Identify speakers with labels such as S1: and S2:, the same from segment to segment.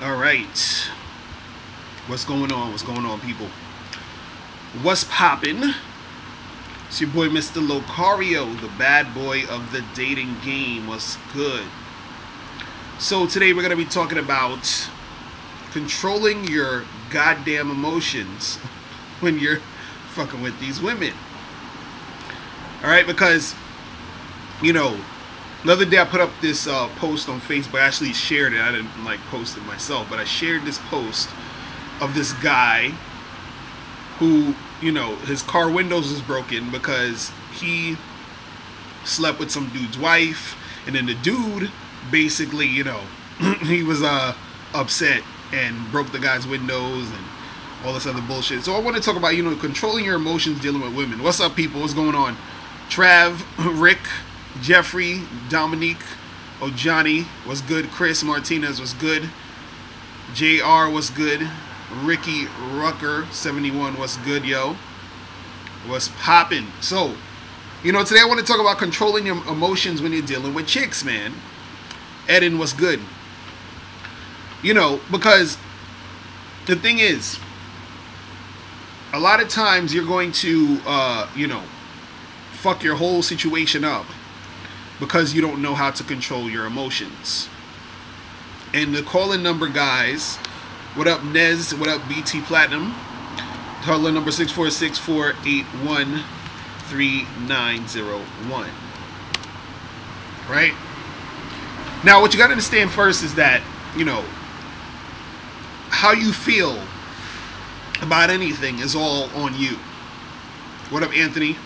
S1: All right. What's going on? What's going on, people? What's poppin'? It's your boy, Mr. Locario, the bad boy of the dating game. What's good? So today we're going to be talking about controlling your goddamn emotions when you're fucking with these women. All right, because, you know, the other day I put up this post on Facebook. I actually shared it. I didn't post it myself, but I shared this post of this guy who, you know, his car windows was broken because he slept with some dude's wife, and then the dude basically, you know, he was upset and broke the guy's windows and all this other bullshit. So I want to talk about, you know, controlling your emotions dealing with women. What's up, people? What's going on? Trav, Rick, Jeffrey, Dominique, Johnny, what's good? Chris Martinez, what's good? JR, what's good? Ricky Rucker 71, what's good, yo? What's poppin'? So, you know, today I want to talk about controlling your emotions when you're dealing with chicks, man. Eden, what's good? You know, because the thing is, a lot of times you're going to, you know, fuck your whole situation up because you don't know how to control your emotions. And the call-in number, guys, what up, Nez? What up, BT Platinum? Call-in number 646-481-3901. Right? Now, what you got to understand first is that, you know, how you feel about anything is all on you. What up, Anthony?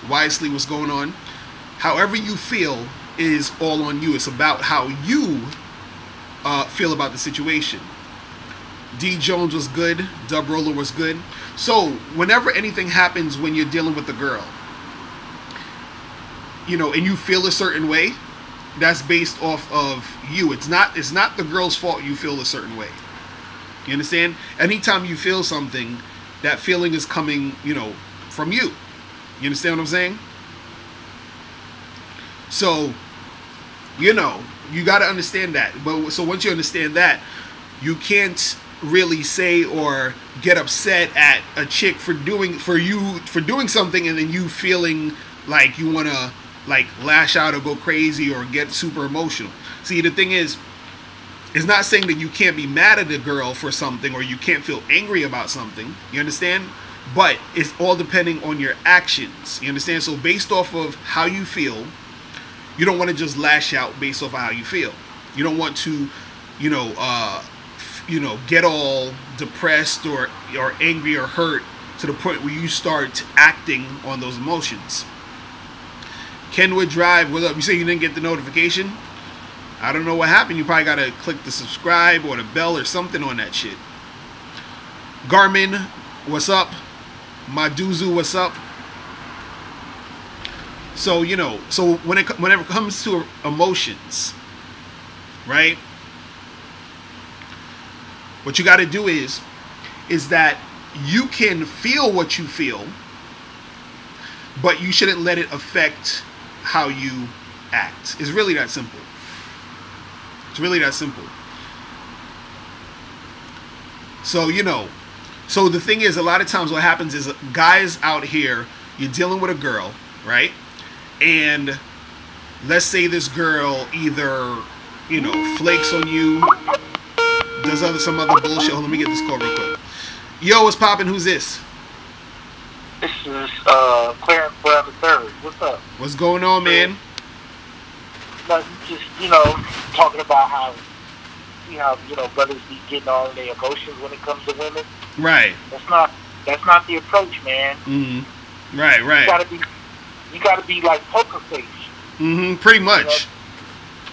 S1: Wisely, what's going on? However you feel is all on you. It's about how you feel about the situation. D Jones was good. Dub Roller was good. So whenever anything happens when you're dealing with a girl, you know, and you feel a certain way, that's based off of you. It's not the girl's fault you feel a certain way. You understand? Anytime you feel something, that feeling is coming, you know, from you. You understand what I'm saying? So, you know, you got to understand that. But so once you understand that, you can't really say or get upset at a chick for doing something and then you feeling like you want to like lash out or go crazy or get super emotional. See, the thing is, it's not saying that you can't be mad at a girl for something or you can't feel angry about something. You understand? But it's all depending on your actions. You understand? So based off of how you feel, you don't want to just lash out based off of how you feel. You don't want to, you know, get all depressed or angry or hurt to the point where you start acting on those emotions. Kenwood Drive, what up? You say you didn't get the notification? I don't know what happened. You probably got to click the subscribe or the bell or something on that shit. Garmin, what's up? Maduzu, what's up? So, you know, so whenever it comes to emotions, right? What you got to do is that you can feel what you feel, but you shouldn't let it affect how you act. It's really that simple. It's really that simple. So, you know, so the thing is, a lot of times what happens is guys out here, you're dealing with a girl, right? And let's say this girl either, you know, flakes on you, does some other bullshit. Hold on, let me get this call real quick. Yo, what's poppin'? Who's this?
S2: This is Clarence Brown III. What's up?
S1: What's going on, man?
S2: Nothing, just, you know, talking about how, you know, brothers be getting all of their emotions when it comes to women.
S1: Right.
S2: That's not the approach, man.
S1: Mm-hmm. Right.
S2: You gotta be like poker face.
S1: Mm-hmm. Pretty much.
S2: You know?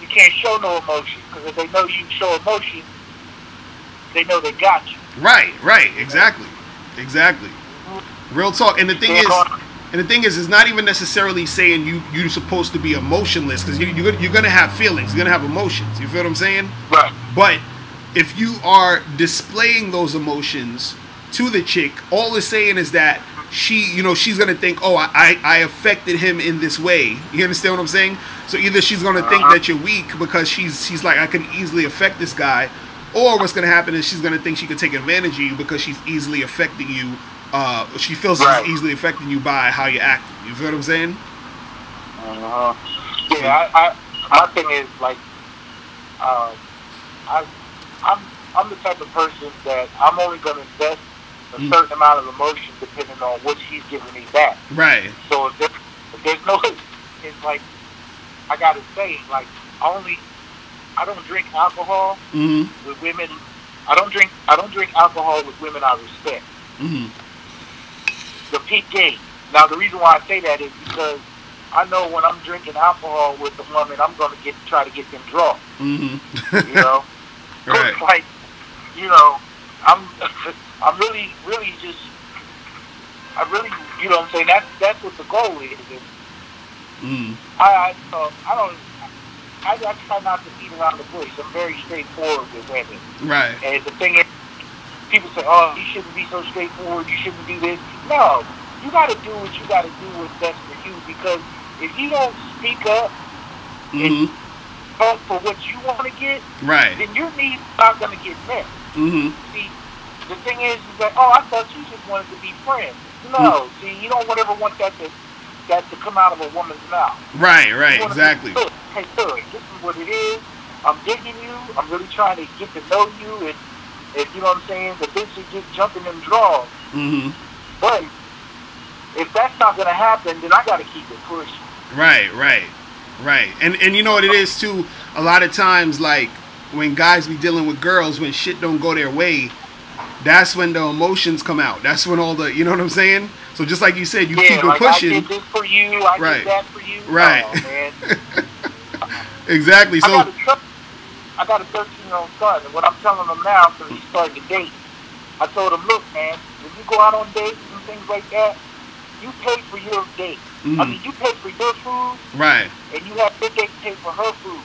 S2: You can't show no emotion, because if they know you show emotion, they know they got you.
S1: Right. Exactly. Real talk. And the thing is, it's not even necessarily saying you're supposed to be emotionless, because you're gonna have feelings, you're gonna have emotions. You feel what I'm saying?
S2: Right.
S1: But if you are displaying those emotions to the chick, all it's saying is that she's gonna think, oh, I affected him in this way. You understand what I'm saying? So either she's gonna think that you're weak because she's like, I can easily affect this guy, Or what's going to happen is she's going to think she could take advantage of you because she's easily affecting you. She feels she's easily affecting you by how you act. You feel what I'm saying?
S2: Yeah, my thing is like, I'm the type of person that I'm only going to invest a certain amount of emotion depending on what she's giving me back.
S1: Right.
S2: So if there's no, it's like, I got to say, like, I don't drink alcohol with women. I don't drink alcohol with women I respect. The peak game. Now, the reason why I say that is because I know when I'm drinking alcohol with a woman, I'm going to try to get them drunk. You know?
S1: Right.
S2: It's like, you know, I'm really just, you know what I'm saying? That's what the goal is. I try not to beat around the bush. I'm very straightforward with women. Right. And the thing is, people say, oh, you shouldn't be so straightforward. You shouldn't do this. No. You got to do what you got to do what's best for you, because if you don't speak up and talk for what you want to get, then your needs are not going to get met. See, the thing is that, oh, I thought you just wanted to be friends. No. See, you don't ever want that to come out of a woman's mouth. Right, exactly. Hey, look, this is what it is. I'm digging you. I'm really trying to get to know you, and you know what I'm saying, the bitch should get jumping them draws. But if that's not going to happen, then I got to keep it pushing. Right.
S1: And you know what it is, too? A lot of times, like, when guys be dealing with girls, when shit don't go their way, that's when the emotions come out. That's when all the, you know what I'm saying? So just like you said, you keep it pushing.
S2: I did this for you. I did that for you.
S1: Right.
S2: Oh, man.
S1: Exactly. So
S2: I got a 13-year-old son, and what I'm telling him now, since he started to date, I told him, look, man, when you go out on dates and things like that, you pay for your date. I mean, you pay for your food, and you have your date pay for her food.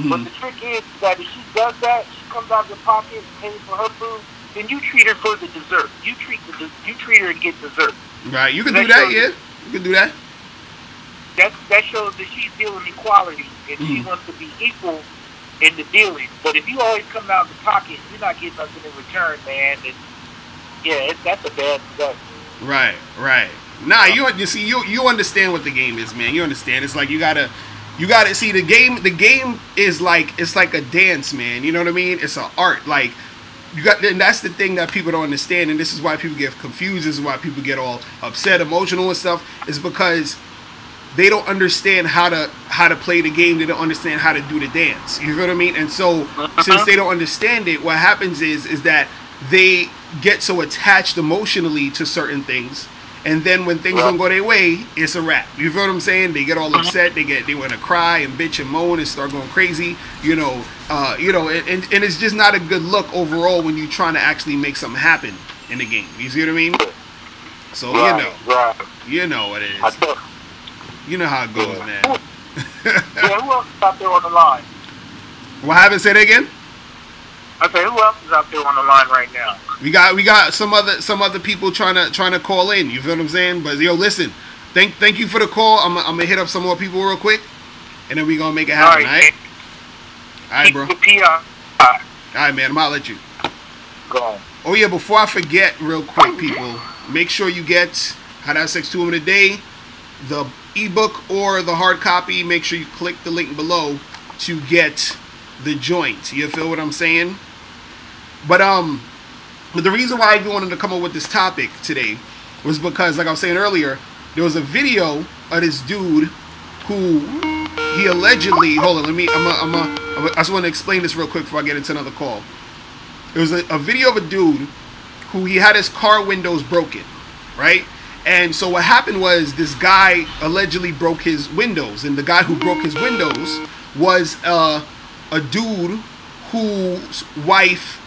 S2: But the trick is that if she does that, she comes out of your pocket and pays for her food, then you treat her for the dessert. You treat her and get dessert.
S1: Right. You can do that, yeah. You can do that.
S2: That shows that she's dealing equality, and she wants to be equal in the dealing. But if you always come out of the pocket, you're not getting nothing in return, man. That's a bad investment.
S1: Right. Nah, you see, you understand what the game is, man. You understand. It's like you gotta see the game. The game is like, it's like a dance, man. You know what I mean? It's an art. Like, and that's the thing that people don't understand, and this is why people get confused. This is why people get all upset, emotional, and stuff. Is because they don't understand how to play the game. They don't understand how to do the dance. You feel what I mean? And so, since they don't understand it, what happens is that they get so attached emotionally to certain things, and then when things don't go their way, it's a wrap. You feel what I'm saying? They get all upset. They want to cry and bitch and moan and start going crazy. And it's just not a good look overall when you're trying to actually make something happen in the game. You see what I mean? So you know what it is. You know how it goes, man.
S2: Who else is out there on the line?
S1: What happened? Say that again.
S2: Okay, who else is out there on the line right now?
S1: We got some other people trying to call in. You feel what I'm saying? But yo, listen, thank you for the call. I'm gonna hit up some more people real quick, and then we gonna make it happen. All right, bro. All right, man. I'm gonna let you
S2: go on.
S1: Oh yeah, before I forget, real quick, people, make sure you get How to Have Sex 2 Women a Day, the ebook or the hard copy. Make sure you click the link below to get the joint. You feel what I'm saying? But the reason why I even wanted to come up with this topic today was because, like I was saying earlier, there was a video of this dude who he allegedly, hold on, I just want to explain this real quick before I get into another call. There was a video of a dude who he had his car windows broken, right? And so what happened was this guy allegedly broke his windows, and the guy who broke his windows was a dude whose wife,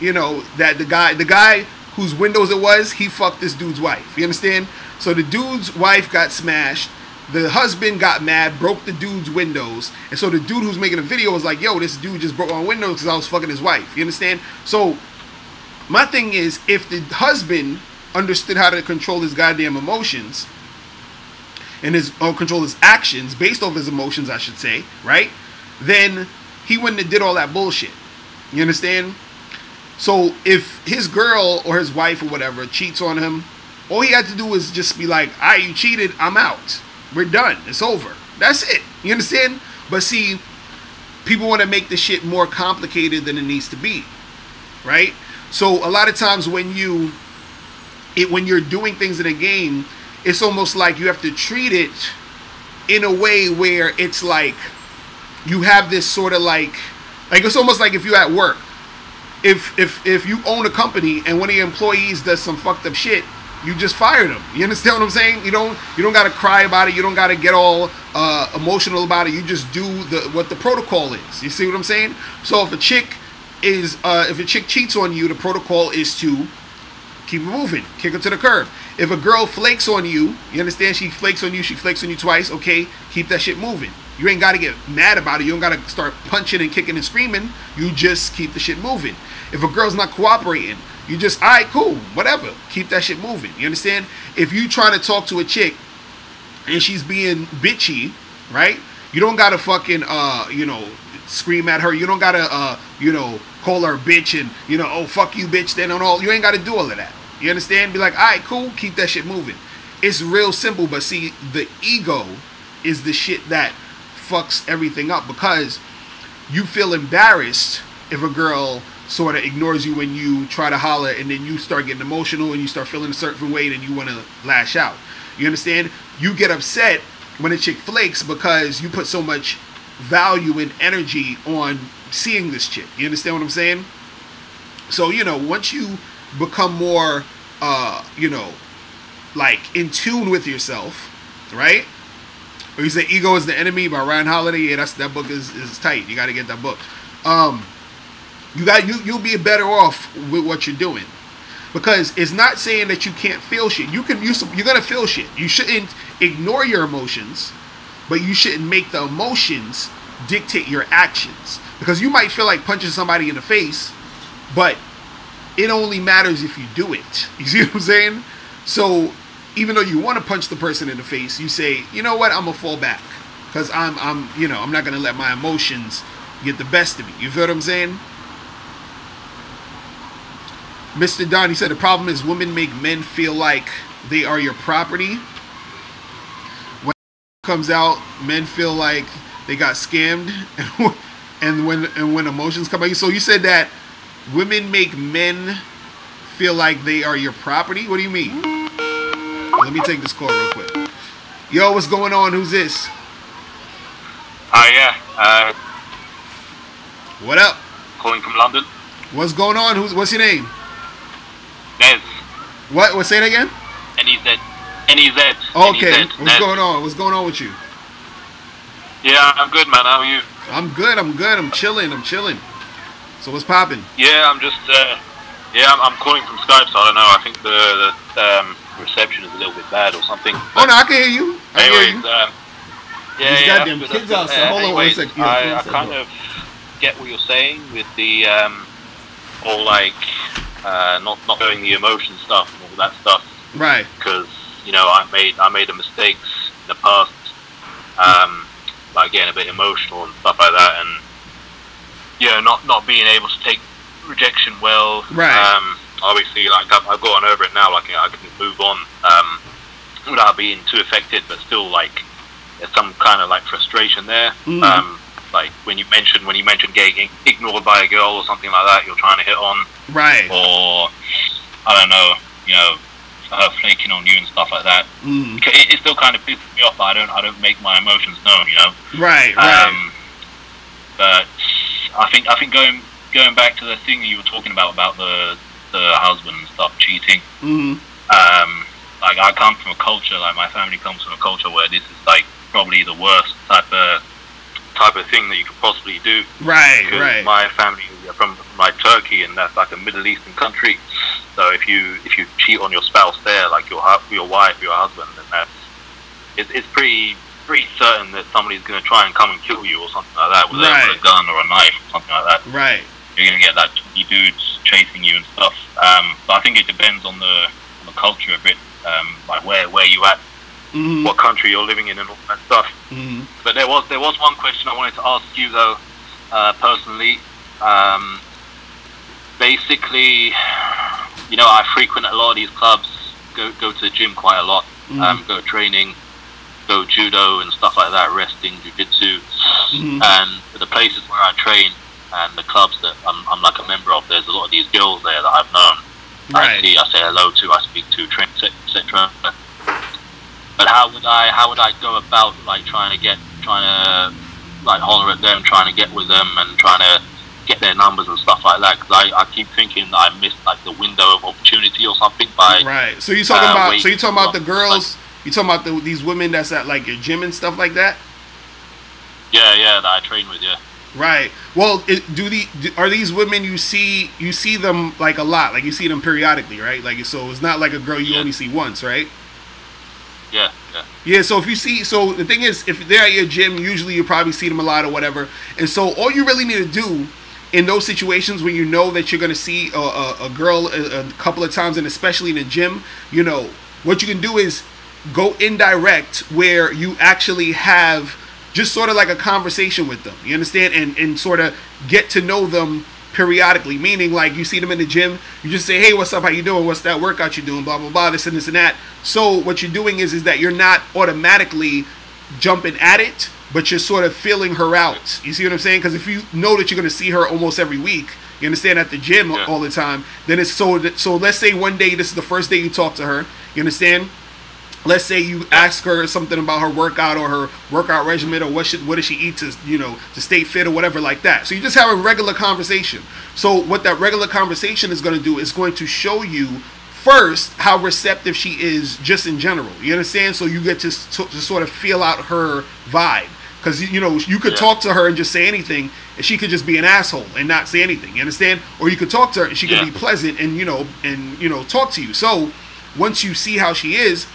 S1: that the guy whose windows it was, he fucked this dude's wife. You understand? So the dude's wife got smashed. The husband got mad, broke the dude's windows. And so the dude who's making a video was like, yo, this dude just broke my windows because I was fucking his wife. You understand? So my thing is, if the husband understood how to control his goddamn emotions and control his actions based off his emotions, I should say, right? Then he wouldn't have did all that bullshit. You understand? So if his girl or his wife or whatever cheats on him, all he had to do was just be like, all right, you cheated, I'm out. We're done. It's over. That's it. You understand? But see, people want to make the shit more complicated than it needs to be. Right? So a lot of times when you're doing things in a game, it's almost like you have to treat it in a way where it's like you have this sort of like it's almost like if you're at work. If you own a company and one of your employees does some fucked up shit, you just fire them. You understand what I'm saying? You don't gotta cry about it. You don't gotta get all emotional about it. You just do what the protocol is. You see what I'm saying? So if a chick cheats on you, the protocol is to keep it moving, kick her to the curb. If a girl flakes on you, you understand? She flakes on you twice. Okay, keep that shit moving. You ain't got to get mad about it. You don't got to start punching and kicking and screaming. You just keep the shit moving. If a girl's not cooperating, you just, all right, cool, whatever. Keep that shit moving. You understand? If you trying to talk to a chick and she's being bitchy, right? You don't got to fucking, scream at her. You don't got to, call her a bitch and, oh, fuck you, bitch, then and all. You ain't got to do all of that. You understand? Be like, all right, cool, keep that shit moving. It's real simple, but see, the ego is the shit that fucks everything up, because you feel embarrassed if a girl sort of ignores you when you try to holler, and then you start getting emotional and you start feeling a certain way and you want to lash out. You understand? You get upset when a chick flakes because you put so much value and energy on seeing this chick. You understand what I'm saying? So, once you become more, like in tune with yourself, right? Or you say Ego is the Enemy by Ryan Holiday. Yeah, that book is tight. You got to get that book. You'll be better off with what you're doing, because it's not saying that you can't feel shit. You're gonna feel shit. You shouldn't ignore your emotions, but you shouldn't make the emotions dictate your actions, because you might feel like punching somebody in the face, but it only matters if you do it. You see what I'm saying? So even though you want to punch the person in the face, you say, you know what, I'm gonna fall back, because I'm not gonna let my emotions get the best of me. You feel what I'm saying? Mr. Don, he said the problem is women make men feel like they are your property. When it comes out, men feel like they got scammed, and when emotions come out. So you said that women make men feel like they are your property? What do you mean? Let me take this call real quick. Yo, what's going on? Who's this?
S3: Yeah.
S1: What up?
S3: Calling from London.
S1: What's going on? What's your name?
S3: Nez.
S1: What? Say that again?
S3: N-E-Z. N-E-Z.
S1: Okay.
S3: N-E-Z.
S1: What's going on? What's going on with you?
S3: Yeah, I'm good, man. How are you?
S1: I'm good. I'm chilling. So what's popping?
S3: Yeah, I'm just, I'm calling from Skype, so I don't know. I think the reception is a little bit bad or something.
S1: Oh, no, I can hear you.
S3: Anyways,
S1: These goddamn kids outside. Hold on one second.
S3: I kind of get what you're saying with the, all like, not doing the emotion stuff and all that stuff.
S1: Right.
S3: Because, I made a mistakes in the past, like getting a bit emotional and stuff like that, and not being able to take rejection well.
S1: Right.
S3: Obviously, like I've gotten over it now. Like I can move on without being too affected, but still, like there's some kind of like frustration there. Like when you mentioned getting ignored by a girl or something like that, you're trying to hit on. Right. Or I don't know, her flaking on you and stuff like that. It still kind of pisses me off. But I don't make my emotions known.
S1: Right.
S3: But I think going back to the thing you were talking about the husband and stuff cheating. Like I come from a culture, like my family comes from a culture where this is like probably the worst type of thing that you could possibly do. Right. My family is from like Turkey, and that's like a Middle Eastern country. So if you cheat on your spouse there, like your wife, your husband, then it's pretty certain that somebody's going to try and come and kill you or something like that with a gun or a knife or something like that. Right. You're going to get that 20 dudes chasing you and stuff. But I think it depends on the culture a bit, like where you at, what country you're living in, and all that stuff. But there was one question I wanted to ask you though, personally. basically, you know, I frequent a lot of these clubs. Go to the gym quite a lot. Go training, go judo and stuff like that. Wrestling, jiu-jitsu, and the places where I train and the clubs that I'm like a member of. There's a lot of these girls there that I've known.
S1: Right.
S3: I say hello to. I speak to, train, etc. But how would I go about like trying to like holler at them, trying to get with them, and trying to get their numbers and stuff like that? Because I keep thinking that I missed like the window of opportunity or something by.
S1: Right. So you're talking about the girls. Like, you talking about these women that's at like your gym and stuff like that.
S3: Yeah, that I train with. Yeah.
S1: Right. Well, are these women you see them like a lot? Like you see them periodically, right? Like so, it's not like a girl you only see once, right?
S3: Yeah.
S1: Yeah, so the thing is, if they're at your gym, usually you probably see them a lot or whatever. And so all you really need to do in those situations when you know that you're going to see a girl a couple of times, and especially in the gym, you know, what you can do is go indirect where you actually have just sort of like a conversation with them. You understand? And sort of get to know them periodically, meaning like you see them in the gym, you just say, hey, what's up, how you doing, what's that workout you doing, blah blah blah, this and this and that. So what you're doing is that you're not automatically jumping at it, but you're sort of feeling her out. You see what I'm saying? Because if you know that you're going to see her almost every week, you understand, at the gym all the time, then it's so let's say one day, this is the first day you talk to her, you understand? Let's say you ask her something about her workout or her workout regimen, or what does she eat to stay fit or whatever like that. So you just have a regular conversation. So what that regular conversation is going to do is going to show you first how receptive she is just in general. You understand? So you get to sort of feel out her vibe. Because, you know, you could talk to her and just say anything, and she could just be an asshole and not say anything. You understand? Or you could talk to her and she could be pleasant and talk to you. So once you see how she is,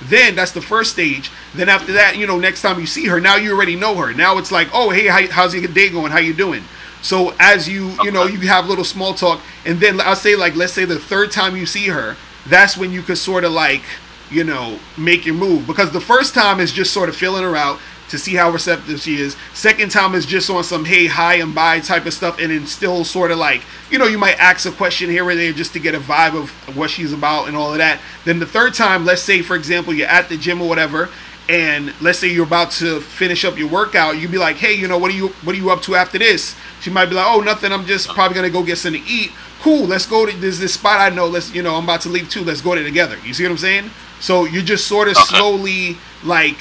S1: then that's the first stage. Then after that, you know, next time you see her, now you already know her. Now it's like, oh, hey, how's your day going? How you doing? So as you know, you have a little small talk, and then I'll say, like, let's say the third time you see her, that's when you could sort of like, you know, make your move. Because the first time is just sort of feeling her out to see how receptive she is. Second time is just on some hey, hi, and bye type of stuff, and then still sort of like, you know, you might ask a question here or there just to get a vibe of what she's about and all of that. Then the third time, let's say, for example, you're at the gym or whatever, and let's say you're about to finish up your workout, you'd be like, hey, you know, what are you up to after this? She might be like, oh, nothing, I'm just probably gonna go get something to eat. Cool, let's go to this spot I know, I'm about to leave too, let's go there together. You see what I'm saying? So you're just sort of slowly like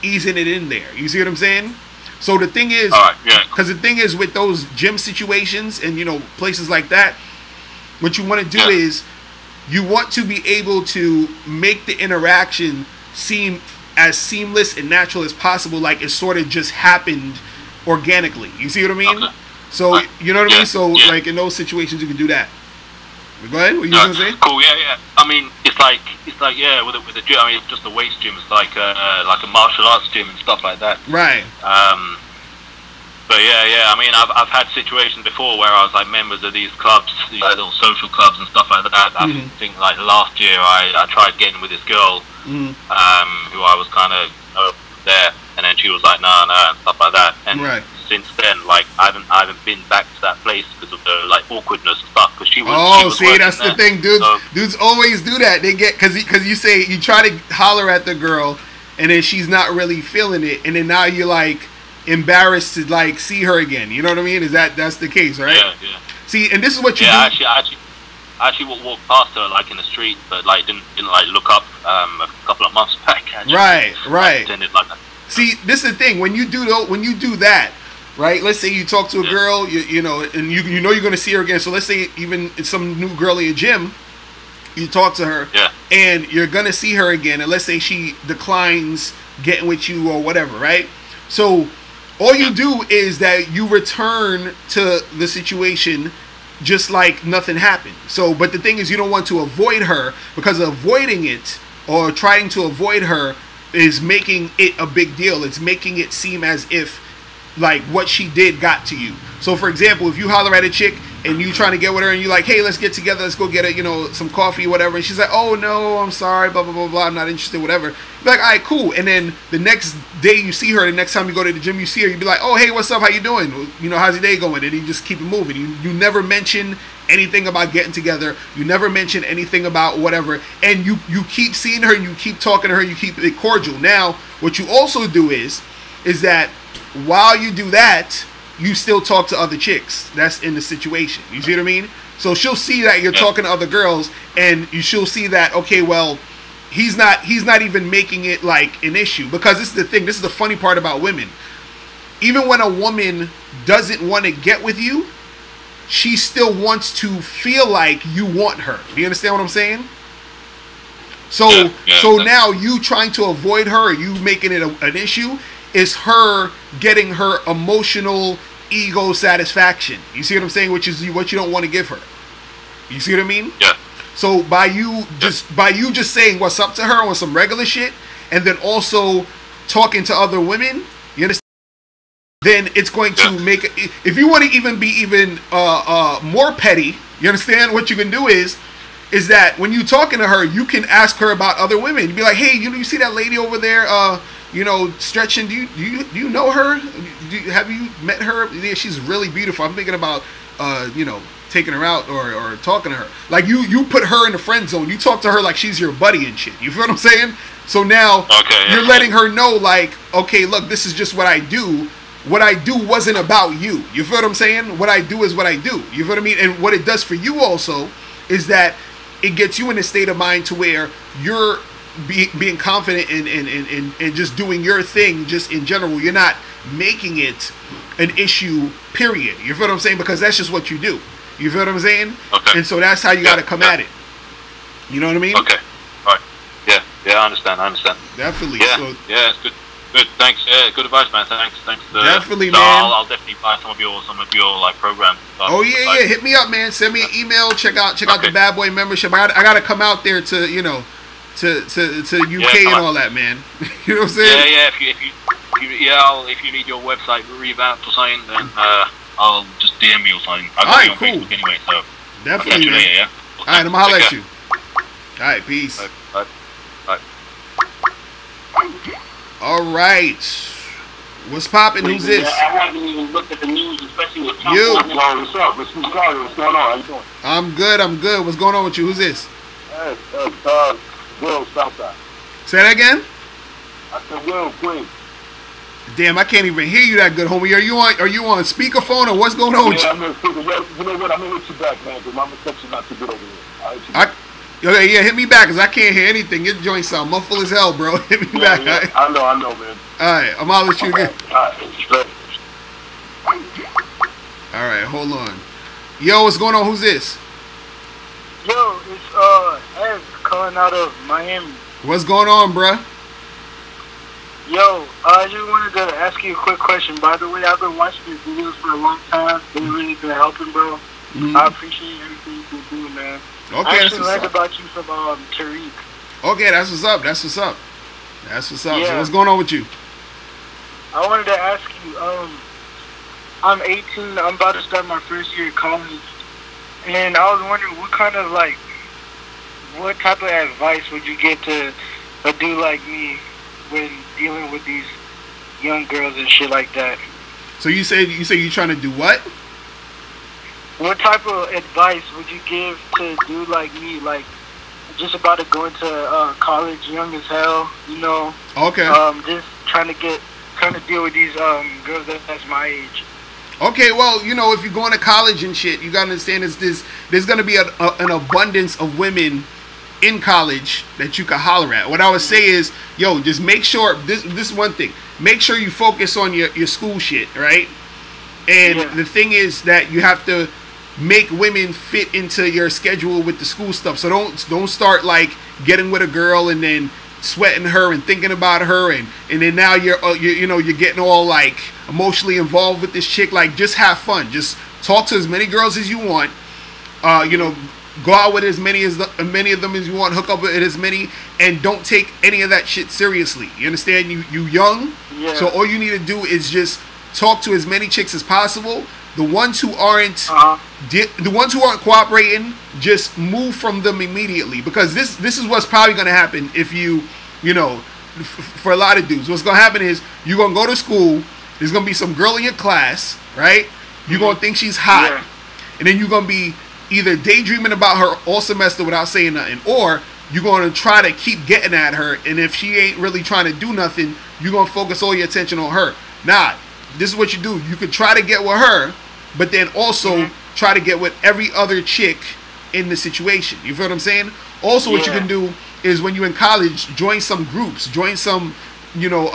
S1: easing it in there. You see what I'm saying? So the thing is, because the thing is with those gym situations and, you know, places like that, what you want to do is you want to be able to make the interaction seem as seamless and natural as possible, like it sort of just happened organically. You see what I mean? So you know what I mean? So like in those situations you can do that. Go ahead. What you gonna say?
S3: Cool. Yeah. I mean, it's like with the gym. I mean, it's just a weights gym. It's like a martial arts gym and stuff like that.
S1: Right.
S3: But yeah. I mean, I've had situations before where I was like members of these clubs, these little social clubs and stuff like that. I think like last year I tried getting with this girl, who I was kind of there, and then she was like, no, and stuff like that. And since then, like I haven't been back to that place because of the like awkwardness and stuff. Because she was.
S1: See, that's the thing, dudes. So, dudes always do that. They get because you say you try to holler at the girl, and then she's not really feeling it, and then now you're like embarrassed to like see her again. You know what I mean? That's the case, right?
S3: Yeah.
S1: See, and this is what you do.
S3: I actually walked past her like in the street, but like didn't like look up a couple of months back.
S1: Right.
S3: Pretended like that.
S1: See, this is the thing. When you do that, right? Let's say you talk to a girl, you know, and you know you're going to see her again. So let's say even it's some new girl in your gym, you talk to her, and you're going to see her again, and let's say she declines getting with you or whatever, right? So all you do is that you return to the situation just like nothing happened. So, but the thing is, you don't want to avoid her, because avoiding it or trying to avoid her is making it a big deal. It's making it seem as if like what she did got to you. So for example, if you holler at a chick and you trying to get with her, and you're like, hey, let's get together, let's go get some coffee, whatever, and she's like, oh no, I'm sorry, blah blah blah blah, I'm not interested, whatever. You're like, all right, cool. And then the next day you see her, the next time you go to the gym, you see her, you be like, oh hey, what's up, how you doing, how's your day going, and you just keep it moving. You never mention anything about getting together, you never mention anything about whatever, and you keep seeing her, and you keep talking to her, you keep it cordial. Now what you also do is that while you do that, you still talk to other chicks that's in the situation. You see what I mean? So she'll see that you're talking to other girls, and she'll see that, okay, well, he's not even making it like an issue. Because this is the thing, this is the funny part about women. Even when a woman doesn't want to get with you, she still wants to feel like you want her. Do you understand what I'm saying? So now you trying to avoid her, you making it an issue, is her getting her emotional ego satisfaction. You see what I'm saying? Which is what you don't want to give her. You see what I mean?
S3: Yeah.
S1: So by you just saying what's up to her on some regular shit, and then also talking to other women, you understand? Then it's going to make it. If you want to even be more petty, you understand? What you can do is that when you talking to her, you can ask her about other women. You be like, hey, you see that lady over there? Stretching, do you know her? Have you met her? Yeah, she's really beautiful. I'm thinking about, taking her out or talking to her. Like, you put her in the friend zone. You talk to her like she's your buddy and shit. You feel what I'm saying? So now you're letting her know, like, okay, look, this is just what I do. What I do wasn't about you. You feel what I'm saying? What I do is what I do. You feel what I mean? And what it does for you also is that it gets you in a state of mind to where you're being confident and just doing your thing just in general. You're not making it an issue, period. You feel what I'm saying? Because that's just what you do. You feel what I'm saying? Okay. And so that's how you got to come at it. You know what I mean?
S3: Okay. All right. Yeah, I understand.
S1: Definitely.
S3: Yeah,
S1: so,
S3: yeah, it's good. Good, thanks. Yeah, good advice, man. Thanks.
S1: Definitely, man.
S3: I'll definitely buy some of your like programs.
S1: Oh yeah. Hit me up, man. Send me an email. Check out the Bad Boy membership. I gotta come out there to to UK and all that, man. You know what I'm saying?
S3: Yeah. If you need your website revamped or something, then I'll just DM you or something. I got you on Facebook anyway, so
S1: definitely, man.
S3: Later, yeah.
S1: All right, I'm gonna holler at you. All right, peace.
S3: Bye.
S1: All right. What's poppin'? Who's this?
S2: I haven't even looked at the news, especially with Trump.
S1: You.
S2: What's up? What's going on? How you doing?
S1: I'm good. What's going on with you? Who's this?
S2: Will Southside.
S1: Say that again?
S2: I said Will, Queen.
S1: Damn, I can't even hear you that good, homie. Are you on speakerphone or what's going on with you?
S2: I'm on speaker. You know what? I'm gonna hit you back, man, because my reception not too good over here. I'll hit you back.
S1: Okay, yeah, hit me back, because I can't hear anything. Your joint sound muffled as hell, bro. Hit me back.
S2: Yeah.
S1: Right?
S2: I know, man.
S1: All right, I'm out with you again.
S2: All right.
S1: All right, hold on. Yo, what's going on? Who's this?
S4: Yo, it's Ed calling out of Miami.
S1: What's going on, bruh?
S4: Yo, I just wanted to ask you a quick question. By the way, I've been watching your videos for a long time. They've really been helping, bro. Mm-hmm. I appreciate everything you've been doing, man.
S1: Okay,
S4: I actually learned about you from Tariq.
S1: Okay, that's what's up. Yeah. So what's going on with you?
S4: I wanted to ask you, I'm 18. I'm about to start my first year of college. And I was wondering what type of advice would you give to a dude like me when dealing with these young girls and shit like that?
S1: So you say you're trying to do what?
S4: What type of advice would you give to a dude like me, like just about to go into college, young as hell, you know?
S1: Okay.
S4: Just trying to deal with these girls that's my age.
S1: Okay, well, if you're going to college and shit, you gotta understand there's gonna be an abundance of women in college that you can holler at. What I would say is, just make sure this is one thing. Make sure you focus on your school shit, right? And the thing is that you have to make women fit into your schedule with the school stuff. So don't start like getting with a girl and then sweating her and thinking about her and then now you're getting all like emotionally involved with this chick. Like, just have fun. Just talk to as many girls as you want. Go out with as many of them as you want. Hook up with as many, and don't take any of that shit seriously. You understand? You young, so all you need to do is just talk to as many chicks as possible. The ones who aren't the ones who aren't cooperating, just move from them immediately, because this is what's probably going to happen if you know, for a lot of dudes. What's going to happen is you're going to go to school. There's going to be some girl in your class, right? You're going to think she's hot, and then you're going to be either daydreaming about her all semester without saying nothing, or you're going to try to keep getting at her, and if she ain't really trying to do nothing, you're going to focus all your attention on her. Nah, this is what you do. You could try to get with her, but then also try to get with every other chick in the situation. You feel what I'm saying? Also, what you can do is, when you're in college, join some groups. Join some, you know,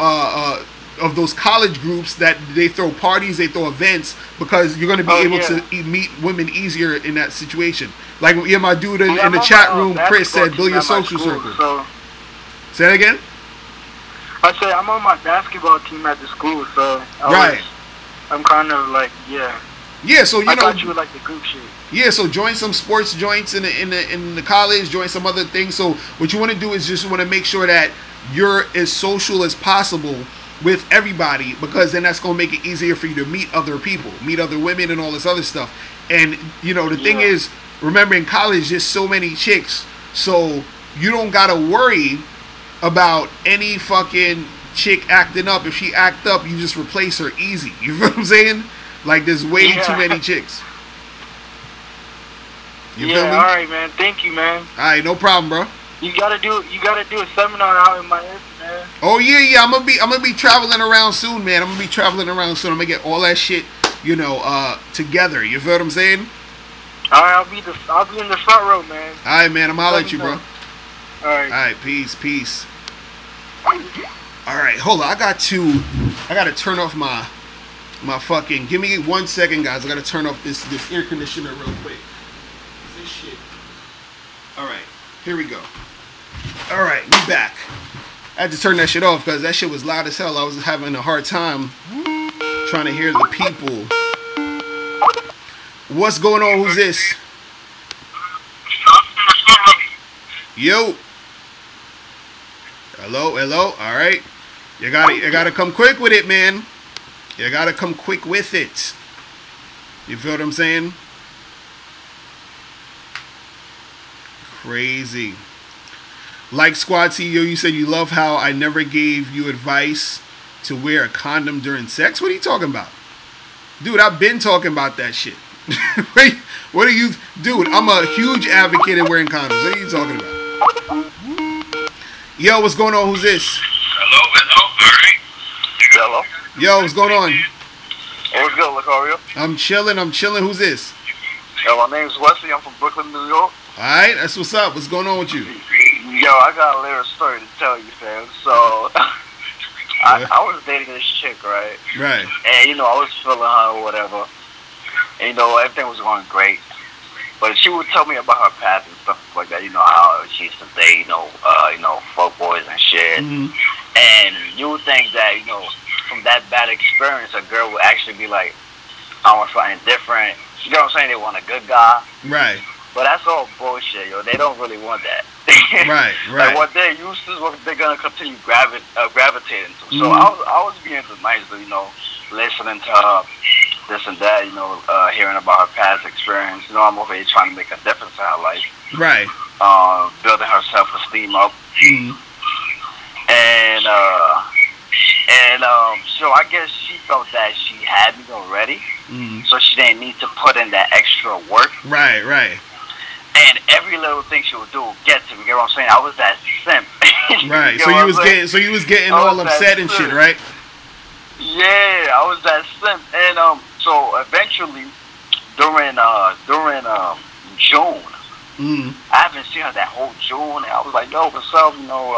S1: of those college groups that they throw parties, they throw events, because you're going to be able to meet women easier in that situation. Like, my dude in the chat room, Chris, said, build your social circle. So. Say that again?
S4: I said, I'm on my basketball team at the school, so I'm kind of like,
S1: yeah, so you
S4: I
S1: know,
S4: thought you would like the group shit.
S1: Yeah, so join some sports joints in the college, join some other things. So what you want to do is just want to make sure that you're as social as possible with everybody, because then that's going to make it easier for you to meet other people, meet other women and all this other stuff. And you know, the thing is, remember, in college there's so many chicks, so you don't got to worry about any fucking chick acting up. If she act up, you just replace her easy. You feel what I'm saying? Like, there's way too many chicks. You feel me?
S4: All right, man. Thank you, man.
S1: All right, no problem, bro.
S4: You gotta do a seminar out in Miami, man.
S1: Oh yeah. I'm gonna be traveling around soon, man. I'm gonna get all that shit, you know, together. You feel what I'm saying?
S4: All right, I'll be in the front row, man.
S1: All right, man. I'm holler at you, bro.
S4: All right.
S1: Peace. All right, hold on. I got to turn off my fucking. Give me 1 second, guys. I got to turn off this air conditioner real quick. This shit. All right, here we go. All right, we back. I had to turn that shit off because that shit was loud as hell. I was having a hard time trying to hear the people. What's going on? Who's this? Yo. Hello. All right. You gotta come quick with it, man. You gotta come quick with it. You feel what I'm saying? Crazy. Like Squad CEO, you said you love how I never gave you advice to wear a condom during sex. What are you talking about? Dude, I've been talking about that shit. What are you... Dude, I'm a huge advocate in wearing condoms. What are you talking about? Yo, what's going on? Who's this?
S5: Hello.
S1: Yo, what's going on?
S5: Hey, what's good, Locario?
S1: I'm chilling. Who's this?
S5: Yo, my name's Wesley. I'm from Brooklyn, New York.
S1: Alright, that's what's up. What's going on with you?
S5: Yo, I got a little story to tell you, fam. So, I was dating this chick, right?
S1: Right.
S5: And, you know, I was feeling her or whatever. And, you know, everything was going great. But she would tell me about her past and stuff like that. You know, how she used to date, you know, fuck boys and shit.
S1: Mm-hmm.
S5: And you would think that, you know, from that bad experience, a girl would actually be like, I want something different. You know what I'm saying? They want a good guy.
S1: Right.
S5: But that's all bullshit, yo. They don't really want that.
S1: Right.
S5: Like, what they're used to is what they're going to continue gravitating to. So
S1: Mm-hmm.
S5: I was being nice to, you know, listening to her, this and that, you know, hearing about her past experience. You know, I'm over here trying to make a difference in her life.
S1: Right.
S5: Building her self-esteem up.
S1: Mm-hmm.
S5: And so I guess she felt that she had me already.
S1: Mm-hmm.
S5: So she didn't need to put in that extra work.
S1: Right.
S5: And every little thing she would do would get to me. You know what I'm saying? I was that simp.
S1: Right. So you was getting all upset and shit, right?
S5: Yeah, I was that simp. And so eventually during June,
S1: Mm-hmm.
S5: I haven't seen her that whole June, and I was like, yo, what's up? You know,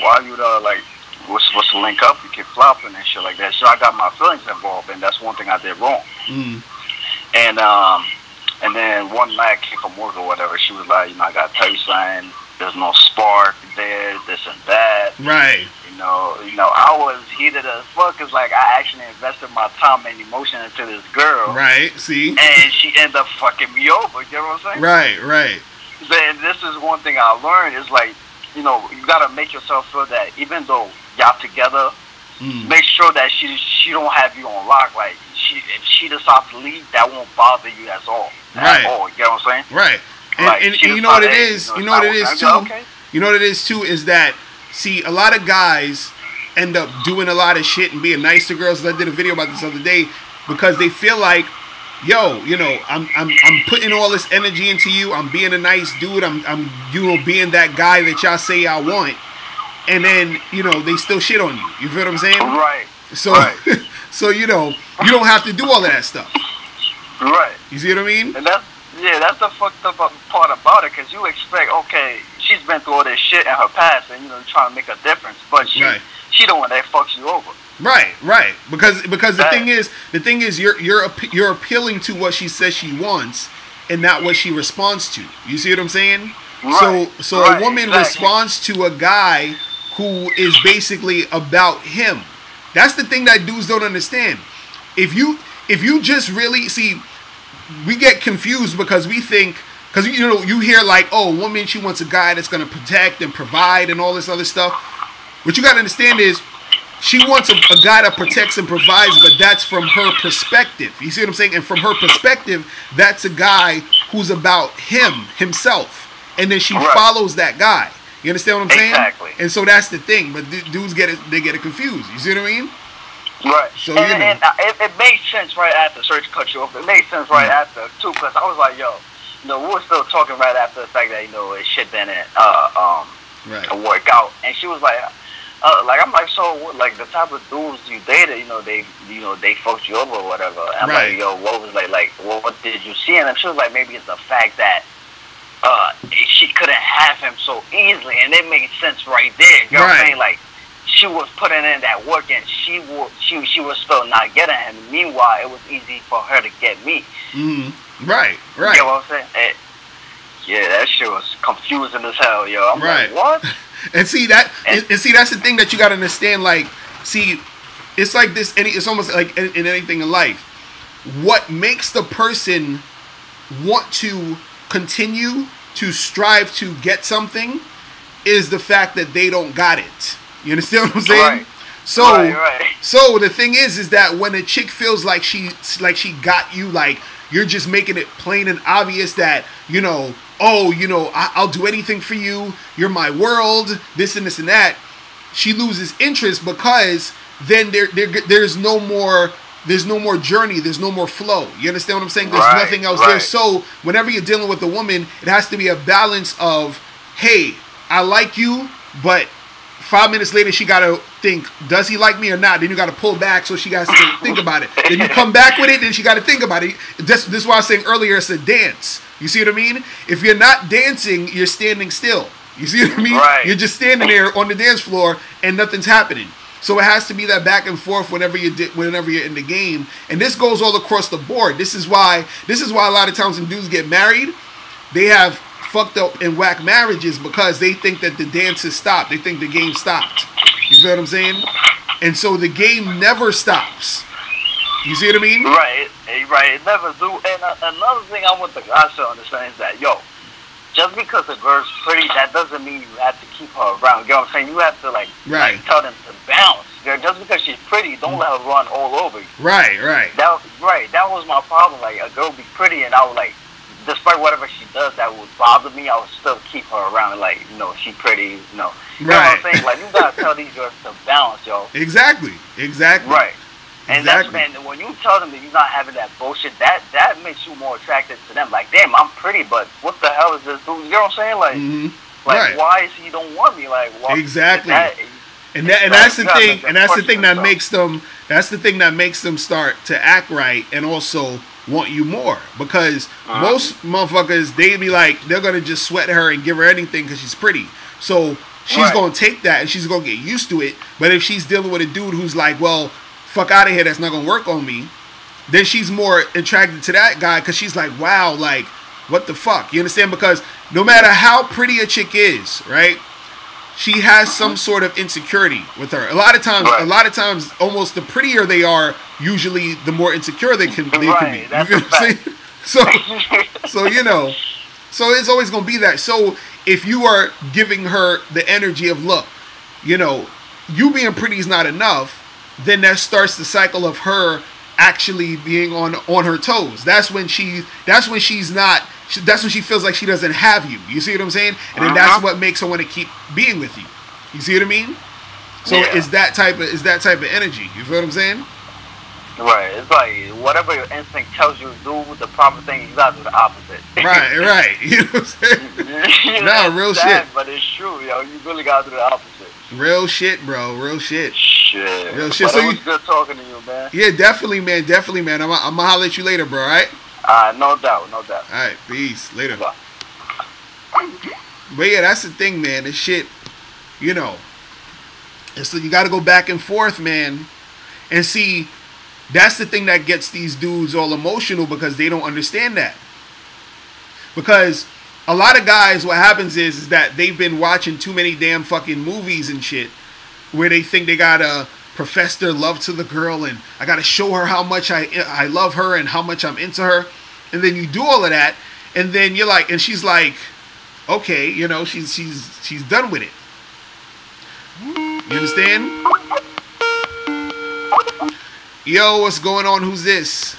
S5: why you like what's the link up? You keep flopping and shit like that. So I got my feelings involved, and that's one thing I did wrong.
S1: Mm-hmm.
S5: And then one night I came from work or whatever, she was like, you know, I gotta tell you something, there's no spark there, this and that.
S1: Right.
S5: You know, I was heated as fuck, cause like I actually invested my time and emotion into this girl.
S1: Right, see?
S5: And she ended up fucking me over, you know what I'm saying?
S1: Right.
S5: Then this is one thing I learned, is like, you know, you gotta make yourself feel that even though y'all together, make sure that she don't have you on lock. Like, she decides to leave, that won't bother you at all.
S1: Right.
S5: At all, you know what I'm saying?
S1: Right. And you know what it is? You know what it is too? Okay. You know what it is too is that, see, a lot of guys end up doing a lot of shit and being nice to girls. I did a video about this the other day because they feel like, yo, you know, I'm putting all this energy into you. I'm being a nice dude. I'm being that guy that y'all say I want. And then, you know, they still shit on you. You feel what I'm saying?
S5: Right.
S1: So, so, you know, you don't have to do all of that stuff.
S5: Right.
S1: You see what I mean?
S5: And that's the fucked up part about it, because you expect, okay, she's been through all this shit in her past, and, you know, trying to make a difference, but she the one that fucks you over.
S1: Right. Because the thing is, you're appealing to what she says she wants, and not what she responds to. You see what I'm saying?
S5: Right.
S1: So a woman responds to a guy who is basically about him. That's the thing that dudes don't understand. If you just really see, we get confused because we think, because you know, you hear like, oh, a woman, she wants a guy that's gonna protect and provide and all this other stuff. What you gotta understand is, she wants a guy that protects and provides, but that's from her perspective. You see what I'm saying? And from her perspective, that's a guy who's about himself, and then she follows that guy. You understand what I'm saying?
S5: Exactly.
S1: And so that's the thing. But dudes get it confused. You see what I mean?
S5: Right.
S1: So
S5: and it made sense right after. Sorry to cut you off. It made sense right after too, because I was like, yo, you know, we were still talking right after the fact that, you know, it shit didn't work out, and she was like, I'm like, so like the type of dudes you dated, you know, they fucked you over or whatever. And I'm like, yo, what was like what did you see in him? She was like, maybe it's the fact that she couldn't have him so easily, and it made sense right there. You know what I'm saying? Like, she was putting in that work, and she was still not getting him. Meanwhile, it was easy for her to get me.
S1: Mm-hmm. Right.
S5: You know what I'm saying? Yeah, that shit was confusing as hell, yo. I'm like, what?
S1: And see that, and see that's the thing that you gotta understand. Like, see, it's like this. It's almost like in anything in life. What makes the person want to continue to strive to get something is the fact that they don't got it. You understand what I'm saying?
S5: Right.
S1: So the thing is that when a chick feels like she got you, like you're just making it plain and obvious that, you know, oh, you know, I'll do anything for you. You're my world. This and this and that. She loses interest because then there's no more journey. There's no more flow. You understand what I'm saying? There's nothing else there. So whenever you're dealing with a woman, it has to be a balance of, hey, I like you, but 5 minutes later, she got to think, does he like me or not? Then you got to pull back, so she got to think about it. Then you come back with it, then she got to think about it. This is why I was saying earlier, it's a dance. You see what I mean? If you're not dancing, you're standing still. You see what I mean?
S5: Right.
S1: You're just standing there on the dance floor, and nothing's happening. So it has to be that back and forth whenever you're in the game. And this goes all across the board. This is why a lot of times when dudes get married, they have fucked up and whack marriages because they think that the dance has stopped. They think the game stopped. You feel what I'm saying? And so the game never stops. You see what I mean?
S5: Right. It never do. And another thing I want the guys to understand is that, yo, just because a girl's pretty, that doesn't mean you have to keep her around. You know what I'm saying? You have to like tell them to bounce. Just because she's pretty, don't let her run all over you. Right. That was my problem. Like, a girl be pretty, and I would like, despite whatever she does that would bother me, I would still keep her around. Like, you know, she pretty, you know. You know what I'm saying? Like, you gotta tell these girls to balance, yo.
S1: Exactly.
S5: Right. And that's, man, when you tell them that you're not having that bullshit, that makes you more attractive to them. Like, damn, I'm pretty, but what the hell is this dude? You know what I'm saying? Like, why is he don't want me? Like, why?
S1: Exactly. And that's the thing. And that's the thing that makes them. That's the thing that makes them start to act right and also want you more, because most motherfuckers, they be like, they're gonna just sweat her and give her anything because she's pretty. So she's gonna take that and she's gonna get used to it. But if she's dealing with a dude who's like, well, fuck out of here, that's not gonna work on me, then she's more attracted to that guy because she's like, wow, like, what the fuck? You understand? Because no matter how pretty a chick is, right, she has some sort of insecurity with her. A lot of times, almost the prettier they are, usually the more insecure they can be. You know what I'm saying? So you know, so it's always gonna be that. So if you are giving her the energy of, look, you know, you being pretty is not enough, then that starts the cycle of her actually being on her toes. That's when she feels like she doesn't have you. You see what I'm saying? And then that's what makes her want to keep being with you. You see what I mean? So it's that type of energy. You feel what I'm saying?
S5: Right. It's like whatever your instinct tells you to do the proper thing, you gotta do the opposite.
S1: Right. You know what I'm saying? No, real shit.
S5: But it's true, yo. You really gotta do the opposite.
S1: Real shit, bro. Real shit. Real shit.
S5: But
S1: so
S5: it was good talking to you, man.
S1: Yeah, definitely, man. I'm gonna holler at you later, bro. All right?
S5: No doubt.
S1: All right, peace. Later. Bye. But yeah, that's the thing, man. This shit, you know. And so you got to go back and forth, man. And see, that's the thing that gets these dudes all emotional, because they don't understand that. Because a lot of guys, what happens is that they've been watching too many damn fucking movies and shit, where they think they gotta profess their love to the girl, and I gotta show her how much I love her and how much I'm into her. And then you do all of that, and then you're like, and she's like, okay, you know, she's done with it. You understand? Yo, what's going on? Who's this?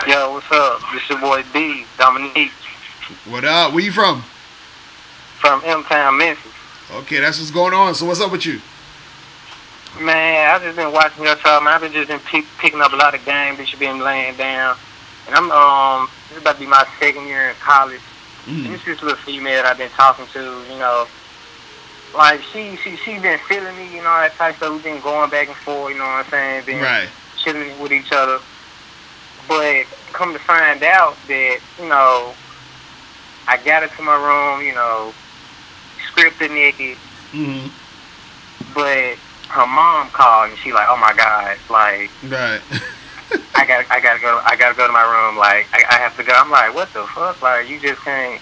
S6: Yo, what's up? This your boy D, Dominique.
S1: What up? Where you from?
S6: From M-Town, Memphis.
S1: Okay, that's what's going on. So what's up with you?
S6: Man, I've just been watching your show, man. I've just been picking up a lot of game that you've been laying down. And I'm, this is about to be my second year in college. And this is this little female that I've been talking to, you know. Like, she been feeling me, you know, that type of stuff. We've been going back and forth, you know what I'm saying? Been chilling with each other. But come to find out that, you know, I got her to my room, you know, stripped her naked. But her mom called and she like, oh my God, like, I gotta go to my room. Like, I have to go. I'm like, what the fuck? Like, you just can't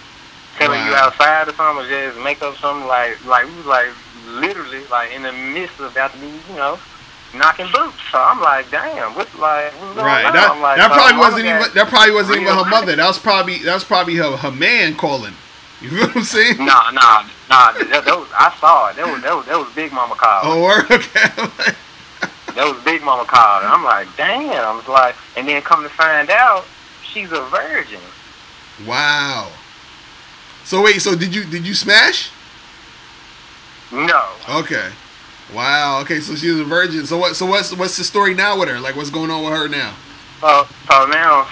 S6: tell her you outside or something, or just make up something. Like we was like literally like in the midst of about to be, you know, knocking boots. So I'm like, damn, what's going on?
S1: That probably wasn't even her mother. That was probably her man calling. You feel what I'm saying?
S6: Nah. I saw it. That was Big Mama calling.
S1: Oh, okay.
S6: That was Big Mama calling. I'm like, damn. It's like, and then come to find out, she's a virgin.
S1: Wow. So wait, so did you smash?
S6: No.
S1: Okay. Wow. Okay, so she was a virgin. So what's the story now with her? Like, what's going on with her now?
S6: So now,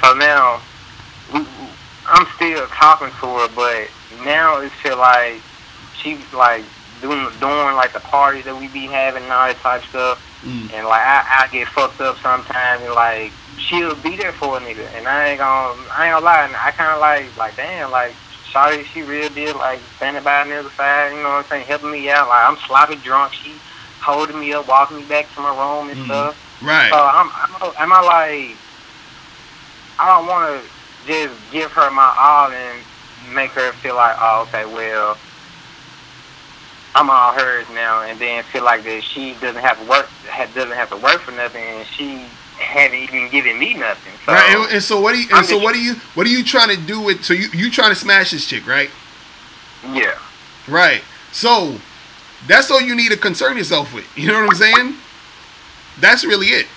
S6: I'm still talking to her, but now it feel like she's like doing like the parties that we be having and all that type of stuff. And like I get fucked up sometimes, and like she'll be there for a nigga, and I ain't gonna lie, and I kind of like damn, like sorry, she real deal, like standing by on the other side, you know what I'm saying, helping me out. Like I'm sloppy drunk, she holding me up, walking me back to my room and stuff.
S1: Right.
S6: So am I like, I don't want to just give her my all and make her feel like, oh, okay, well, I'm all hers now, and then feel like that she doesn't have to work for nothing, and she haven't even given me nothing. So,
S1: right. And so what are you trying to do with? So you trying to smash this chick, right?
S6: Yeah.
S1: Right. So that's all you need to concern yourself with. You know what I'm saying? That's really it.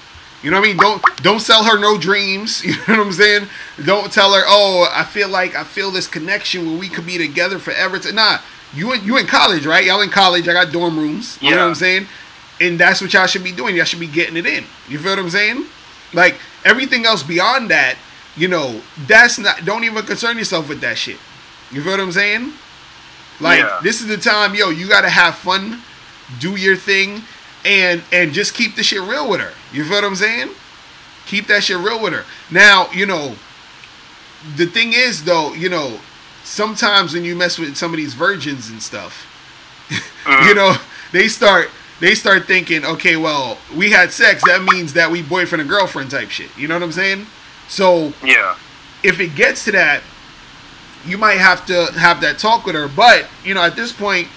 S1: You know what I mean? Don't sell her no dreams. You know what I'm saying? Don't tell her, oh, I feel this connection where we could be together forever. Nah. You in college, right? Y'all in college. I got dorm rooms. You know what I'm saying? And that's what y'all should be doing. Y'all should be getting it in. You feel what I'm saying? Like, everything else beyond that, you know, don't even concern yourself with that shit. You feel what I'm saying? Like, this is the time, yo, you got to have fun, do your thing, and just keep the shit real with her. You feel what I'm saying? Keep that shit real with her. Now, you know, the thing is, though, you know, sometimes when you mess with some of these virgins and stuff, you know, they start thinking, okay, well, we had sex, that means that we boyfriend and girlfriend type shit. You know what I'm saying? So if it gets to that, you might have to have that talk with her. But, you know, at this point,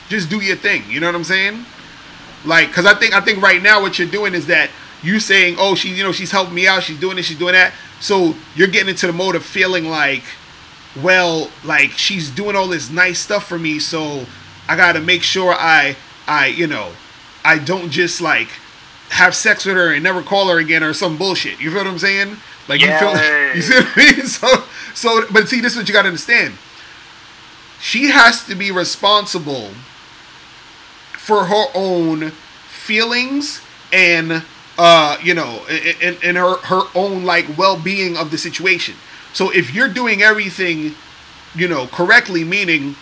S1: just do your thing. You know what I'm saying? Like, because I think right now what you're doing is that you saying, oh, she's helping me out, she's doing this, she's doing that. So you're getting into the mode of feeling like, well, like, she's doing all this nice stuff for me, so I gotta make sure I don't just, like, have sex with her and never call her again or some bullshit. You feel what I'm saying? Like, you feel, you see what I mean? So, but see, this is what you got to understand. She has to be responsible for her own feelings and, you know, and her own, like, well-being of the situation. So if you're doing everything, you know, correctly, meaning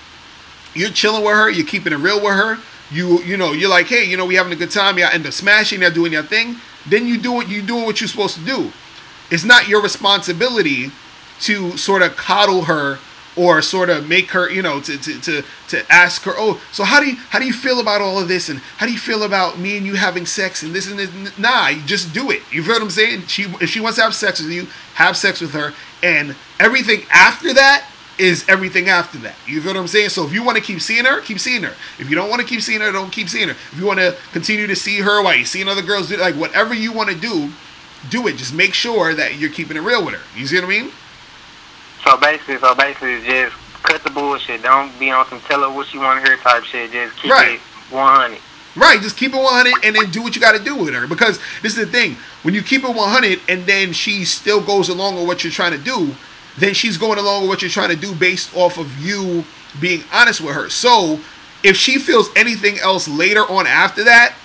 S1: you're chilling with her, you're keeping it real with her, you know, you're like, hey, you know, we having a good time, y'all end up smashing, y'all doing your thing, then you doing what you're supposed to do. It's not your responsibility to sort of coddle her or sort of make her, you know, to ask her, oh, so how do you feel about all of this, and how do you feel about me and you having sex and this and this? Nah, you just do it. You feel what I'm saying? If she wants to have sex with you, have sex with her, and everything after that is everything after that. You feel what I'm saying? So if you want to keep seeing her, keep seeing her. If you don't want to keep seeing her, don't keep seeing her. If you want to continue to see her while you're seeing other girls do, like, whatever you want to do it. Just make sure that you're keeping it real with her. You see what I mean?
S6: So basically, just cut the bullshit. Don't be on some tell her what you want to hear type shit. Just keep it 100.
S1: Right, just keep it 100 and then do what you got to do with her. Because this is the thing. When you keep it 100 and then she still goes along with what you're trying to do, then she's going along with what you're trying to do based off of you being honest with her. So if she feels anything else later on after that,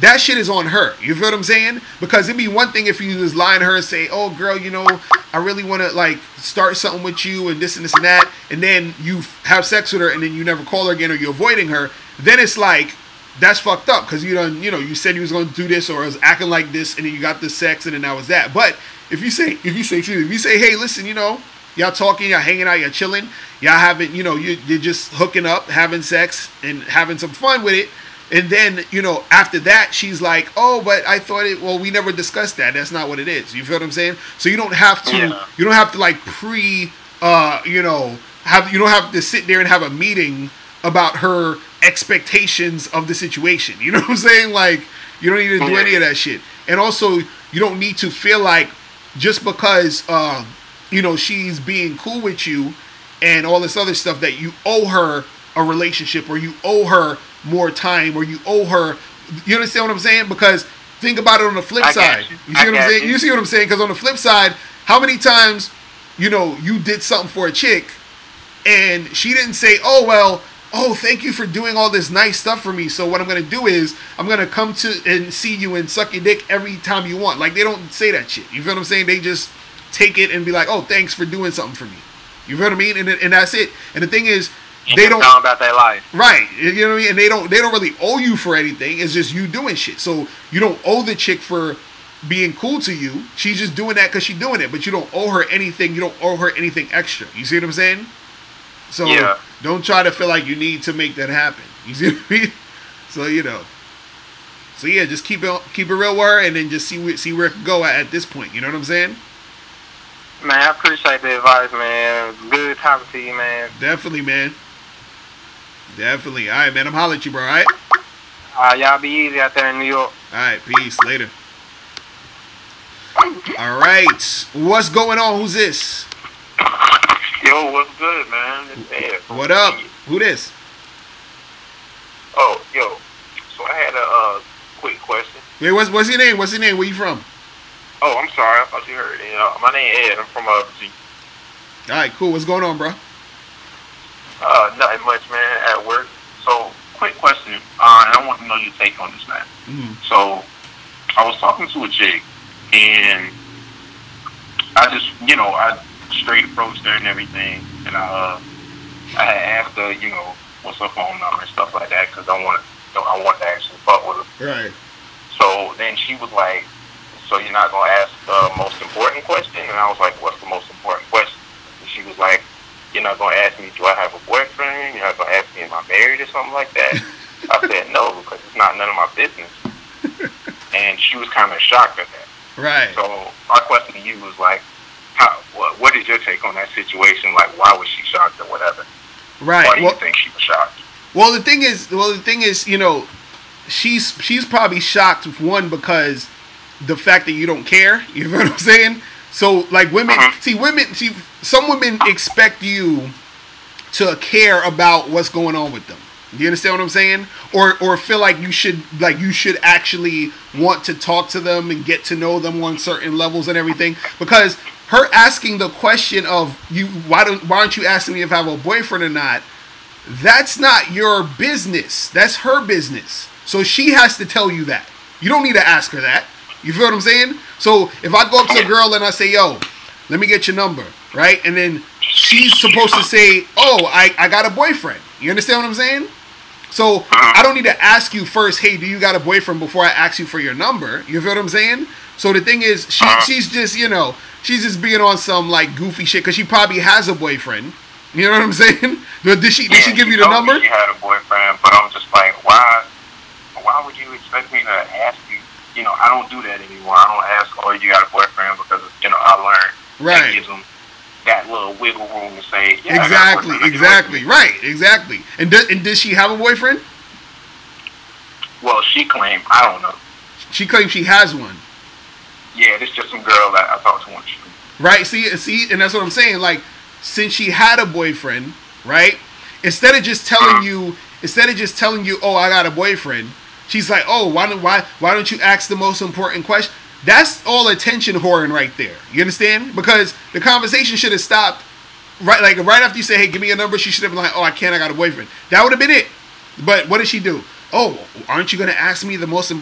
S1: that shit is on her. You feel what I'm saying? Because it'd be one thing if you just lie to her and say, oh, girl, you know, I really want to, like, start something with you and this and this and that. And then you have sex with her and then you never call her again or you're avoiding her. Then it's like, that's fucked up because you done, you know, you said you was going to do this or was acting like this and then you got the sex and then that was that. But if you say, hey, listen, you know, y'all talking, y'all hanging out, y'all chilling, y'all having, you know, you're just hooking up, having sex and having some fun with it. And then, you know, after that, she's like, oh, but I thought well, we never discussed that. That's not what it is. You feel what I'm saying? So you don't have to, you don't have to like you know, you don't have to sit there and have a meeting about her expectations of the situation. You know what I'm saying? Like, you don't need to do any of that shit. And also, you don't need to feel like just because, you know, she's being cool with you and all this other stuff that you owe her a relationship or you owe her more time or you owe her, you understand what I'm saying? Because think about it on the flip side. You see what I'm saying? You see what I'm saying? Because on the flip side, how many times, you know, you did something for a chick and she didn't say, oh, well, oh, thank you for doing all this nice stuff for me. So what I'm going to do is I'm going to come to and see you and suck your dick every time you want. Like, they don't say that shit. You feel what I'm saying? They just take it and be like, oh, thanks for doing something for me. You feel what I mean? And that's it. And the thing is, they don't
S6: talk about their life,
S1: right? You know what I mean? And they don't really owe you for anything. It's just you doing shit. So you don't owe the chick for being cool to you. She's just doing that because she's doing it. But you don't owe her anything. You don't owe her anything extra. You see what I'm saying? So don't try to feel like you need to make that happen. You see what I mean? So you know. So yeah, just keep it real with her, and then just see where it can go at this point. You know what I'm saying?
S6: Man, I appreciate the advice, man. Good talking to you, man.
S1: Definitely, man. Definitely. All right, man. I'm hollering at you, bro. All right?
S6: Y'all be easy out there in New York.
S1: All right. Peace. Later. All right. What's going on? Who's this?
S7: Yo, what's good, man? It's Ed.
S1: What up? Who this?
S7: Oh, yo. So I had a quick question.
S1: Hey, what's your name? What's your name? Where you from?
S7: Oh, I'm sorry. I thought you heard it. My name is Ed. I'm from Virginia.
S1: All right, cool. What's going on, bro?
S7: Nothing much, man, at work. So, quick question, and I want to know your take on this, man. So, I was talking to a chick, and I just, you know, I straight approached her and everything, and I had asked her, you know, what's her phone number and stuff like that, because I wanted to actually fuck with her.
S1: Right.
S7: So, then she was like, so you're not going to ask the most important question? And I was like, what's the most important question? And she was like, you're not going to ask me, do I have a boyfriend? You're not going to ask me, am I married or something like that? I said, no, because it's not none of my business. And she was kind of shocked at that.
S1: Right.
S7: So my question to you was like, what is your take on that situation? Like, why was she shocked or whatever?
S1: Right.
S7: Why do you think she was shocked?
S1: Well, the thing is, you know, she's probably shocked, one, because the fact that you don't care. You know what I'm saying? So, like, women, some women expect you to care about what's going on with them. Do you understand what I'm saying? Or feel like you should actually want to talk to them and get to know them on certain levels and everything. Because her asking the question of why aren't you asking me if I have a boyfriend or not? That's not your business. That's her business. So she has to tell you that. You don't need to ask her that. You feel what I'm saying? So if I go up to a girl and I say, yo, let me get your number, right? And then she's supposed to say, oh, I got a boyfriend. You understand what I'm saying? So I don't need to ask you first, hey, do you got a boyfriend before I ask you for your number? You feel what I'm saying? So the thing is, she's just, she's just being on some like goofy shit because she probably has a boyfriend. You know what I'm saying? Did she give you the number?
S7: She had a boyfriend, but I'm just like, why would you expect me to ask you? I don't do that anymore. I don't ask, oh, you got a boyfriend, because I learned.
S1: Right.
S7: That gives them that little wiggle room to say, yeah,
S1: exactly, right, exactly. And does she have a boyfriend?
S7: Well, she claimed, I don't know.
S1: She claims she has one.
S7: Yeah, it's just some girl that I talked to once.
S1: Right, see, and that's what I'm saying. Like, since she had a boyfriend, right? Instead of just telling you, oh, I got a boyfriend, she's like, oh, why don't you ask the most important question? That's all attention whoring right there. You understand? Because the conversation should have stopped right after you say, hey, give me your number. She should have been like, oh, I got a boyfriend. That would have been it. But what did she do? Oh, aren't you going to ask me the most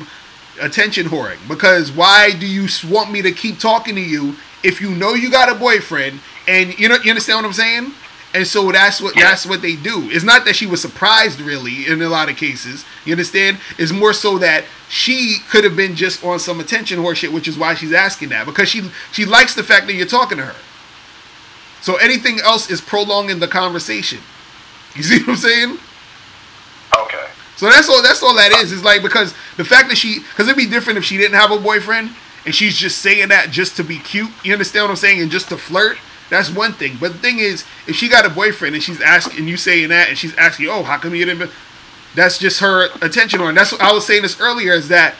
S1: attention whoring? Because why do you want me to keep talking to you if you know you got a boyfriend? And you understand what I'm saying? And so that's what they do. It's not that she was surprised, really, in a lot of cases. You understand? It's more so that she could have been just on some attention whore shit, which is why she's asking that. Because she likes the fact that you're talking to her. So anything else is prolonging the conversation. You see what I'm saying?
S7: Okay.
S1: So that's all that is. It's like, because the fact that because it'd be different if she didn't have a boyfriend and she's just saying that just to be cute. You understand what I'm saying? And just to flirt. That's one thing. But the thing is, if she got a boyfriend and she's asking, and you saying that, and she's asking, oh, how come you didn't? That's just her attention on. That's what I was saying this earlier, is that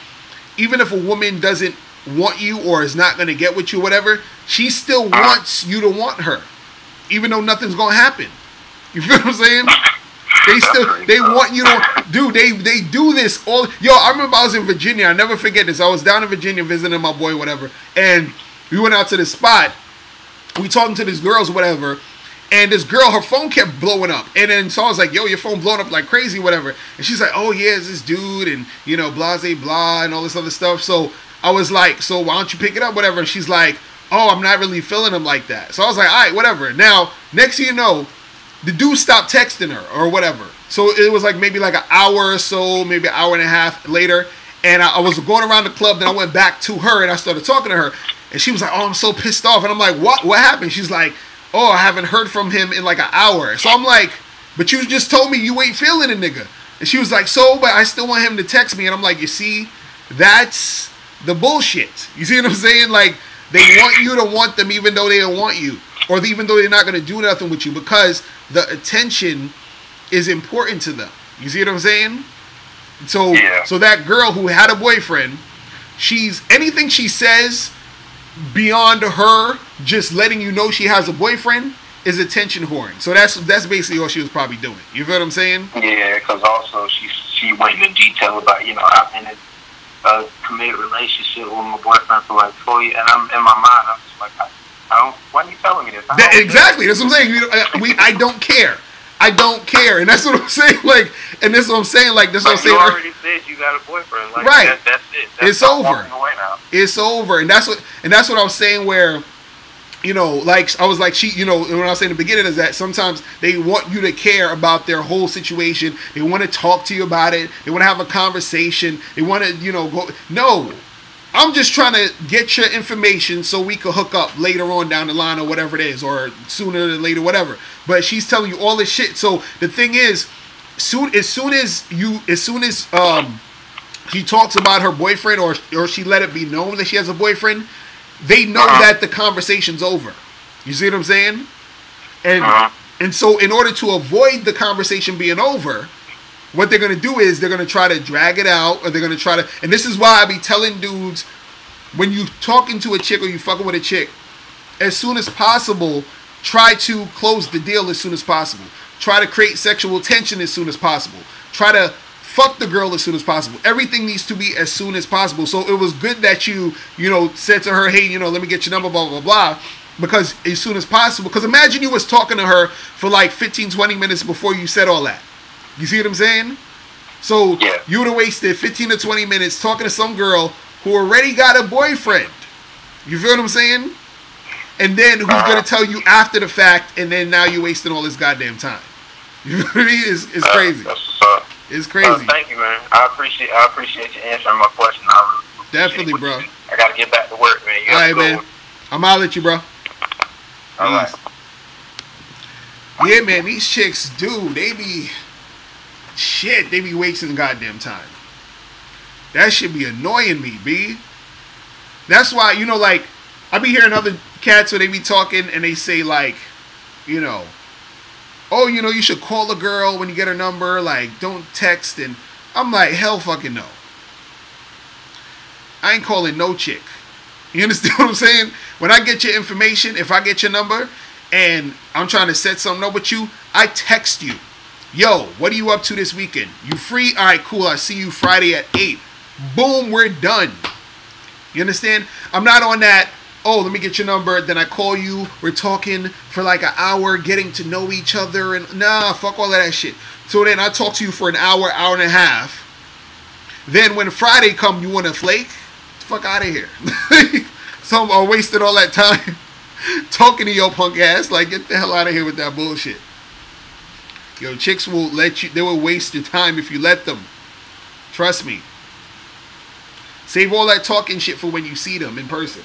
S1: even if a woman doesn't want you or is not going to get with you, whatever, she still wants you to want her, even though nothing's going to happen. You feel what I'm saying? They want you to, dude, they do this all. Yo, I remember I was in Virginia. I never forget this. I was down in Virginia visiting my boy, whatever, and we went out to this spot. We talking to these girls, whatever, and this girl, her phone kept blowing up. And then so I was like, yo, your phone blowing up like crazy, whatever. And she's like, oh, yeah, it's this dude, and, blase, blah, and all this other stuff. So I was like, so why don't you pick it up, whatever? And she's like, oh, I'm not really feeling him like that. So I was like, all right, whatever. Now, next thing you know, the dude stopped texting her or whatever. So it was like maybe like an hour or so, maybe an hour and a half later. And I was going around the club, then I went back to her, and I started talking to her. And she was like, oh, I'm so pissed off. And I'm like, what happened? She's like, oh, I haven't heard from him in like an hour. So I'm like, but you just told me you ain't feeling a nigga. And she was like, but I still want him to text me. And I'm like, you see, that's the bullshit. You see what I'm saying? Like, they want you to want them even though they don't want you. Or even though they're not going to do nothing with you, because the attention is important to them. You see what I'm saying? So, So that girl who had a boyfriend, anything she says beyond her just letting you know she has a boyfriend is attention whoring. So that's basically all she was probably doing. You feel what I'm saying?
S7: Yeah, because also she went into detail about, I've been in a committed relationship with my boyfriend for like 4 years, and I'm in my mind, I'm just like, why are you telling me this?
S1: Exactly. That's what I'm saying. I don't care. I don't care, and that's what I'm saying. Like, and this is what I'm saying. Like, this is what I'm saying.
S7: You already said you got a boyfriend. Like,
S1: right.
S7: That's it.
S1: It's over. It's over, and that's what I was saying. Where, like I was like, when I was saying in the beginning is that sometimes they want you to care about their whole situation. They want to talk to you about it. They want to have a conversation. They want to, go. No, I'm just trying to get your information so we can hook up later on down the line or whatever it is, or sooner than later, whatever. But she's telling you all this shit. So the thing is, as soon as she talks about her boyfriend, or she let it be known that she has a boyfriend, they know that the conversation's over. You see what I'm saying? And so in order to avoid the conversation being over, what they're going to do is they're going to try to drag it out, or they're going to try to, and this is why I be telling dudes, when you talking to a chick or you fucking with a chick, as soon as possible, try to close the deal as soon as possible. Try to create sexual tension as soon as possible. try to fuck the girl as soon as possible. Everything needs to be as soon as possible. So it was good that you said to her, hey, let me get your number, blah, blah, blah. Because as soon as possible. Because imagine you was talking to her for like 15, 20 minutes before you said all that. You see what I'm saying? So you would have wasted 15 to 20 minutes talking to some girl who already got a boyfriend. You feel what I'm saying? And then who's going to tell you after the fact, and then now you're wasting all this goddamn time. You know what I mean? It's crazy. It's crazy.
S7: Thank you, man. I appreciate you answering my question. I really
S1: definitely, bro.
S7: I got to get back to work, man.
S1: All right, man. I'm out at you, bro.
S7: All right.
S1: Yeah, man, these chicks, dude, they be wasting goddamn time. That should be annoying me, B. That's why, like, I be hearing other cats when they be talking and they say, like, oh, you should call a girl when you get her number, like, don't text, and I'm like, hell fucking no. I ain't calling no chick. You understand what I'm saying? When I get your information, if I get your number and I'm trying to set something up with you, I text you. Yo, what are you up to this weekend? You free? All right, cool. I see you Friday at 8. Boom, we're done. You understand? I'm not on that, oh, let me get your number, then I call you, we're talking for like an hour, getting to know each other, and nah, fuck all of that shit. So then I talk to you for an hour, hour and a half. Then when Friday come, you want to flake? Fuck out of here. So I'm wasting all that time talking to your punk ass. Like, get the hell out of here with that bullshit. Yo, chicks will they will waste your time if you let them. Trust me. Save all that talking shit for when you see them in person.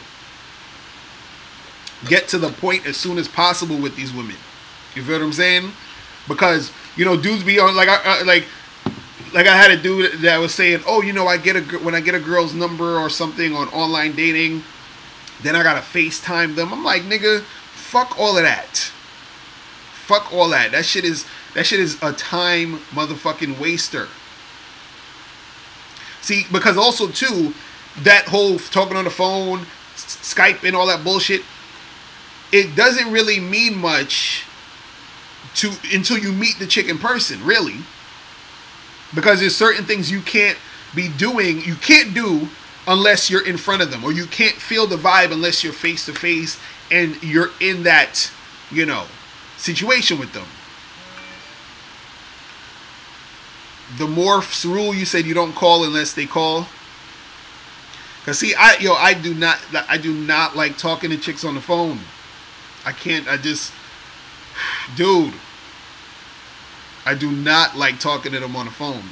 S1: Get to the point as soon as possible with these women. You feel what I'm saying? Because, dudes be on, like I had a dude that was saying, oh, when I get a girl's number or something on online dating, then I gotta FaceTime them. I'm like, nigga, fuck all of that. Fuck all that. That shit is a time motherfucking waster. See, because also too, that whole talking on the phone, Skype and all that bullshit, it doesn't really mean much until you meet the chick in person, really. Because there's certain things you can't do unless you're in front of them, or you can't feel the vibe unless you're face to face and you're in that, situation with them. The morphs rule, you said you don't call unless they call. Cause see, I do not like talking to chicks on the phone. I can't. Dude, I do not like talking to them on the phone.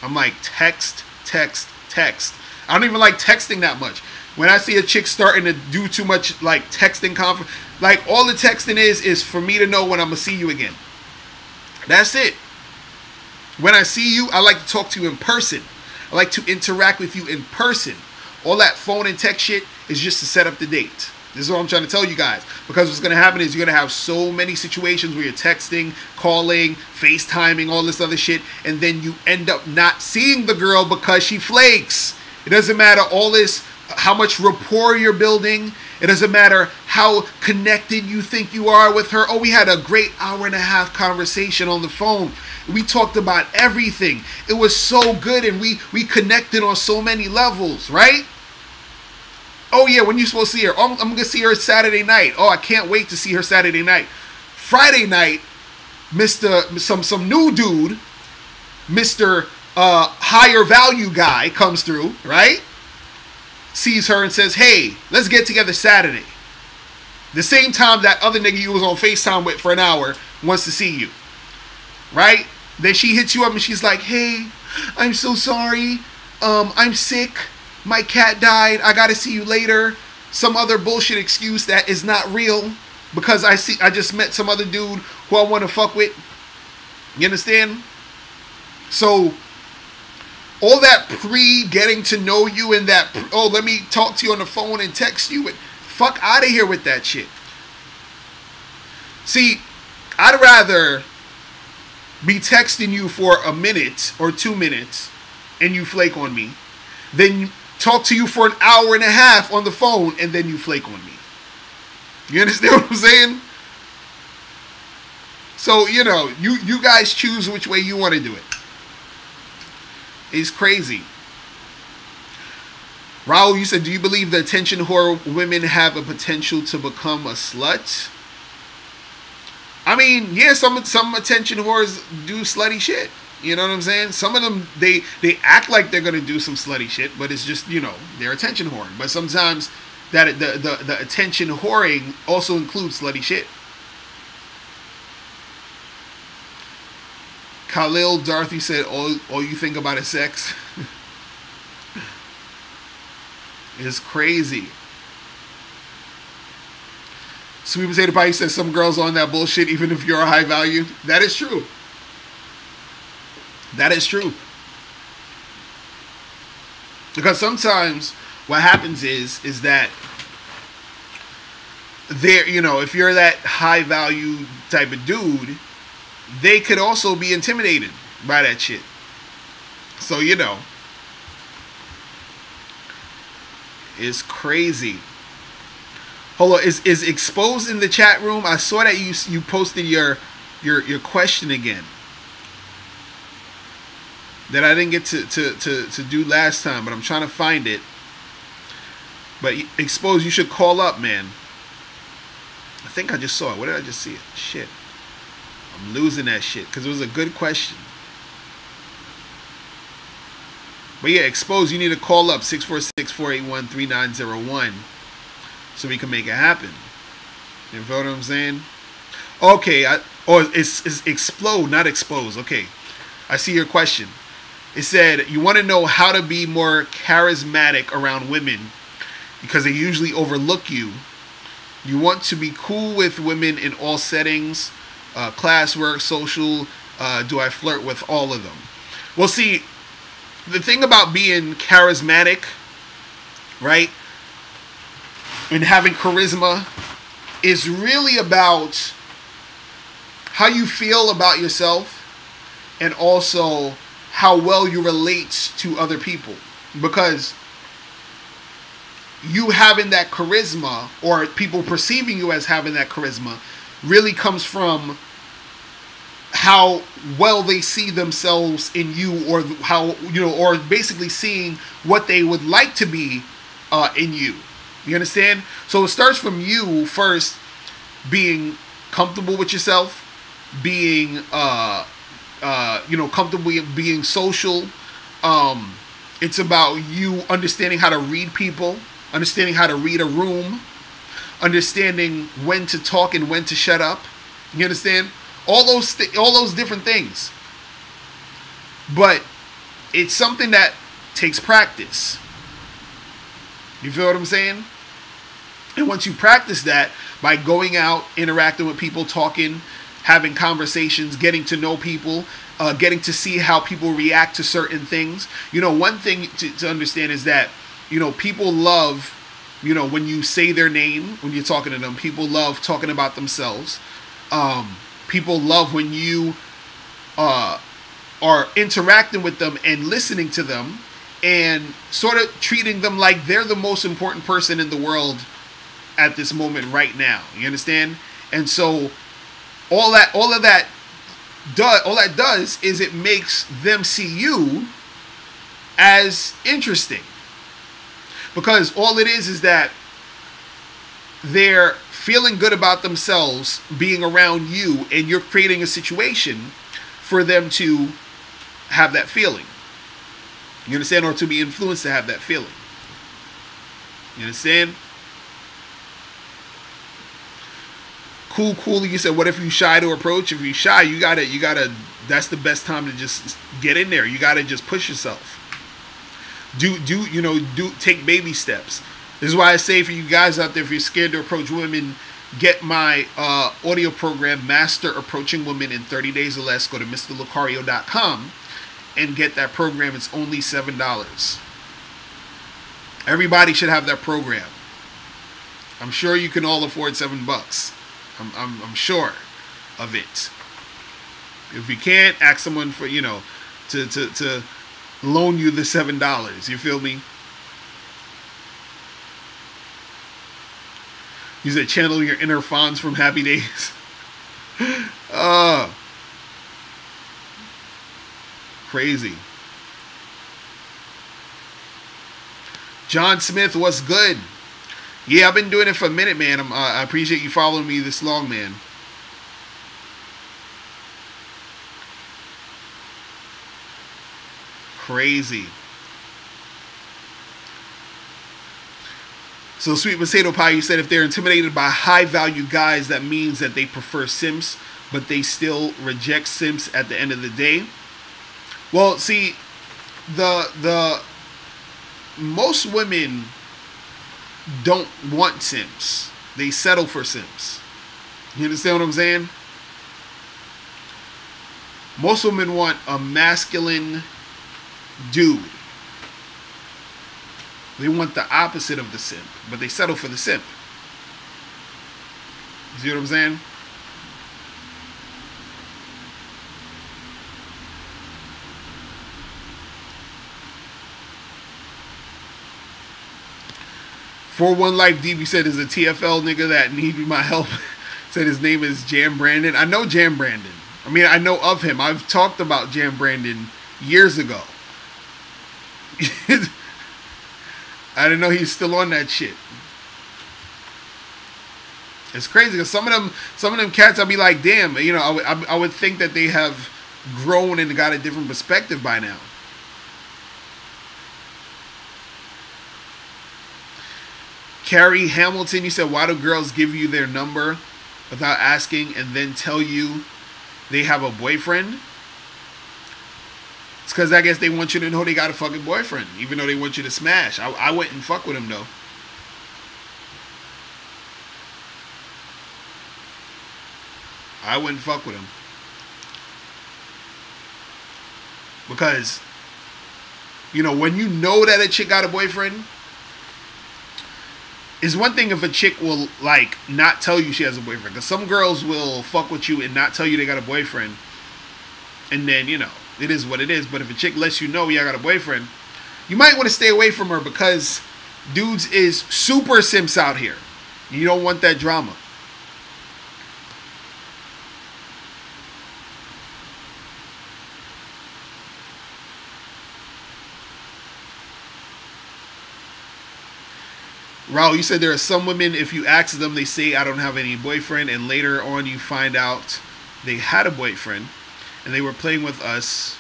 S1: I'm like, text. I don't even like texting that much. When I see a chick starting to do too much, like, texting, like, all the texting is for me to know when I'm going to see you again. That's it. When I see you, I like to talk to you in person. I like to interact with you in person. All that phone and text shit is just to set up the date. This is what I'm trying to tell you guys. Because what's going to happen is you're going to have so many situations where you're texting, calling, FaceTiming, all this other shit, and then you end up not seeing the girl because she flakes. It doesn't matter all this, how much rapport you're building. It doesn't matter how connected you think you are with her. Oh, we had a great hour and a half conversation on the phone. We talked about everything. It was so good, and we connected on so many levels, right? Oh, yeah, when you supposed to see her? Oh, I'm going to see her Saturday night. Oh, I can't wait to see her Saturday night. Friday night, some new dude, Mr. higher value guy comes through, right? Sees her and says, hey, let's get together Saturday. The same time that other nigga you was on FaceTime with for an hour wants to see you. Right? Then she hits you up and she's like, hey, I'm so sorry. I'm sick. My cat died. I gotta see you later. Some other bullshit excuse that is not real. Because I just met some other dude who I want to fuck with. You understand? So all that pre-getting to know you and that, oh, let me talk to you on the phone and text you. Fuck out of here with that shit. See, I'd rather be texting you for a minute or 2 minutes and you flake on me than talk to you for an hour and a half on the phone and then you flake on me. You understand what I'm saying? So, you guys choose which way you want to do it. It's crazy. Raul, you said, do you believe the attention whore women have a potential to become a slut? I mean, yeah, some attention whores do slutty shit. You know what I'm saying? Some of them, they act like they're gonna do some slutty shit, but it's just, you know, they're attention whoring. But sometimes that the attention whoring also includes slutty shit. Khalil Dorothy said, all you think about is sex. It's crazy. Sweet Potato Pie says some girls on that bullshit even if you're a high value. That is true. That is true. Because sometimes what happens is that there, you know, if you're that high value type of dude, they could also be intimidated by that shit. So, you know, it's crazy. Hold on, is Exposed in the chat room? I saw that you posted your question again that I didn't get to do last time, but I'm trying to find it. But Exposed, you should call up, man. I think I just saw it. Where did I just see it? Shit. I'm losing that shit because it was a good question. But yeah, Exposed, you need to call up 646-481-3901 so we can make it happen. You feel what I'm saying? Okay, it's Explode, not Expose. Okay, I see your question. It said, you want to know how to be more charismatic around women because they usually overlook you. You want to be cool with women in all settings, classwork, social. Do I flirt with all of them? Well, see, the thing about being charismatic, right, and having charisma is really about how you feel about yourself and also how well you relate to other people. Because you having that charisma, or people perceiving you as having that charisma, really comes from how well they see themselves in you, or how, you know, or basically seeing what they would like to be in you. You understand? So it starts from you first being comfortable with yourself, being you know, comfortable being social. It's about you understanding how to read people, understanding how to read a room, understanding when to talk and when to shut up. You understand? All those different things. But it's something that takes practice. You feel what I'm saying? And once you practice that by going out, interacting with people, talking, having conversations, getting to know people, getting to see how people react to certain things. You know, one thing to understand is that, you know, people love, you know, when you say their name, when you're talking to them, people love talking about themselves. People love when you are interacting with them and listening to them and sort of treating them like they're the most important person in the world at this moment right now. You understand? And so all that does is it makes them see you as interesting. Because all it is that they're feeling good about themselves being around you, and you're creating a situation for them to have that feeling. You understand? Or to be influenced to have that feeling. You understand? Cool. You said, what if you shy to approach? If you shy, you gotta. That's the best time to just get in there. You gotta just push yourself. Take baby steps. This is why I say for you guys out there, if you're scared to approach women, get my audio program, Master Approaching Women in 30 Days or Less. Go to MrLocario.com and get that program. It's only $7. Everybody should have that program. I'm sure you can all afford $7. I'm sure of it. If you can't, ask someone for, you know, to loan you the $7. You feel me? You said channel your inner Fonz from Happy Days. Crazy. John Smith, what's good? Yeah, I've been doing it for a minute, man. I appreciate you following me this long, man. Crazy. So Sweet Potato Pie, you said if they're intimidated by high-value guys, that means that they prefer simps, but they still reject simps at the end of the day. Well, see, the most women don't want simps. They settle for simps. You understand what I'm saying? Most women want a masculine dude. They want the opposite of the simp, but they settle for the simp. You see what I'm saying? For One Life, DB said is a TFL nigga that needed my help. Said his name is Jam Brandon. I know Jam Brandon. I mean, I know of him. I've talked about Jam Brandon years ago. I didn't know he's still on that shit. It's crazy because some of them cats, I'll be like, damn, you know, I would think that they have grown and got a different perspective by now. Carrie Hamilton, you said, why do girls give you their number without asking and then tell you they have a boyfriend? It's because I guess they want you to know they got a fucking boyfriend, even though they want you to smash. I wouldn't fuck with him, though. I wouldn't fuck with him. Because, you know, when you know that a chick got a boyfriend, it's one thing if a chick will, like, not tell you she has a boyfriend. Because some girls will fuck with you and not tell you they got a boyfriend. And then, you know, it is what it is. But if a chick lets you know, yeah, I got a boyfriend, you might want to stay away from her because dudes is super simps out here. You don't want that drama. Raul, you said there are some women, if you ask them, they say, I don't have any boyfriend, and later on you find out they had a boyfriend, and they were playing with us,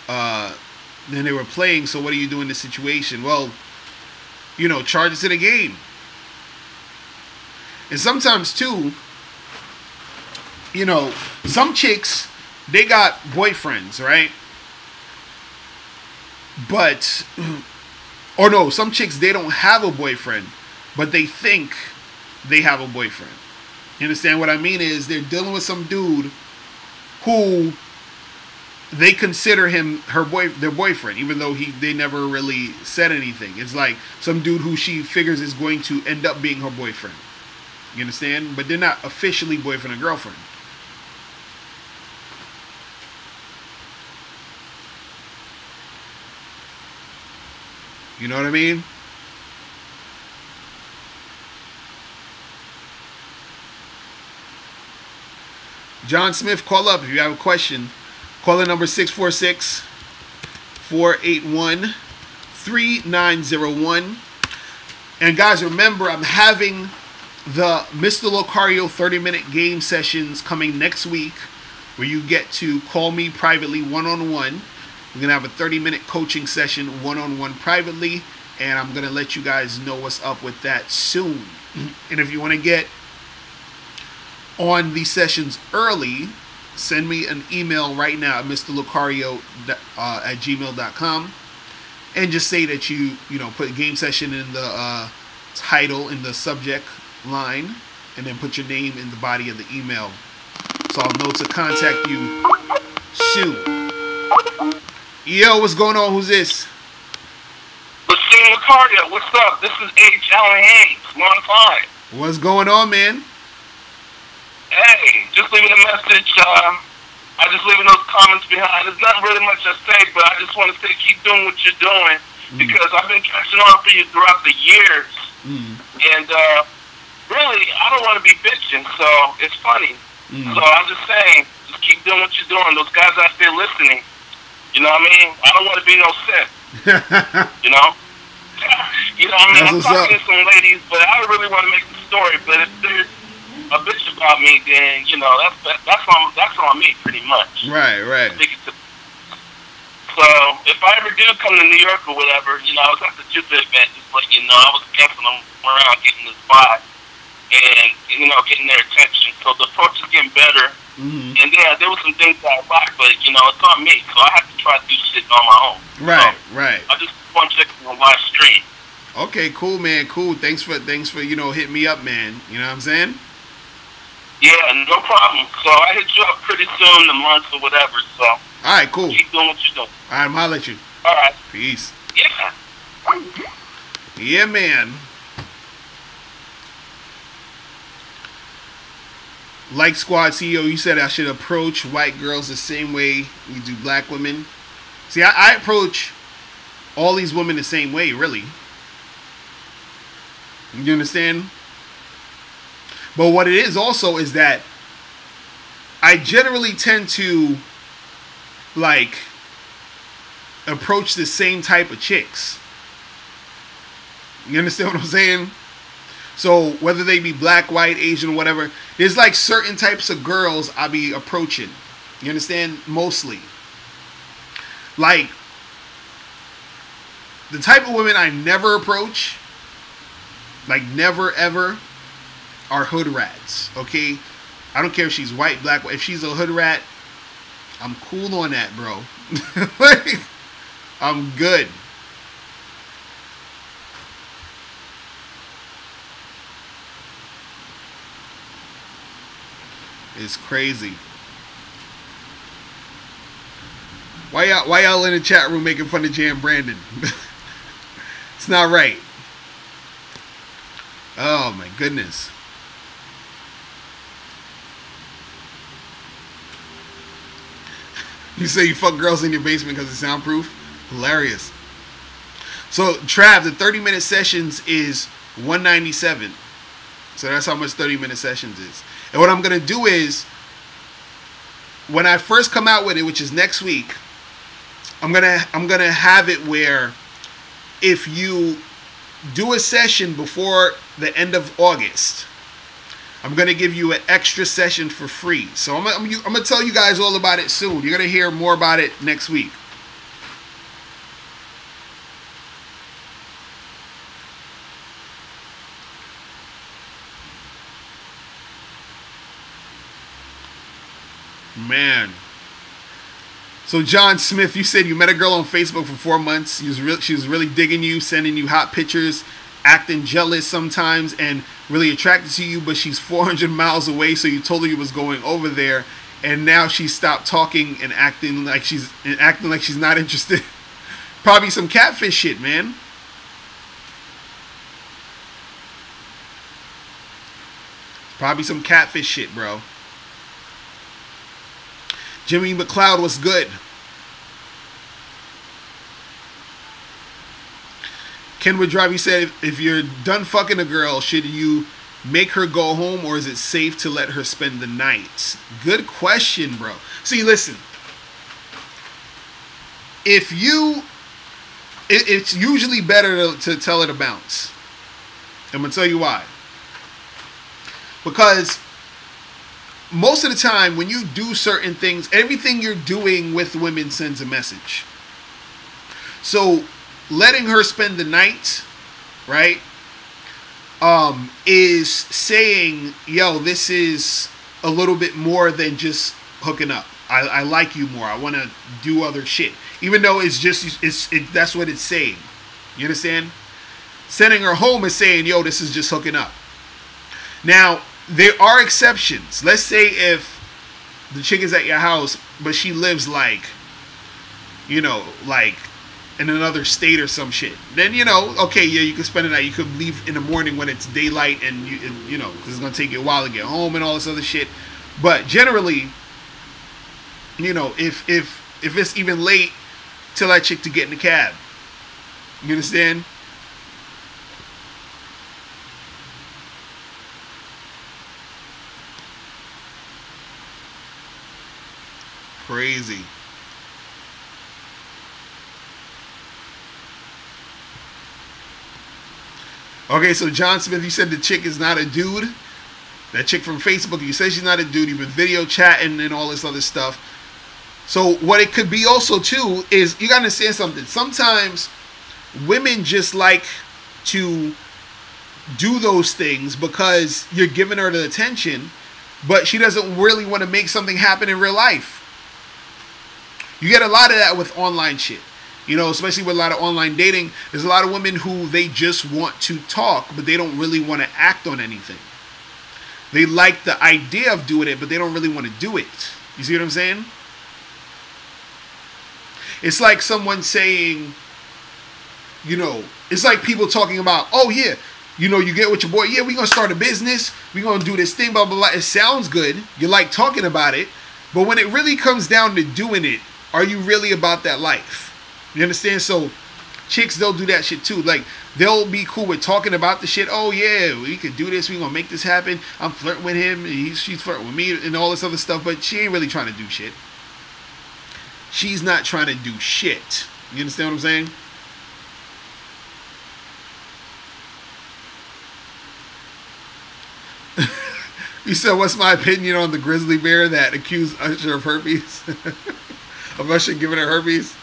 S1: then they were playing, so what do you do in this situation? Well, you know, charge it to the game. And sometimes, too, you know, some chicks, they got boyfriends, right? But, or no, some chicks, they don't have a boyfriend, but they think they have a boyfriend. You understand what I mean? Is they're dealing with some dude who they consider him their boyfriend, even though they never really said anything. It's like some dude who she figures is going to end up being her boyfriend. You understand? But they're not officially boyfriend and girlfriend. You know what I mean? John Smith, call up if you have a question. Call in number 646-481-3901. And guys, remember, I'm having the Mr. Locario 30-minute game sessions coming next week, where you get to call me privately one-on-one. We're going to have a 30-minute coaching session one-on-one privately, and I'm going to let you guys know what's up with that soon. And if you want to get on these sessions early, send me an email right now at mrlocario@gmail.com and just say that you put game session in the title, in the subject line, and then put your name in the body of the email, so I'll know to contact you soon. Yo, what's going on? Who's this?
S8: Locario, what's up? This is H. Allen Hayes, 1-5.
S1: What's going on, man?
S8: Hey, just leaving a message. I just leaving those comments behind. There's not really much to say, but I just want to say keep doing what you're doing, because I've been catching on for you throughout the years. And really, I don't want to be bitching, so it's funny. So I'm just saying, just keep doing what you're doing. Those guys out there listening, you know what I mean? I don't want to be no simp. You know? You know, I mean, I'm talking to some ladies, but I don't really want to make the story. But if there's a bitch about me, then you know that's on me pretty much.
S1: Right.
S8: So if I ever do come to New York or whatever, you know, I was at the Jupiter event, just like you know, I was dancing them around, getting the spot, and you know, getting their attention. So the approach is getting better. Mm-hmm. And yeah, there was some things that I liked, but you know, it's on me, so I have to try to do shit on my own.
S1: Right.
S8: I just want to check on the live stream.
S1: Okay, cool, man. Cool. Thanks for you know hitting me up, man. You know what I'm saying?
S8: Yeah, no problem. So I hit you up pretty soon, in months or whatever. So.
S1: All right, cool.
S8: Keep doing what you're doing.
S1: All right, I'm holler at you.
S8: All right.
S1: Peace.
S8: Yeah.
S1: Yeah, man. Like Squad CEO, you said I should approach white girls the same way we do black women. See, I approach all these women the same way, really. You understand? But what it is also is that I generally tend to like approach the same type of chicks. You understand what I'm saying? So whether they be black, white, Asian, whatever, there's like certain types of girls I be approaching. You understand? Mostly. Like the type of women I never approach, like never ever, are hood rats. Okay? I don't care if she's white, black, if she's a hood rat, I'm cool on that, bro. Like, I'm good. It's crazy. Why y'all in the chat room making fun of Jan Brandon? It's not right. Oh my goodness. You say you fuck girls in your basement because it's soundproof? Hilarious. So, Trav, the 30-minute sessions is $197. So that's how much 30-minute sessions is. And what I'm going to do is, when I first come out with it, which is next week, I'm gonna have it where if you do a session before the end of August, I'm going to give you an extra session for free. So I'm going to tell you guys all about it soon. You're going to hear more about it next week. Man. So John Smith, you said you met a girl on Facebook for 4 months. She was really digging you, sending you hot pictures, acting jealous sometimes, and really attracted to you, but she's 400 miles away, so you told her you was going over there, and now she stopped talking and acting like she's not interested. Probably some catfish shit, man. Probably some catfish shit, bro. Jimmy McLeod was good. Kenwood Drive, you said, if you're done fucking a girl, should you make her go home, or is it safe to let her spend the night? Good question, bro. See, listen. It's usually better to tell her to bounce. I'm going to tell you why. Because most of the time, when you do certain things, everything you're doing with women sends a message. So, letting her spend the night, right, is saying, yo, this is a little bit more than just hooking up. I like you more. I want to do other shit. Even though that's what it's saying. You understand? Sending her home is saying, yo, this is just hooking up. Now, there are exceptions. Let's say if the chick is at your house, but she lives like in another state or some shit. Then, okay, yeah, you can spend the night. You could leave in the morning when it's daylight and, because it's going to take you a while to get home and all this other shit. But generally, if it's even late, tell that chick to get in the cab. You understand? Crazy. Okay, so John Smith, you said the chick is not a dude. That chick from Facebook, you said she's not a dude. You've been video chatting and all this other stuff. So what it could be also too is you gotta understand something. Sometimes women just like to do those things because you're giving her the attention, but she doesn't really want to make something happen in real life. You get a lot of that with online shit. You know, especially with a lot of online dating. There's a lot of women who they just want to talk, but they don't really want to act on anything. They like the idea of doing it, but they don't really want to do it. You see what I'm saying? It's like someone saying, you know, it's like people talking about, oh yeah, you know, you get with your boy, yeah, we're going to start a business, we're going to do this thing, blah, blah, blah. It sounds good. You like talking about it. But when it really comes down to doing it, are you really about that life? You understand? So chicks, they'll do that shit too. Like, they'll be cool with talking about the shit. Oh yeah, we could do this. We're going to make this happen. I'm flirting with him. She's flirting with me and all this other stuff. But she ain't really trying to do shit. She's not trying to do shit. You understand what I'm saying? You said, what's my opinion on the grizzly bear that accused Usher of herpes? Of Usher giving her herpes?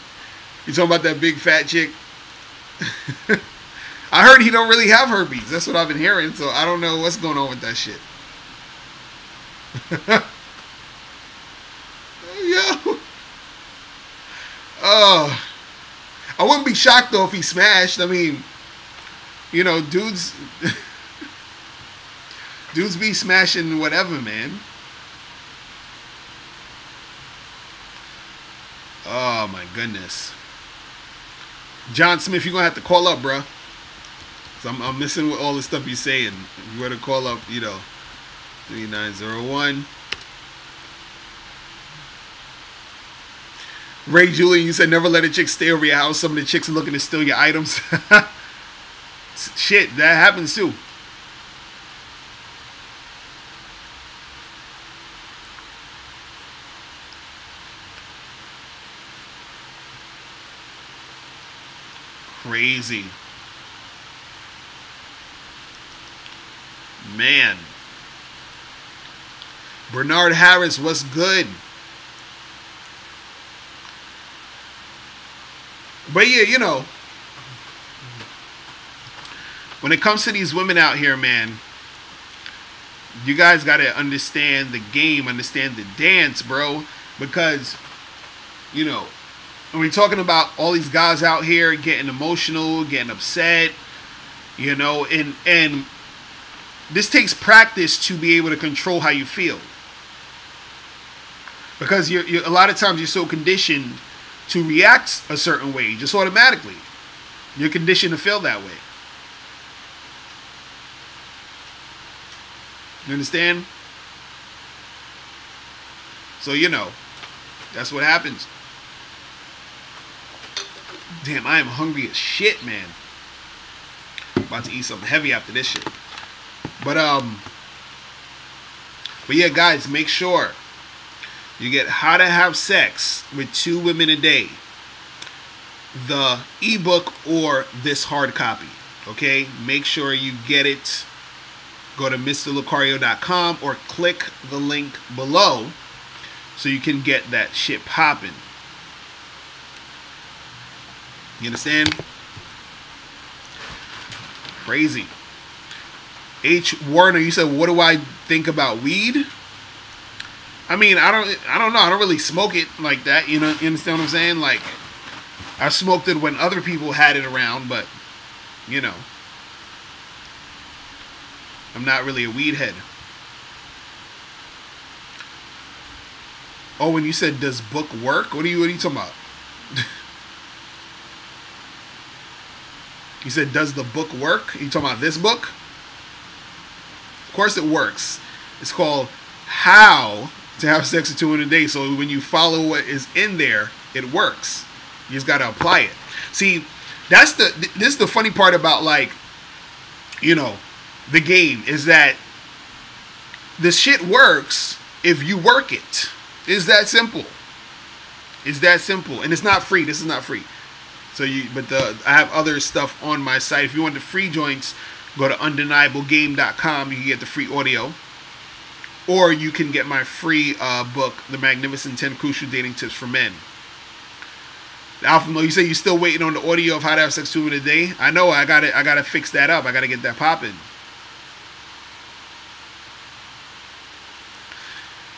S1: You talking about that big fat chick? I heard he don't really have herpes. That's what I've been hearing. So I don't know what's going on with that shit. Yo. Oh. I wouldn't be shocked though if he smashed. I mean, you know, dudes be smashing whatever, man. Oh my goodness. John Smith, you're gonna have to call up, bro. So I'm missing with all the stuff you're saying. You gotta call up, you know, 3901. Ray Julian, you said never let a chick stay over your house. Some of the chicks are looking to steal your items. Shit, that happens too. Crazy. Man. Bernard Harris, what's good? But yeah, you know, when it comes to these women out here, man, you guys got to understand the game, understand the dance, bro. Because, you know, when we're talking about all these guys out here getting emotional, getting upset, you know, and this takes practice to be able to control how you feel. Because you're a lot of times you're so conditioned to react a certain way, just automatically. You're conditioned to feel that way. You understand? So, you know, that's what happens. Damn, I am hungry as shit, man. About to eat something heavy after this shit. But yeah, guys, make sure you get How to Have Sex with 2 Women a Day, the ebook or this hard copy. Okay, make sure you get it. Go to MrLocario.com or click the link below so you can get that shit popping. You understand? Crazy. H. Warner, you said, what do I think about weed? I mean, I don't know. I don't really smoke it like that. You know, you understand what I'm saying? Like, I smoked it when other people had it around, but, you know, I'm not really a weed head. Oh, when you said, does book work? What are you talking about? You said, does the book work? Are you talking about this book? Of course it works. It's called How to Have Sex with 2 Women a Day. So when you follow what is in there, it works. You just got to apply it. See, this is the funny part about, like, you know, the game is that this shit works if you work it. It's that simple. It's that simple. And it's not free. This is not free. So I have other stuff on my site. If you want the free joints, go to undeniablegame.com. You can get the free audio. Or you can get my free book, The Magnificent 10 Crucial Dating Tips for Men. Alpha Male, you say you're still waiting on the audio of how to have sex 2 women a day? I know, I gotta fix that up. I gotta get that popping.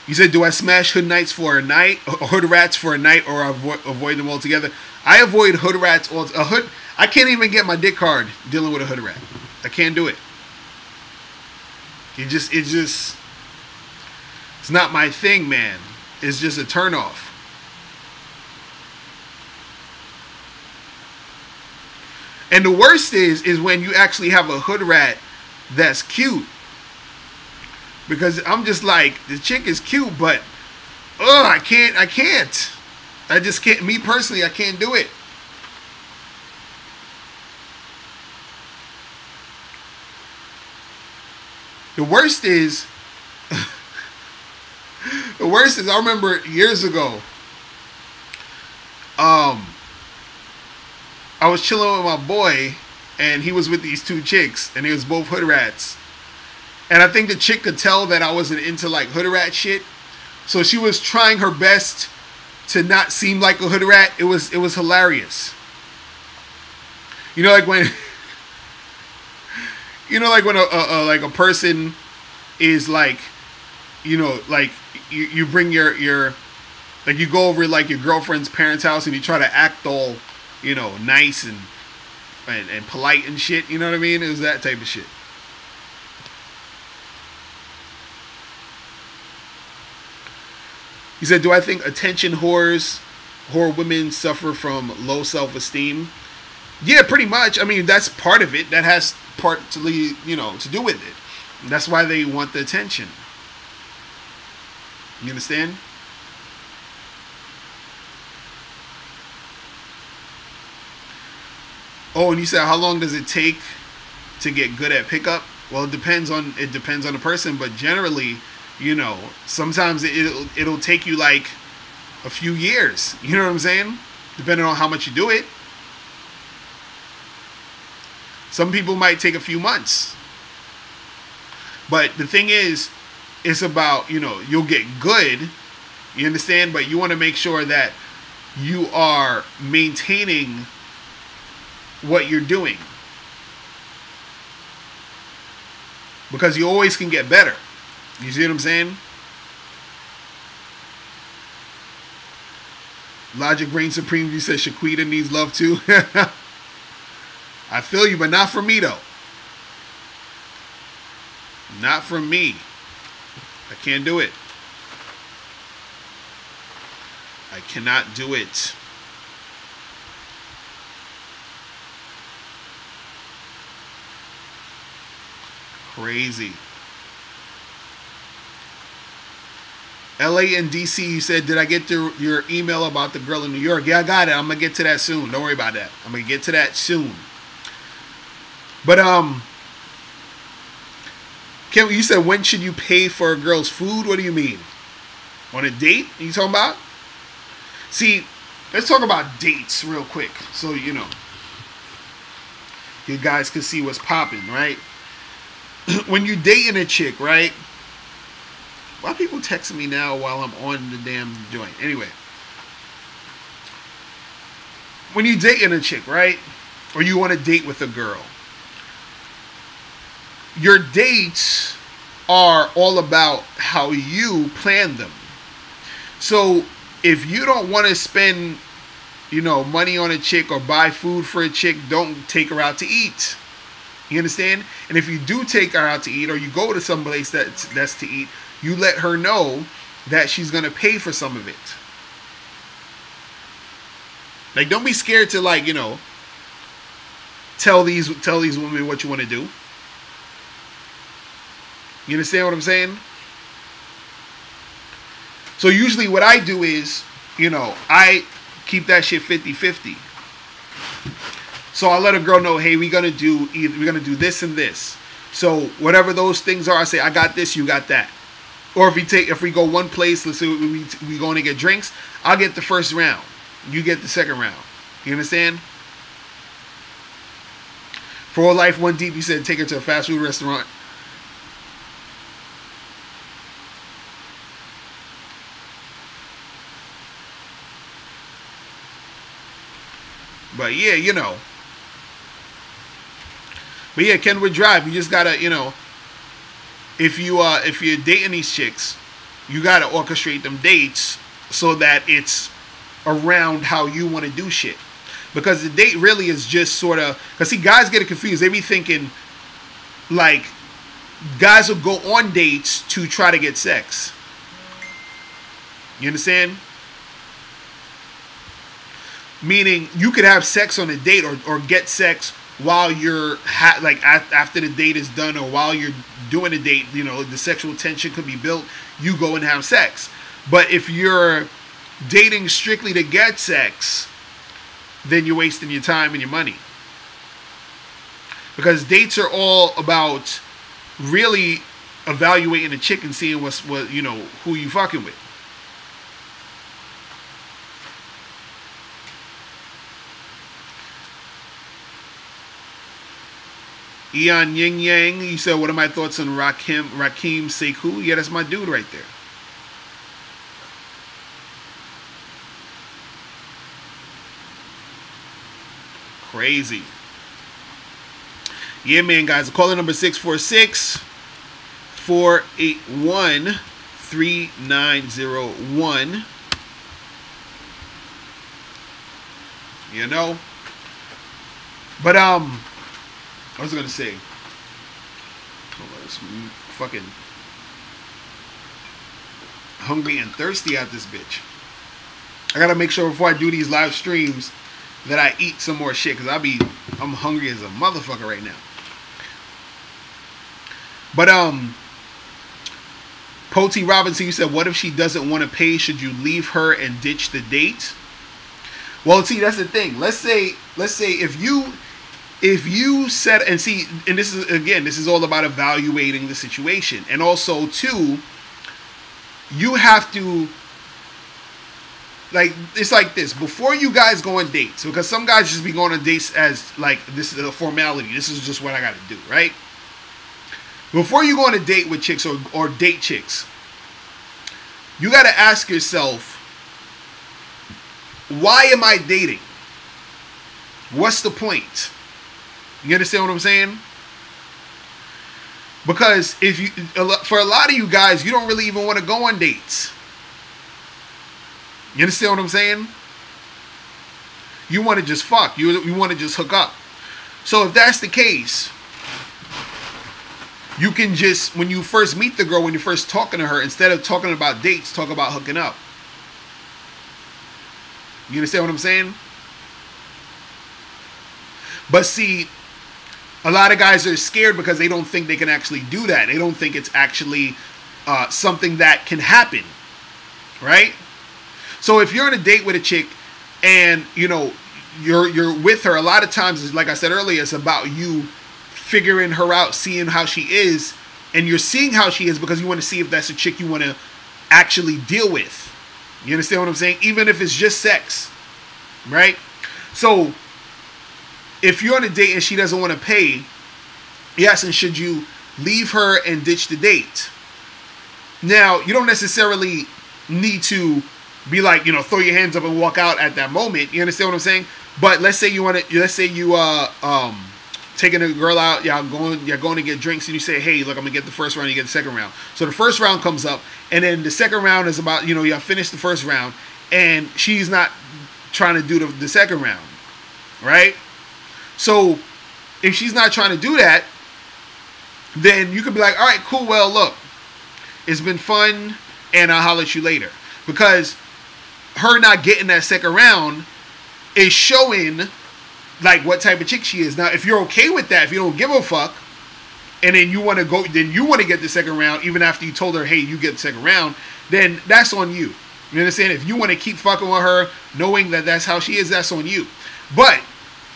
S1: You said, do I smash hood nights for a night, or hood rats for a night, or avoid them altogether? I avoid hood rats altogether. I can't even get my dick hard dealing with a hood rat. I can't do it. It's not my thing, man. It's just a turnoff. And the worst is when you actually have a hood rat that's cute. Because I'm just like, the chick is cute, but I can't. I just can't. Me personally, I can't do it. The worst is I remember years ago, I was chilling with my boy, and he was with these 2 chicks, and they was both hood rats. And I think the chick could tell that I wasn't into like hood rat shit, so she was trying her best to not seem like a hood rat. It was hilarious. You know, like when a person is like, you know, like you bring your like, you go over like your girlfriend's parents' house and you try to act all, you know, nice and polite and shit. You know what I mean? It was that type of shit. He said, do I think attention whore women suffer from low self-esteem? Yeah, pretty much. I mean, that's part of it. That has partly, you know, to do with it. And that's why they want the attention. You understand? Oh, and you said, how long does it take to get good at pickup? Well, it depends on the person, but generally, you know, sometimes it'll take you like a few years. You know what I'm saying? Depending on how much you do it. Some people might take a few months. But the thing is, it's about, you know, you'll get good. You understand? But you want to make sure that you are maintaining what you're doing. Because you always can get better. You see what I'm saying? Logic Reign Supreme, you said Shaquita needs love too. I feel you, but not for me though. Not for me. I can't do it. I cannot do it. Crazy. LA and DC, you said, did I get your email about the girl in New York? Yeah, I got it. I'm going to get to that soon. Don't worry about that. I'm going to get to that soon. But, Kim, you said, when should you pay for a girl's food? What do you mean? On a date? Are you talking about? See, let's talk about dates real quick. So, you know, you guys can see what's popping, right? When you're dating a chick, right? Why are people texting me now while I'm on the damn joint? Anyway. When you're dating a chick, right? Or you want to date with a girl. Your dates are all about how you plan them. So if you don't want to spend, you know, money on a chick or buy food for a chick, don't take her out to eat. You understand? And if you do take her out to eat, or you go to some place that's to eat, you let her know that she's going to pay for some of it. Like, don't be scared to, like, you know, tell these women what you want to do. You understand what I'm saying? So usually what I do is, you know, I keep that shit 50-50. So I let a girl know, hey, we're gonna do this and this. So whatever those things are, I say, I got this, you got that. Or if we go one place, let's say we going to get drinks, I'll get the first round, you get the second round. You understand? For life, one deep, you said take her to a fast food restaurant. But yeah, you know. But yeah, Kenwood Drive, you just gotta, you know, if you're dating these chicks, you gotta orchestrate them dates so that it's around how you want to do shit. Because the date really is just sort of, because see, guys get it confused. They be thinking like guys will go on dates to try to get sex. You understand? Meaning you could have sex on a date or get sex while you're after the date is done, or while you're doing a date, you know, the sexual tension could be built. You go and have sex. But if you're dating strictly to get sex, then you're wasting your time and your money. Because dates are all about really evaluating a chick and seeing what you know, who you fucking with. Eon Ying Yang, you said, what are my thoughts on Rakim Sekou? Yeah, that's my dude right there. Crazy. Yeah, man, guys. Caller number 646-481-3901. You know? But, I was gonna say, I'm fucking hungry and thirsty out this bitch. I gotta make sure before I do these live streams that I eat some more shit, because I'm hungry as a motherfucker right now. But Poti Robinson, you said, what if she doesn't want to pay? Should you leave her and ditch the date? Well, see, that's the thing. Let's say if you said, and see, and this is all about evaluating the situation. And also, too, you have to, like, it's like this. Before you guys go on dates, because some guys just be going on dates as, like, this is a formality. This is just what I got to do, right? Before you go on a date with chicks or date chicks, you got to ask yourself, why am I dating? What's the point? You understand what I'm saying? Because for a lot of you guys, you don't really even want to go on dates. You understand what I'm saying? You want to just fuck. You want to just hook up. So if that's the case, you can just, when you first meet the girl, when you're first talking to her, instead of talking about dates, talk about hooking up. You understand what I'm saying? But see, a lot of guys are scared because they don't think they can actually do that. They don't think it's actually something that can happen, right? So if you're on a date with a chick and, you know, you're with her, a lot of times, like I said earlier, it's about you figuring her out, seeing how she is, and you're seeing how she is because you want to see if that's a chick you want to actually deal with. You understand what I'm saying? Even if it's just sex, right? So if you're on a date and she doesn't want to pay, yes, and should you leave her and ditch the date? Now, you don't necessarily need to be like, you know, throw your hands up and walk out at that moment. You understand what I'm saying? But let's say you taking a girl out, you're going to get drinks, and you say, hey, look, I'm gonna get the first round, you get the second round. So the first round comes up, and then the second round is about, you know, you finished the first round, and she's not trying to do the second round, right? So if she's not trying to do that, then you could be like, all right, cool, well, look, it's been fun, and I'll holler at you later. Because her not getting that second round is showing, like, what type of chick she is. Now, if you're okay with that, if you don't give a fuck, and then you want to go, then you want to get the second round, even after you told her, hey, you get the second round, then that's on you. You understand? If you want to keep fucking with her, knowing that that's how she is, that's on you. But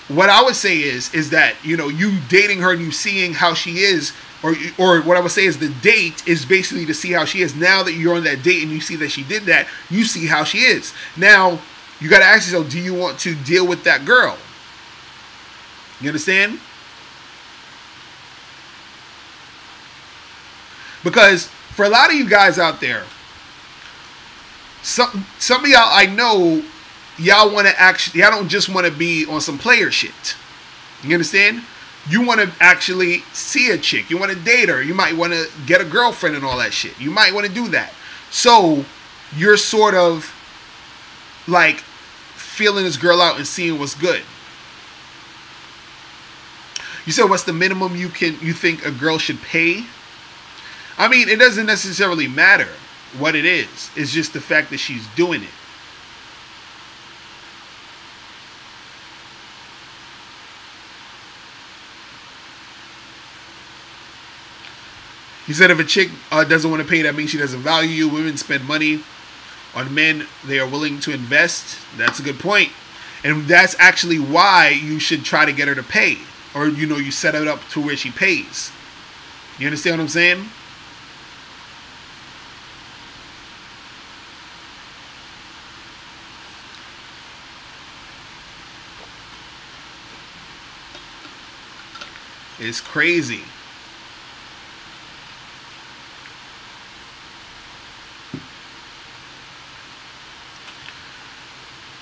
S1: what I would say is that, you know, you dating her and you seeing how she is, or what I would say is the date is basically to see how she is. Now that you're on that date and you see that she did that, you see how she is. Now, you got to ask yourself, do you want to deal with that girl? You understand? Because for a lot of you guys out there, some of y'all, I know, y'all want to actually, y'all don't just want to be on some player shit. You understand? You want to actually see a chick. You want to date her. You might want to get a girlfriend and all that shit. You might want to do that. So you're sort of like feeling this girl out and seeing what's good. You said, what's the minimum you think a girl should pay? I mean, it doesn't necessarily matter what it is. It's just the fact that she's doing it. He said if a chick doesn't want to pay, that means she doesn't value you. Women spend money on men they are willing to invest. That's a good point. And that's actually why you should try to get her to pay. Or, you know, you set it up to where she pays. You understand what I'm saying? It's crazy.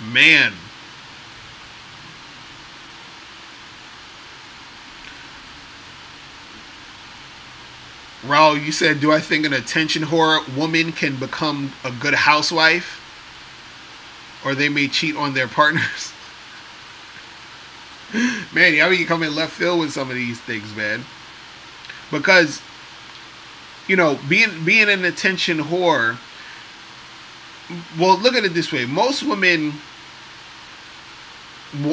S1: Man. Raul, you said, do I think an attention whore woman can become a good housewife? Or they may cheat on their partners? Man, y'all be coming left field with some of these things, man. Because, you know, being an attention whore, well, look at it this way. Most women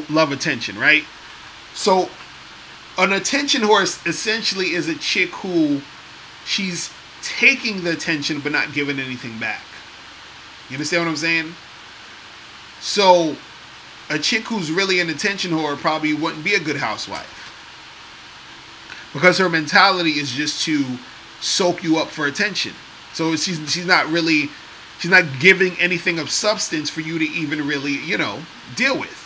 S1: love attention, right? So, an attention whore essentially is a chick who she's taking the attention but not giving anything back. You understand what I'm saying? So, a chick who's really an attention whore probably wouldn't be a good housewife. Because her mentality is just to soak you up for attention. So she's not giving anything of substance for you to even really, you know, deal with.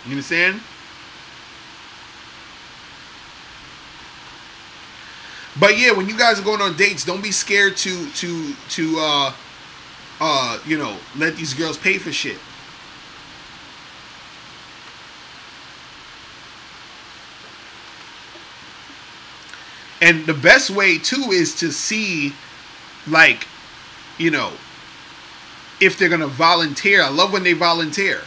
S1: You understand? But yeah, when you guys are going on dates, don't be scared to you know, let these girls pay for shit. And the best way too is to see, like, you know, if they're gonna volunteer. I love when they volunteer.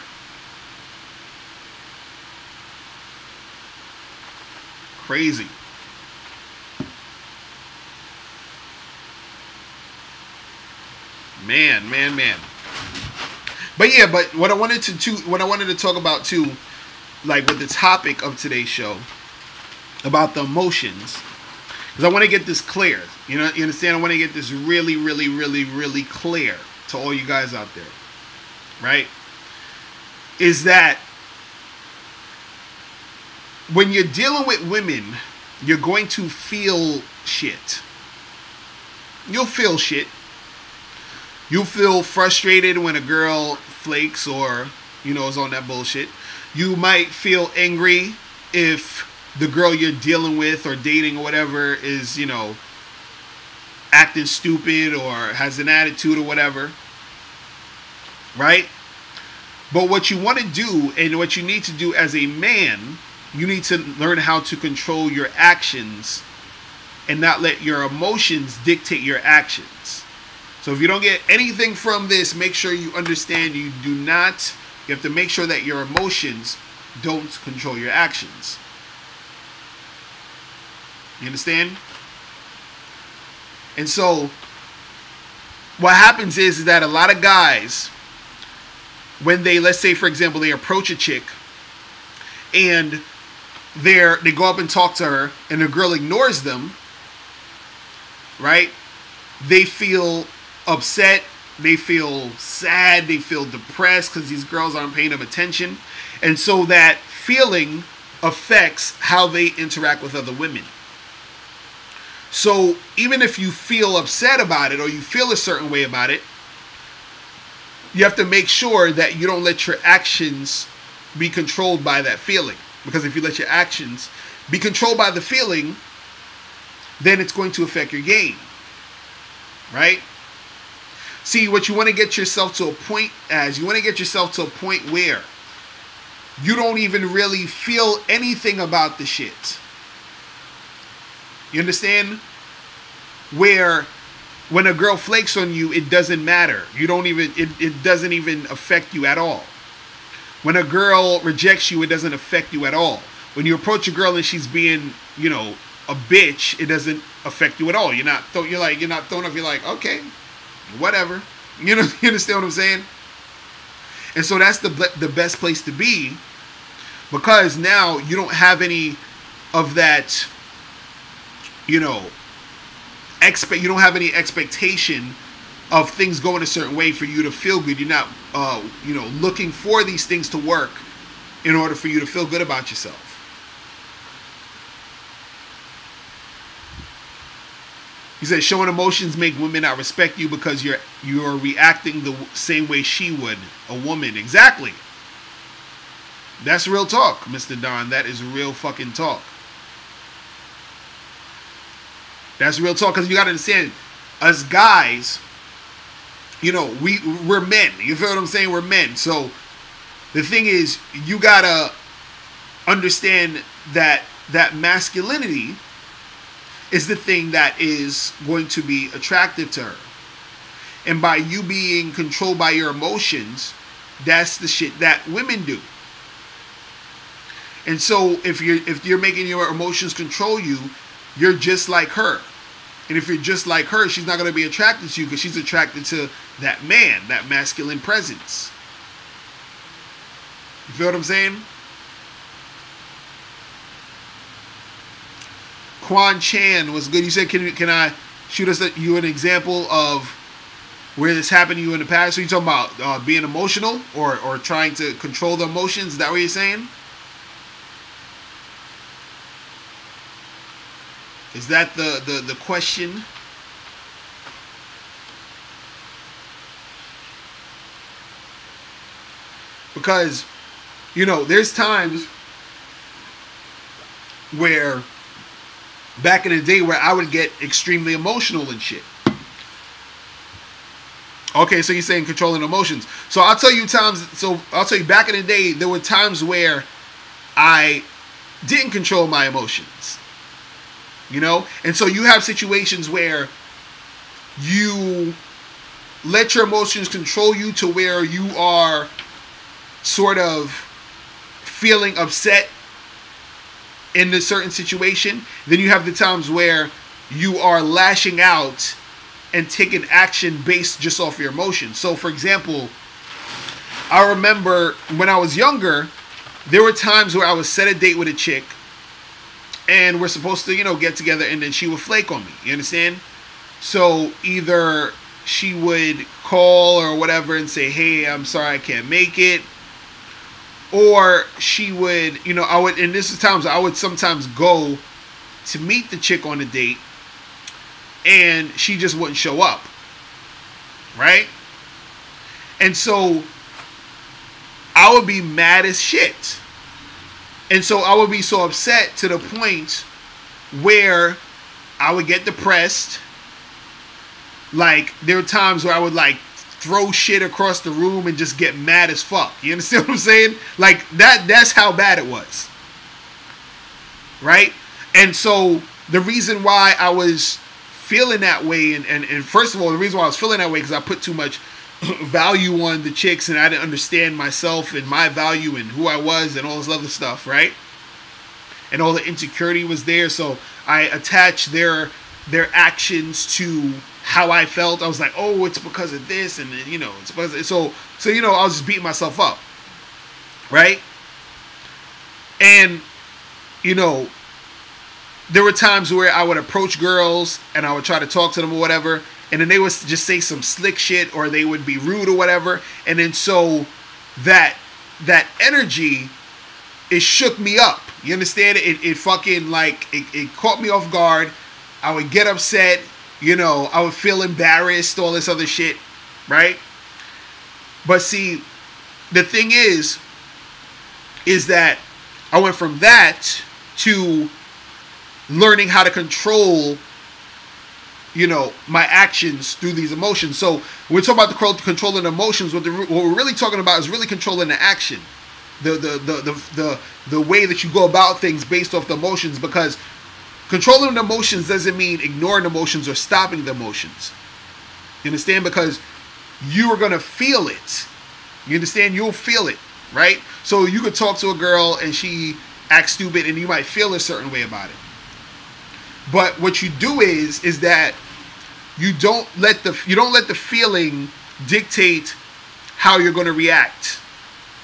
S1: Crazy. Man. But yeah, but what I wanted to talk about too, like with the topic of today's show, about the emotions, because I want to get this clear. You know, you understand? I want to get this really, really, really, really clear to all you guys out there. Right? Is that when you're dealing with women, you're going to feel shit. You'll feel shit. You feel frustrated when a girl flakes or, you know, is on that bullshit. You might feel angry if the girl you're dealing with or dating or whatever is, you know, acting stupid or has an attitude or whatever. Right? But what you want to do and what you need to do as a man, you need to learn how to control your actions and not let your emotions dictate your actions. So if you don't get anything from this, make sure you understand you have to make sure that your emotions don't control your actions. You understand? And so what happens is that a lot of guys, when they, let's say for example, they approach a chick and they go up and talk to her and the girl ignores them, right? They feel upset, they feel sad, they feel depressed because these girls aren't paying them attention. And so that feeling affects how they interact with other women. So even if you feel upset about it or you feel a certain way about it, you have to make sure that you don't let your actions be controlled by that feeling. Because if you let your actions be controlled by the feeling, then it's going to affect your game. Right? See, what you want to get yourself to a point where you don't even really feel anything about the shit. You understand? Where when a girl flakes on you, it doesn't matter. You don't even, it doesn't even affect you at all. When a girl rejects you, it doesn't affect you at all. When you approach a girl and she's being, you know, a bitch, it doesn't affect you at all. You're not thrown off. You're like, okay, whatever. You know, you understand what I'm saying? And so that's the best place to be, because now you don't have any of that, you know, you don't have any expectation of things going a certain way for you to feel good. You're not, you know, looking for these things to work in order for you to feel good about yourself. He said, showing emotions make women not respect you because you're reacting the same way she would, a woman. Exactly. That's real talk, Mr. Don. That is real fucking talk. That's real talk, because you got to understand, us guys, you know, we're men. You feel what I'm saying? We're men. So the thing is, you got to understand that masculinity is the thing that is going to be attractive to her. And by you being controlled by your emotions, that's the shit that women do. And so if you're making your emotions control you, you're just like her. And if you're just like her, she's not going to be attracted to you, because she's attracted to that man, that masculine presence. You feel what I'm saying? Quan Chan was good. You said, can I shoot you an example of where this happened to you in the past? So you talking about being emotional or trying to control the emotions? Is that what you're saying? Is that the question? Because, you know, there's times where back in the day where I would get extremely emotional and shit. Okay, so you're saying controlling emotions. So I'll tell you back in the day, there were times where I didn't control my emotions. You know? And so you have situations where you let your emotions control you to where you are sort of feeling upset in a certain situation. Then you have the times where you are lashing out and taking action based just off your emotions. So, for example, I remember when I was younger, there were times where I would set a date with a chick and we're supposed to, you know, get together, and then she would flake on me. You understand? So either she would call or whatever and say, hey, I'm sorry, I can't make it. Or she would, you know, and this is times I would sometimes go to meet the chick on a date and she just wouldn't show up. Right? And so I would be mad as shit. And so I would be so upset to the point where I would get depressed. Like, there were times where I would, like, throw shit across the room and just get mad as fuck. You understand what I'm saying? Like, that's how bad it was. Right? And so the reason why I was feeling that way, and first of all, the reason why I was feeling that way, because I put too much value on the chicks and I didn't understand myself and my value and who I was and all this other stuff, right? And all the insecurity was there, so I attached their actions to how I felt. I was like, oh, it's because of this, and you know, it's because of, so you know, I was just beating myself up, right? And you know, there were times where I would approach girls and I would try to talk to them or whatever, and then they would just say some slick shit or they would be rude or whatever, and then so that energy, it shook me up. You understand? It fucking, like, it caught me off guard. I would get upset, you know, I would feel embarrassed, all this other shit, right? But see, the thing is that I went from that to learning how to control you know, my actions through these emotions. So when we're talking about the controlling emotions, what we're really talking about is really controlling the action, the way that you go about things based off the emotions. Because controlling the emotions doesn't mean ignoring emotions or stopping the emotions. You understand? Because you are gonna feel it. You understand? You'll feel it, right? So you could talk to a girl and she acts stupid, and you might feel a certain way about it. But what you do is that you don't let the feeling dictate how you're going to react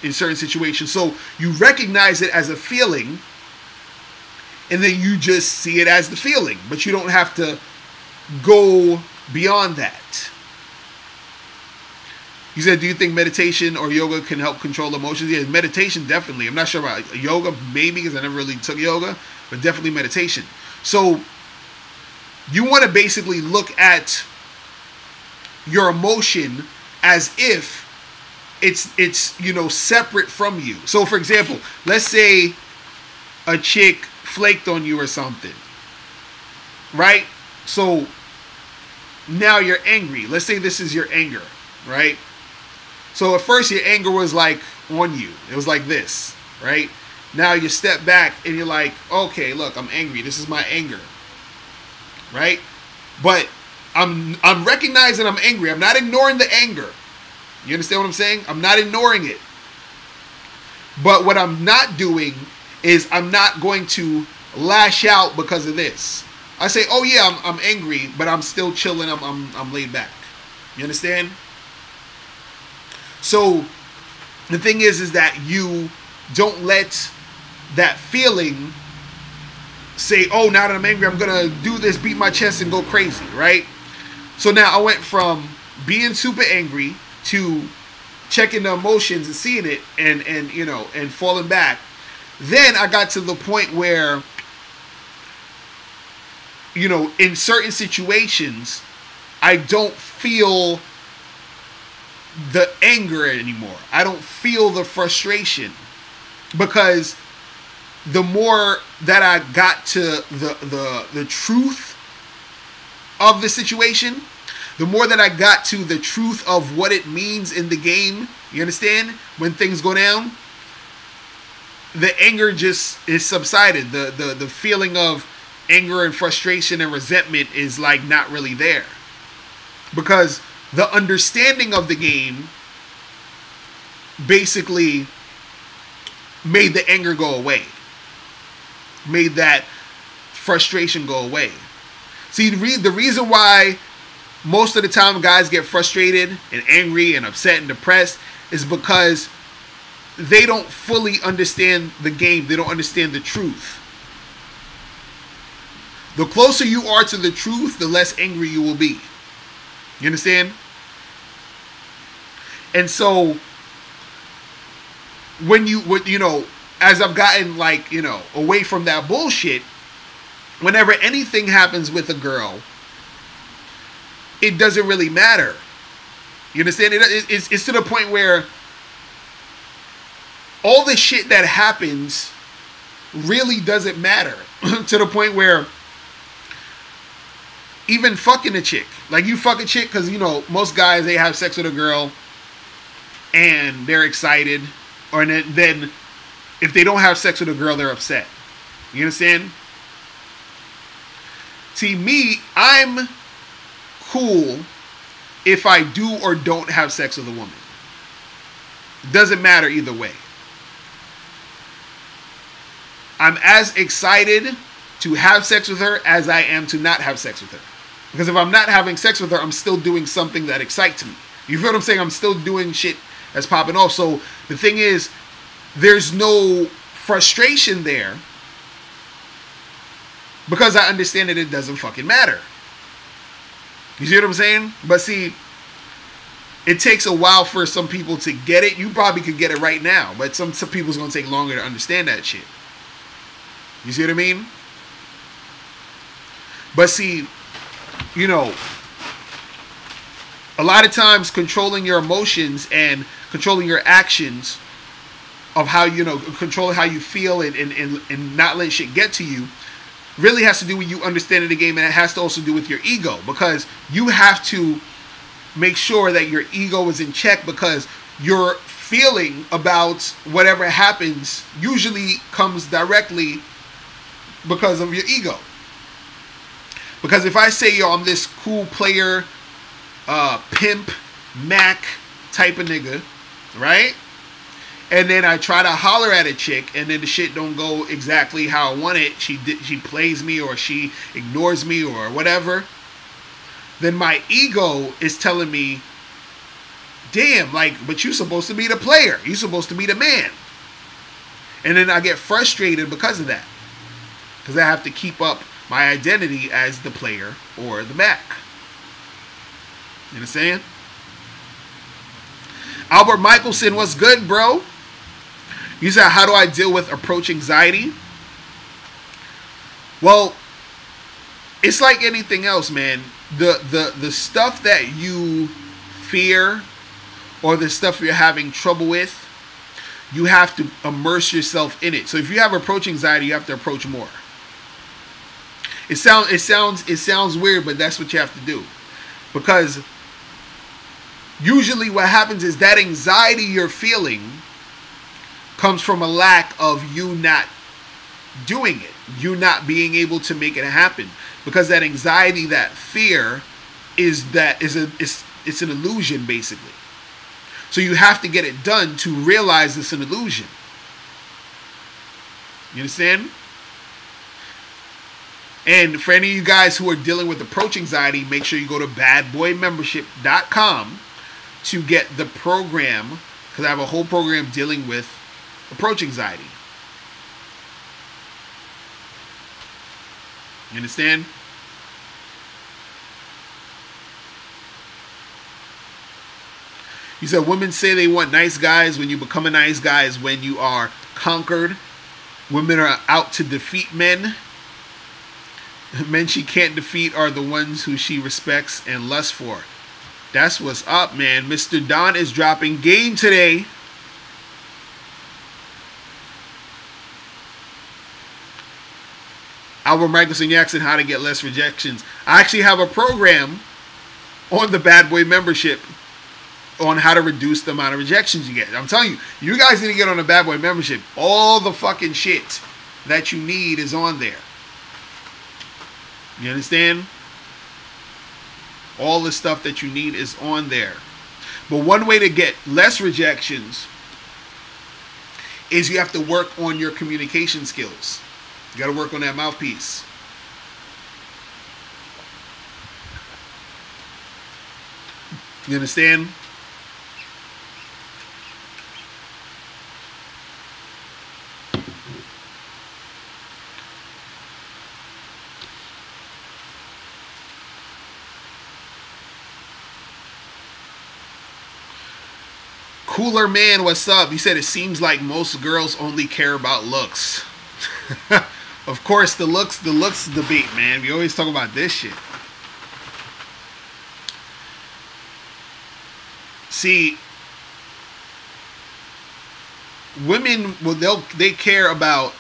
S1: in certain situations. So you recognize it as a feeling, and then you just see it as the feeling, but you don't have to go beyond that. You said, do you think meditation or yoga can help control emotions? Yeah, meditation definitely. I'm not sure about yoga, maybe, because I never really took yoga, but definitely meditation. So you want to basically look at your emotion as if it's you know, separate from you. So for example, let's say a chick flaked on you or something, right? So now you're angry. Let's say this is your anger, right? So at first your anger was like on you. It was like this, right? Now you step back and you're like, okay, look, I'm angry. This is my anger. Right? But I'm recognizing I'm angry. I'm not ignoring the anger. You understand what I'm saying? I'm not ignoring it. But what I'm not doing is I'm not going to lash out because of this. I say, oh yeah, I'm angry, but I'm still chilling. I'm laid back. You understand? So the thing is that you don't let that feeling say, oh, now that I'm angry, I'm going to do this, beat my chest and go crazy, right? So now I went from being super angry to checking the emotions and seeing it and you know, and falling back. Then I got to the point where, you know, in certain situations, I don't feel the anger anymore. I don't feel the frustration, because the more that I got to the truth of the situation, the more that I got to the truth of what it means in the game, you understand? When things go down, the anger just is subsided. The feeling of anger and frustration and resentment is like not really there. Because the understanding of the game basically made the anger go away. Made that frustration go away. See, the reason why most of the time guys get frustrated and angry and upset and depressed is because they don't fully understand the game. They don't understand the truth. The closer you are to the truth, the less angry you will be. You understand? And so when you know, as I've gotten like, you know, away from that bullshit, whenever anything happens with a girl, it doesn't really matter. You understand? It's to the point where all the shit that happens really doesn't matter. To the point where even fucking a chick, like you fuck a chick, because, you know, most guys, they have sex with a girl and they're excited, or then if they don't have sex with a girl, they're upset. You understand? See, me, I'm cool if I do or don't have sex with a woman. Doesn't matter either way. I'm as excited to have sex with her as I am to not have sex with her. Because if I'm not having sex with her, I'm still doing something that excites me. You feel what I'm saying? I'm still doing shit that's popping off. So the thing is, there's no frustration there, because I understand that it doesn't fucking matter. You see what I'm saying? But see, it takes a while for some people to get it. You probably could get it right now, but some people's going to take longer to understand that shit. You see what I mean? But see, you know, a lot of times controlling your emotions and controlling your actions of how, you know, controlling how you feel and not letting shit get to you, really has to do with you understanding the game, and it has to also do with your ego, because you have to make sure that your ego is in check, because your feeling about whatever happens usually comes directly because of your ego. Because if I say, yo, I'm this cool player, pimp, Mac type of nigga, right? And then I try to holler at a chick, and then the shit don't go exactly how I want it. She plays me, or she ignores me, or whatever. Then my ego is telling me, damn, like, but you're supposed to be the player. You're supposed to be the man. And then I get frustrated because of that. Because I have to keep up my identity as the player or the Mac. You understand? Albert Michelson, what's good, bro? You said, how do I deal with approach anxiety? Well, it's like anything else, man. The stuff that you fear, or the stuff you're having trouble with, you have to immerse yourself in it. So if you have approach anxiety, you have to approach more. It sounds weird, but that's what you have to do. Because usually what happens is that anxiety you're feeling comes from a lack of you not doing it, you not being able to make it happen. Because that anxiety, that fear, it's an illusion, basically. So you have to get it done to realize it's an illusion. You understand? And for any of you guys who are dealing with approach anxiety, make sure you go to badboymembership.com to get the program, because I have a whole program dealing with approach anxiety. You understand? You said women say they want nice guys. When you become a nice guy is when you are conquered. Women are out to defeat men. Men she can't defeat are the ones who she respects and lusts for. That's what's up, man. Mr. Don is dropping game today. Albert Michelson Jackson, how to get less rejections. I actually have a program on the Bad Boy membership on how to reduce the amount of rejections you get. I'm telling you, you guys need to get on the Bad Boy membership. All the fucking shit that you need is on there. You understand? All the stuff that you need is on there. But one way to get less rejections is you have to work on your communication skills. You got to work on that mouthpiece. You understand? Cooler Man, what's up? You said it seems like most girls only care about looks. Of course, the looks debate, man. We always talk about this shit. See, women, well, they care about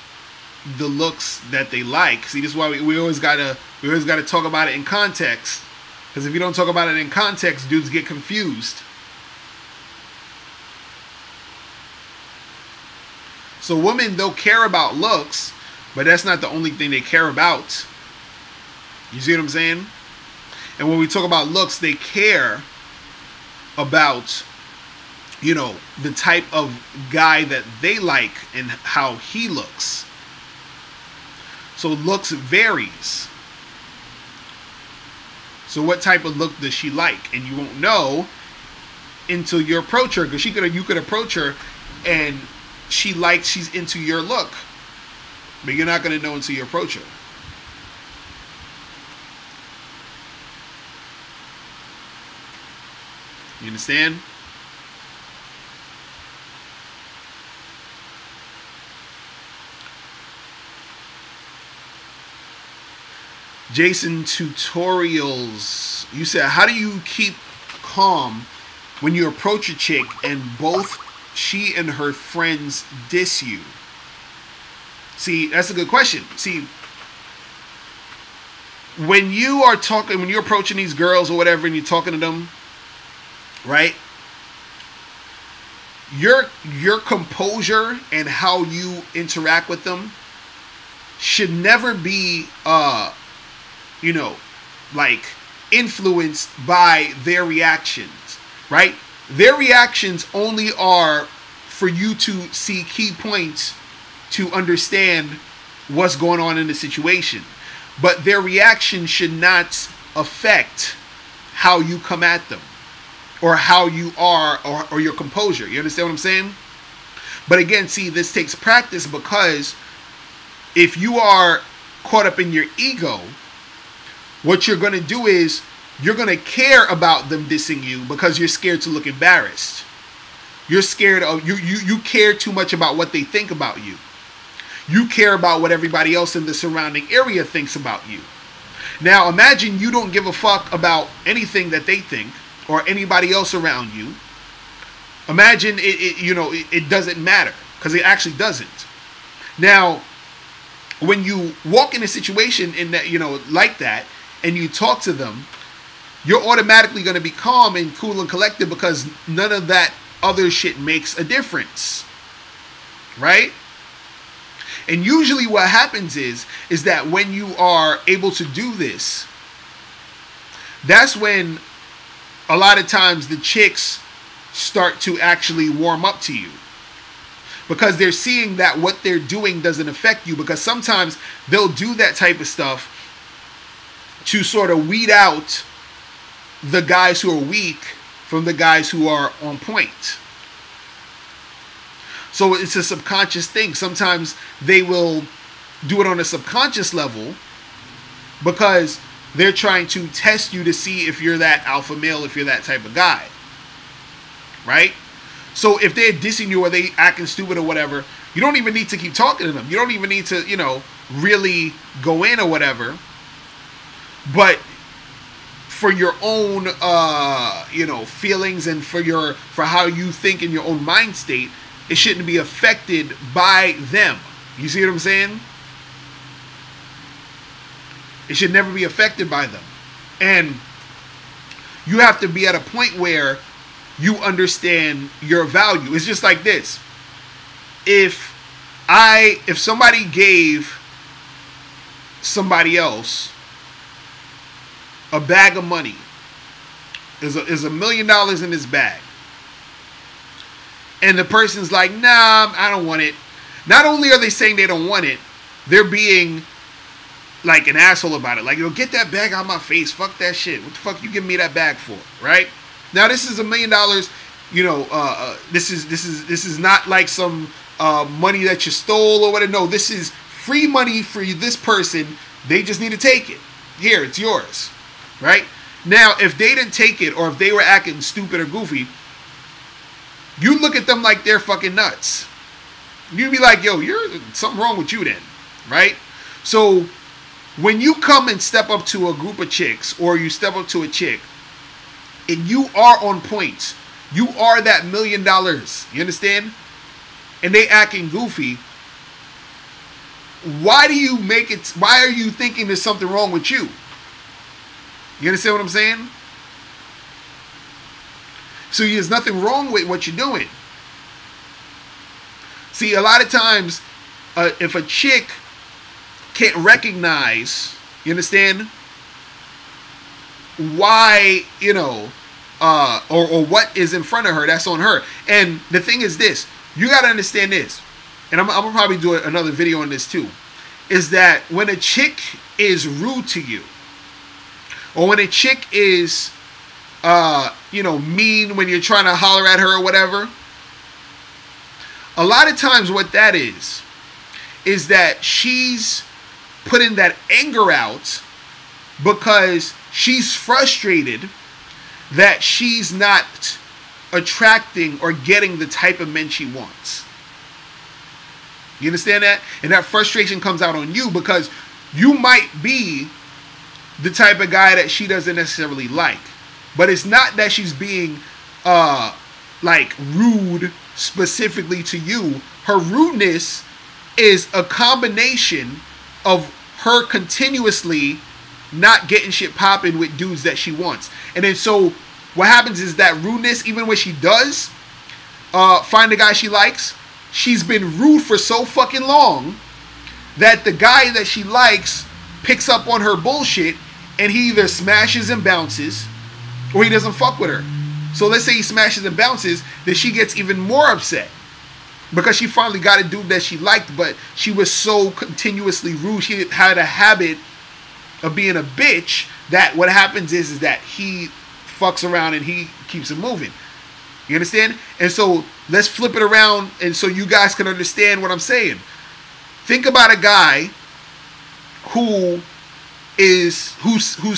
S1: the looks that they like. See, this is why we always gotta talk about it in context. Because if you don't talk about it in context, dudes get confused. So women, they'll care about looks, but that's not the only thing they care about. You see what I'm saying? And when we talk about looks, they care about, you know, the type of guy that they like and how he looks. So looks varies. So what type of look does she like? And you won't know until you approach her, because you could approach her and she's into your look, but you're not going to know until you approach her. You understand? Jason Tutorials, you said, how do you keep calm when you approach a chick and both she and her friends diss you? See, that's a good question. See, when you are talking, when you're approaching these girls or whatever, and you're talking to them, right? Your composure and how you interact with them should never be, you know, like influenced by their reactions, right? Their reactions only are for you to see key points to understand what's going on in the situation. But their reaction should not affect how you come at them or how you are, or your composure. You understand what I'm saying? But again, see, this takes practice, because if you are caught up in your ego, what you're going to do is you're going to care about them dissing you because you're scared to look embarrassed. You're scared of, you care too much about what they think about you. You care about what everybody else in the surrounding area thinks about you. Now, imagine you don't give a fuck about anything that they think or anybody else around you. Imagine it doesn't matter, because it actually doesn't. Now, when you walk in a situation in that, like that, and you talk to them, you're automatically going to be calm and cool and collected, because none of that other shit makes a difference, right? And usually what happens is that when you are able to do this, that's when a lot of times the chicks start to actually warm up to you, because they're seeing that what they're doing doesn't affect you. Because sometimes they'll do that type of stuff to sort of weed out the guys who are weak from the guys who are on point. So it's a subconscious thing. Sometimes they will do it on a subconscious level because they're trying to test you to see if you're that alpha male, if you're that type of guy. Right? So if they're dissing you or they acting stupid or whatever, you don't even need to keep talking to them. You don't even need to, really go in or whatever. But for your own, feelings and for how you think in your own mind state, it shouldn't be affected by them. You see what I'm saying? It should never be affected by them. And you have to be at a point where you understand your value. It's just like this. If somebody gave somebody else a bag of money, is $1 million in this bag, and the person's like, nah, I don't want it. Not only are they saying they don't want it, they're being like an asshole about it. Like, get that bag out of my face. Fuck that shit. What the fuck you giving me that bag for? Right? Now, this is $1 million. This is not like some money that you stole or whatever. No, this is free money for this person. They just need to take it. Here, it's yours. Right? Now, if they didn't take it, or if they were acting stupid or goofy, you look at them like they're fucking nuts. You'd be like, yo, you're something wrong with you then. Right? So when you come and step up to a group of chicks, or you step up to a chick, and you are on point, you are that $1 million, you understand? And they acting goofy, why are you thinking there's something wrong with you? You understand what I'm saying? So there's nothing wrong with what you're doing. See, a lot of times, if a chick can't recognize, you understand, why, or what is in front of her, that's on her. And the thing is this, you got to understand this, and I'm going to probably do another video on this too, is that when a chick is rude to you, or when a chick is mean when you're trying to holler at her or whatever, a lot of times what that is that she's putting that anger out because she's frustrated that she's not attracting or getting the type of men she wants. You understand that? And that frustration comes out on you because you might be the type of guy that she doesn't necessarily like. But it's not that she's being rude specifically to you. Her rudeness is a combination of her continuously not getting shit popping with dudes that she wants. And then so what happens is that rudeness, even when she does find a guy she likes, she's been rude for so fucking long that the guy that she likes picks up on her bullshit, and he either smashes and bounces or he doesn't fuck with her. So let's say he smashes and bounces, then she gets even more upset because she finally got a dude that she liked, but she was so continuously rude. She had a habit of being a bitch that what happens is that he fucks around and he keeps it moving. You understand? And so let's flip it around, and so you guys can understand what I'm saying. Think about a guy who's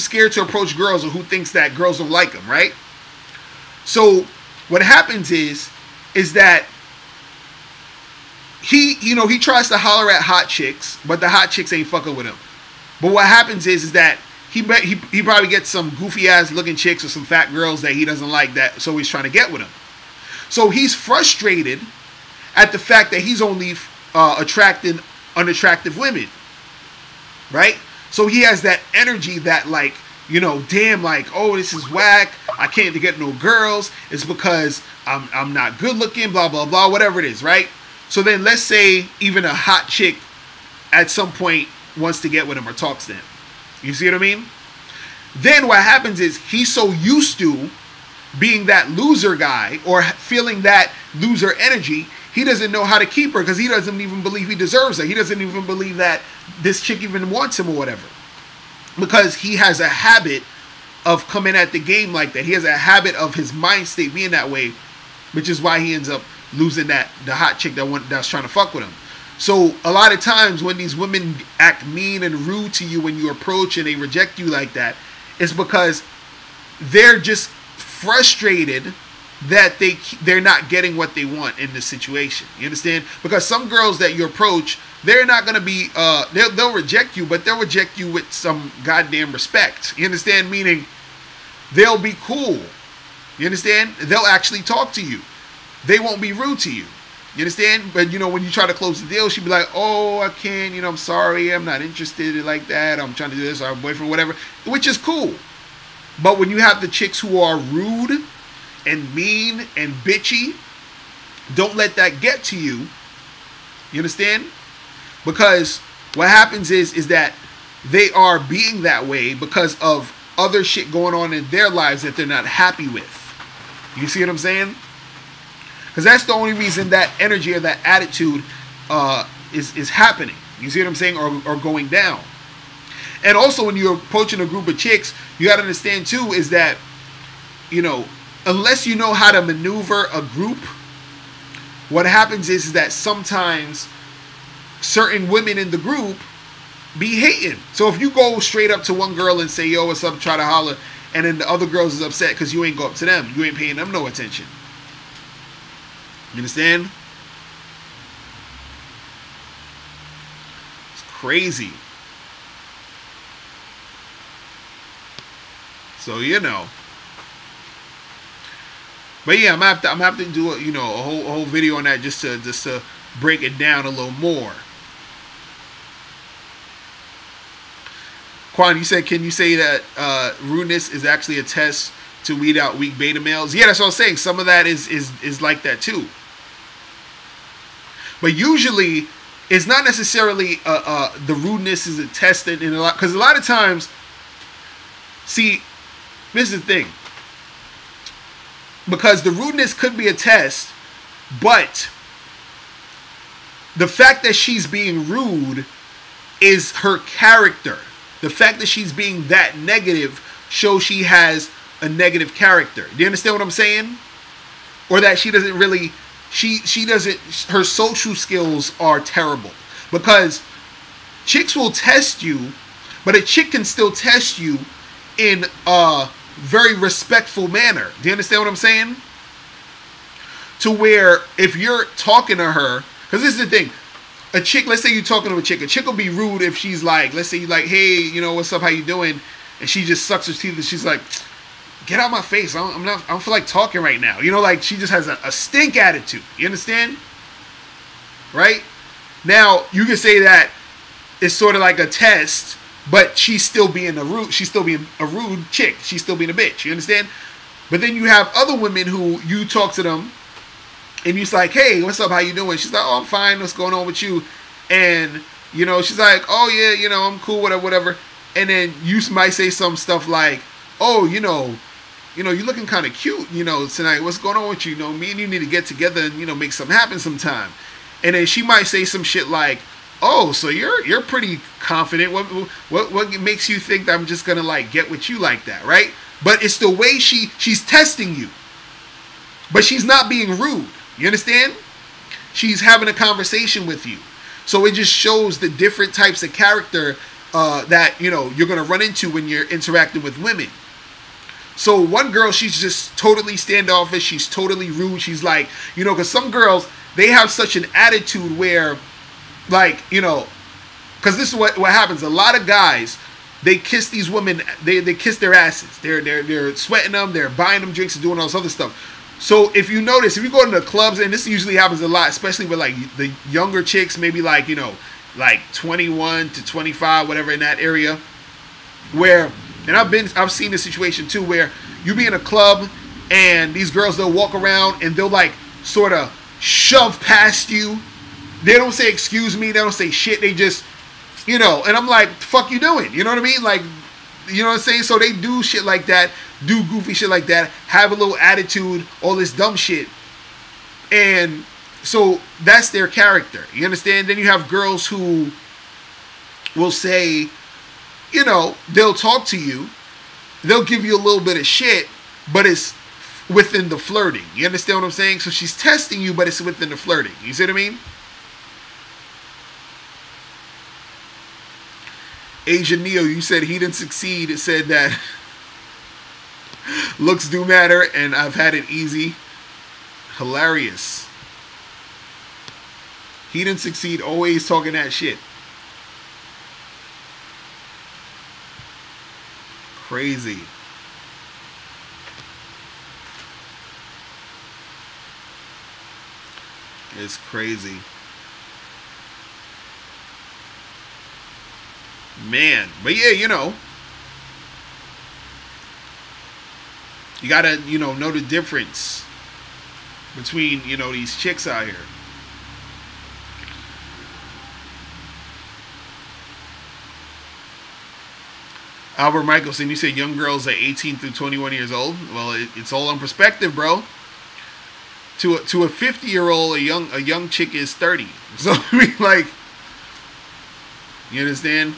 S1: scared to approach girls, or who thinks that girls don't like him, right? So what happens is that he tries to holler at hot chicks, but the hot chicks ain't fucking with him. But what happens is that he probably gets some goofy ass looking chicks or some fat girls that he doesn't like, that so he's trying to get with them. So he's frustrated at the fact that he's only attracting unattractive women, right? So he has that energy that, like, you know, damn, like, oh, this is whack, I can't get no girls, it's because I'm not good looking, blah blah blah, whatever it is, right? So then let's say even a hot chick at some point wants to get with him or talks to him. You see what I mean? Then what happens is he's so used to being that loser guy, or feeling that loser energy, he doesn't know how to keep her, because he doesn't even believe he deserves her. He doesn't even believe that this chick even wants him or whatever, because he has a habit of coming at the game like that. He has a habit of his mind state being that way, which is why he ends up losing the hot chick that's trying to fuck with him. So a lot of times when these women act mean and rude to you when you approach and they reject you like that, it's because they're just frustrated that they're not getting what they want in this situation. You understand? Because some girls that you approach, they're not going to be, they'll reject you, but they'll reject you with some goddamn respect. You understand? Meaning they'll be cool. You understand? They'll actually talk to you. They won't be rude to you. You understand? But, you know, when you try to close the deal, she'll be like, oh, I can't, you know, I'm sorry, I'm not interested in like that, I'm trying to do this, or boyfriend, whatever, which is cool. But when you have the chicks who are rude and mean and bitchy, don't let that get to you. You understand? Because what happens is that they are being that way because of other shit going on in their lives that they're not happy with. You see what I'm saying? Because that's the only reason that energy or that attitude is happening. You see what I'm saying? Or going down. And also when you're approaching a group of chicks, you got to understand too is that, you know, unless you know how to maneuver a group, what happens is that sometimes certain women in the group be hating. So if you go straight up to one girl and say, yo, what's up, try to holler, and then the other girls is upset because you ain't go up to them, you ain't paying them no attention. You understand? It's crazy. So, you know. But yeah, I'm gonna have to do a whole video on that just to break it down a little more. Quan, you said, can you say that rudeness is actually a test to weed out weak beta males? Yeah, that's what I was saying. Some of that is like that too. But usually, it's not necessarily the rudeness is a test in a lot, because a lot of times, see, this is the thing. Because the rudeness could be a test, but the fact that she's being rude is her character. The fact that she's being that negative shows she has a negative character. Do you understand what I'm saying? Or that she doesn't really, she doesn't, her social skills are terrible. Because chicks will test you, but a chick can still test you in a very respectful manner. Do you understand what I'm saying? To where if you're talking to her, because this is the thing, a chick, let's say you're talking to a chick will be rude if she's like, let's say you're like, hey, you know, what's up, how you doing? And she just sucks her teeth and she's like, get out my face, I don't feel like talking right now. You know, like she just has a stink attitude. You understand? Right? Now, you can say that it's sort of like a test but she's still being a rude chick. She's still being a bitch. You understand? But then you have other women who you talk to them, and you're like, hey, what's up? How you doing? She's like, oh, I'm fine. What's going on with you? And, you know, she's like, oh, yeah, you know, I'm cool, whatever. And then you might say some stuff like, oh, you know, you're looking kind of cute, you know, tonight. What's going on with you? You know, me and you need to get together and, you know, make something happen sometime. And then she might say some shit like, oh, so you're pretty confident. What makes you think that I'm just gonna like get with you like that, right? But it's the way she's testing you. But she's not being rude. You understand? She's having a conversation with you. So it just shows the different types of character that, you know, you're gonna run into when you're interacting with women. So one girl, she's just totally standoffish. She's totally rude. She's like, you know, because some girls, they have such an attitude where, like, you know, because this is what happens. A lot of guys, they kiss these women. They kiss their asses. They're sweating them. They're buying them drinks and doing all this other stuff. So if you notice, if you go to the clubs, and this usually happens a lot, especially with like the younger chicks, maybe like, you know, like 21 to 25, whatever, in that area, where. And I've seen this situation too, where you be in a club and these girls, they'll walk around and they'll like sort of shove past you. They don't say excuse me, they don't say shit, they just, you know, and I'm like, the fuck you doing? You know what I mean? Like, you know what I'm saying? So they do shit like that, do goofy shit like that, have a little attitude, all this dumb shit. And so that's their character. You understand? Then you have girls who will say, you know, they'll talk to you, they'll give you a little bit of shit, but it's within the flirting. You understand what I'm saying? So she's testing you, but it's within the flirting. You see what I mean? Asia Neo, you said he didn't succeed. It said that looks do matter, and I've had it easy. Hilarious. He didn't succeed, always talking that shit. Crazy. It's crazy. Man. But yeah, you know. You gotta, you know the difference between, you know, these chicks out here. Albert Michelson, you said young girls are 18 through 21 years old. Well, it's all on perspective, bro. To a 50-year-old, a young chick is 30. So I mean, like, you understand?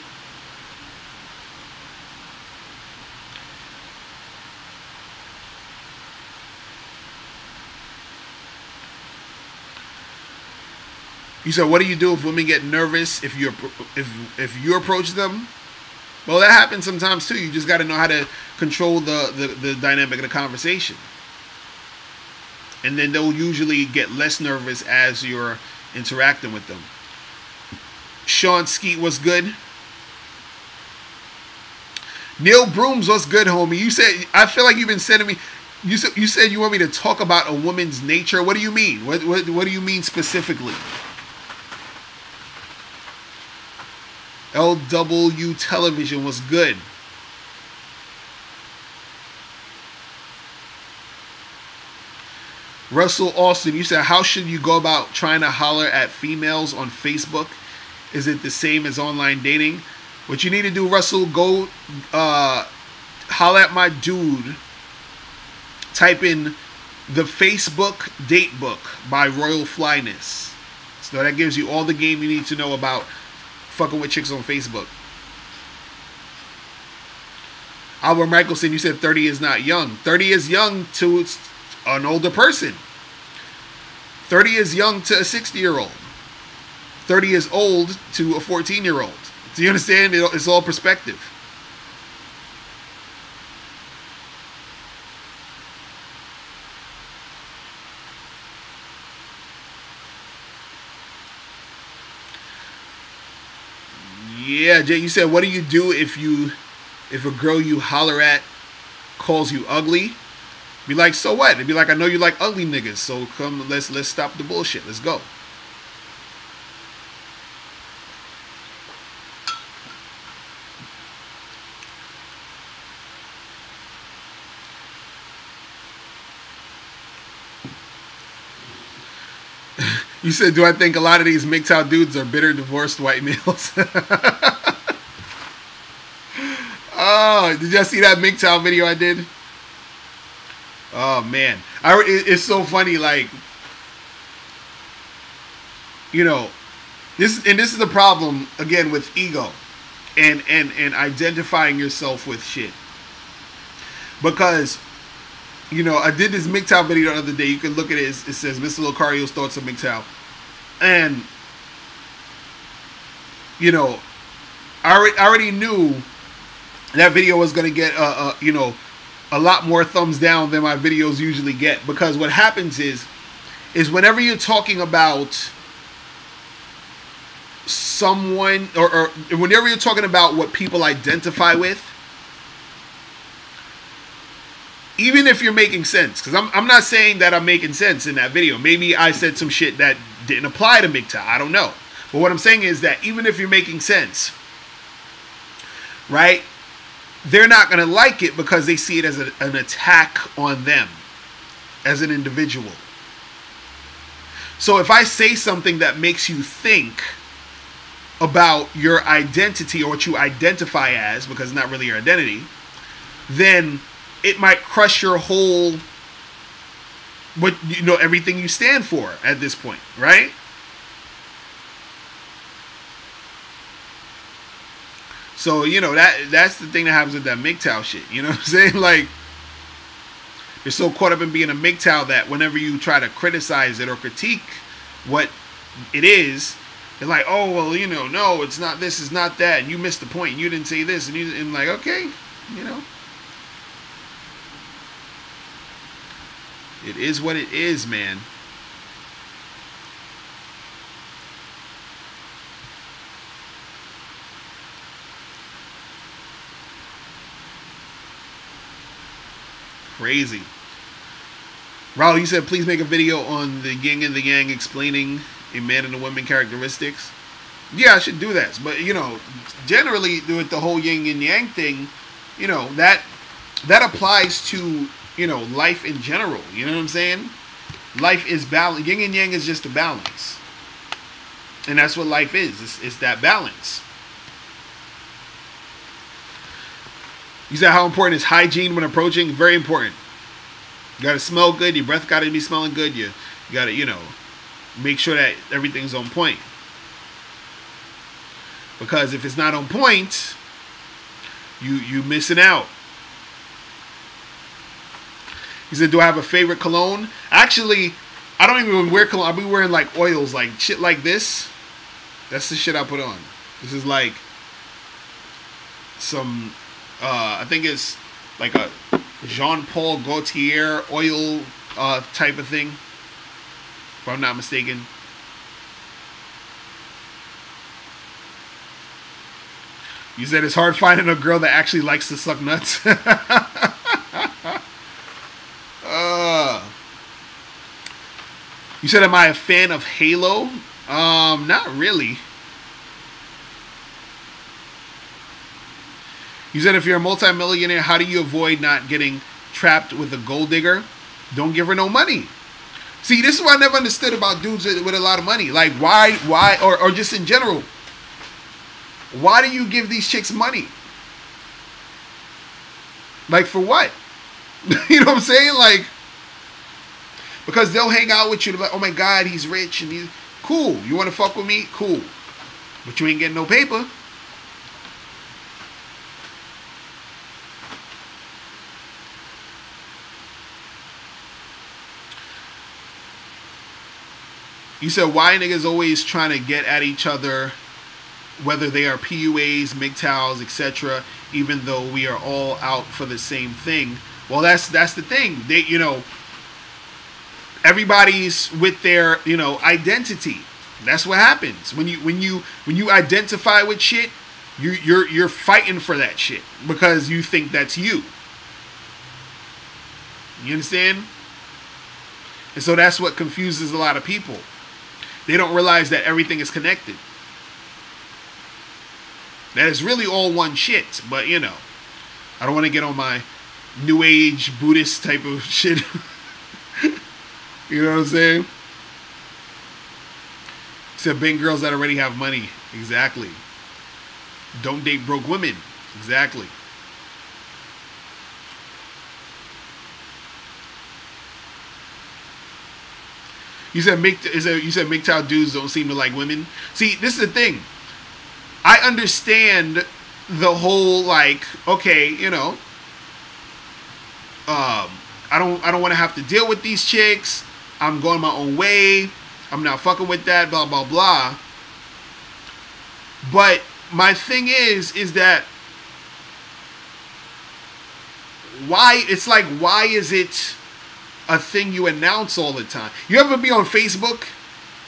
S1: You said, what do you do if women get nervous if you approach them? Well, that happens sometimes too. You just got to know how to control the dynamic of the conversation. And then they'll usually get less nervous as you're interacting with them. Sean Skeet, what's good? Neil Brooms, what's good, homie? You said, I feel like you've been sending me, you said you want me to talk about a woman's nature. What do you mean? What do you mean specifically? LW Television was good. Russell Austin, you said, how should you go about trying to holler at females on Facebook? Is it the same as online dating? What you need to do, Russell, go holler at my dude. Type in the Facebook Date Book by Royal Flyness. So that gives you all the game you need to know about fucking with chicks on Facebook. Albert Michelson, you said 30 is not young. 30 is young to an older person. 30 is young to a 60-year-old. 30 is old to a 14-year-old. Do you understand? It's all perspective. Yeah, Jay, you said, what do you do if a girl you holler at calls you ugly? Be like, so what? It'd be like, I know you like ugly niggas, so come, let's stop the bullshit. Let's go. You said, do I think a lot of these MGTOW dudes are bitter divorced white males? Oh, did y'all see that MGTOW video I did? Oh man, it's so funny. Like, you know, this is the problem again with ego, and identifying yourself with shit. Because, you know, I did this MGTOW video the other day. You can look at it. It says Mr. Locario's thoughts on MGTOW, and you know, I already knew that video was going to get you know, a lot more thumbs down than my videos usually get, because what happens is whenever you're talking about someone, or whenever you're talking about what people identify with, even if you're making sense, because I'm not saying that I'm making sense in that video. Maybe I said some shit that didn't apply to MGTOW. I don't know. But what I'm saying is that even if you're making sense, right, they're not going to like it because they see it as an attack on them as an individual. So if I say something that makes you think about your identity or what you identify as, because it's not really your identity, then it might crush your whole, what, you know, everything you stand for at this point, right? So, you know, that's the thing that happens with that MGTOW shit. You know what I'm saying? Like, you're so caught up in being a MGTOW that whenever you try to criticize it or critique what it is, they're like, oh, well, you know, no, it's not this, it's not that, and you missed the point, and you didn't say this, and like, okay, you know. It is what it is, man. Crazy. Raul, you said please make a video on the yin and the yang explaining a man and a woman characteristics. Yeah, I should do that. But, you know, generally with the whole yin and yang thing, you know, that applies to, you know, life in general. You know what I'm saying? Life is balance. Yin and yang is just a balance. And that's what life is. It's that balance. You said how important is hygiene when approaching? Very important. You got to smell good. Your breath got to be smelling good. You got to, you know, make sure that everything's on point. Because if it's not on point, you missing out. He said, do I have a favorite cologne? Actually, I don't even wear cologne. I'll be wearing like oils, like shit like this. That's the shit I put on. This is like some, I think it's like a Jean-Paul Gaultier oil type of thing, if I'm not mistaken. You said it's hard finding a girl that actually likes to suck nuts. You said, am I a fan of Halo? Not really. You said, if you're a multimillionaire, how do you avoid not getting trapped with a gold digger? Don't give her no money. See, this is what I never understood about dudes with a lot of money. Like, why, or just in general, why do you give these chicks money? Like, for what? You know what I'm saying? Like, because they'll hang out with you. Like, oh my God, he's rich and he's cool. You want to fuck with me? Cool. But you ain't getting no paper. You said, why niggas always trying to get at each other, whether they are PUAs, MGTOWs, etc., even though we are all out for the same thing? Well, that's the thing. They, you know, everybody's with their, you know, identity. That's what happens when you identify with shit. You're fighting for that shit because you think that's you. You understand? And so that's what confuses a lot of people. They don't realize that everything is connected. That is really all one shit. But, you know, I don't want to get on my New Age Buddhist type of shit. You know what I'm saying? said bang girls that already have money. Exactly. Don't date broke women. Exactly. You said MGTOW dudes don't seem to like women. See, this is the thing. I understand the whole like, okay, you know, I don't want to have to deal with these chicks. I'm going my own way. I'm not fucking with that. Blah blah blah. But my thing is that why? It's like, why is it a thing you announce all the time? You ever be on Facebook,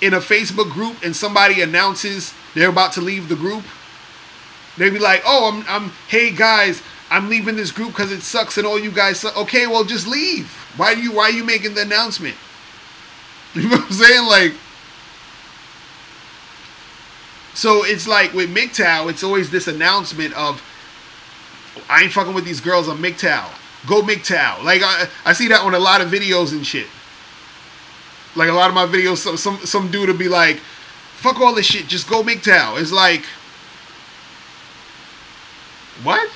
S1: in a Facebook group, and somebody announces they're about to leave the group? They be like, oh, hey guys, I'm leaving this group because it sucks and all you guys suck. Okay, well just leave. Why are you making the announcement? You know what I'm saying? Like, so it's like with MGTOW, it's always this announcement of, I ain't fucking with these girls on MGTOW. Go MGTOW. Like, I see that on a lot of videos and shit. Like, a lot of my videos, some dude will be like, fuck all this shit, just go MGTOW. It's like, what?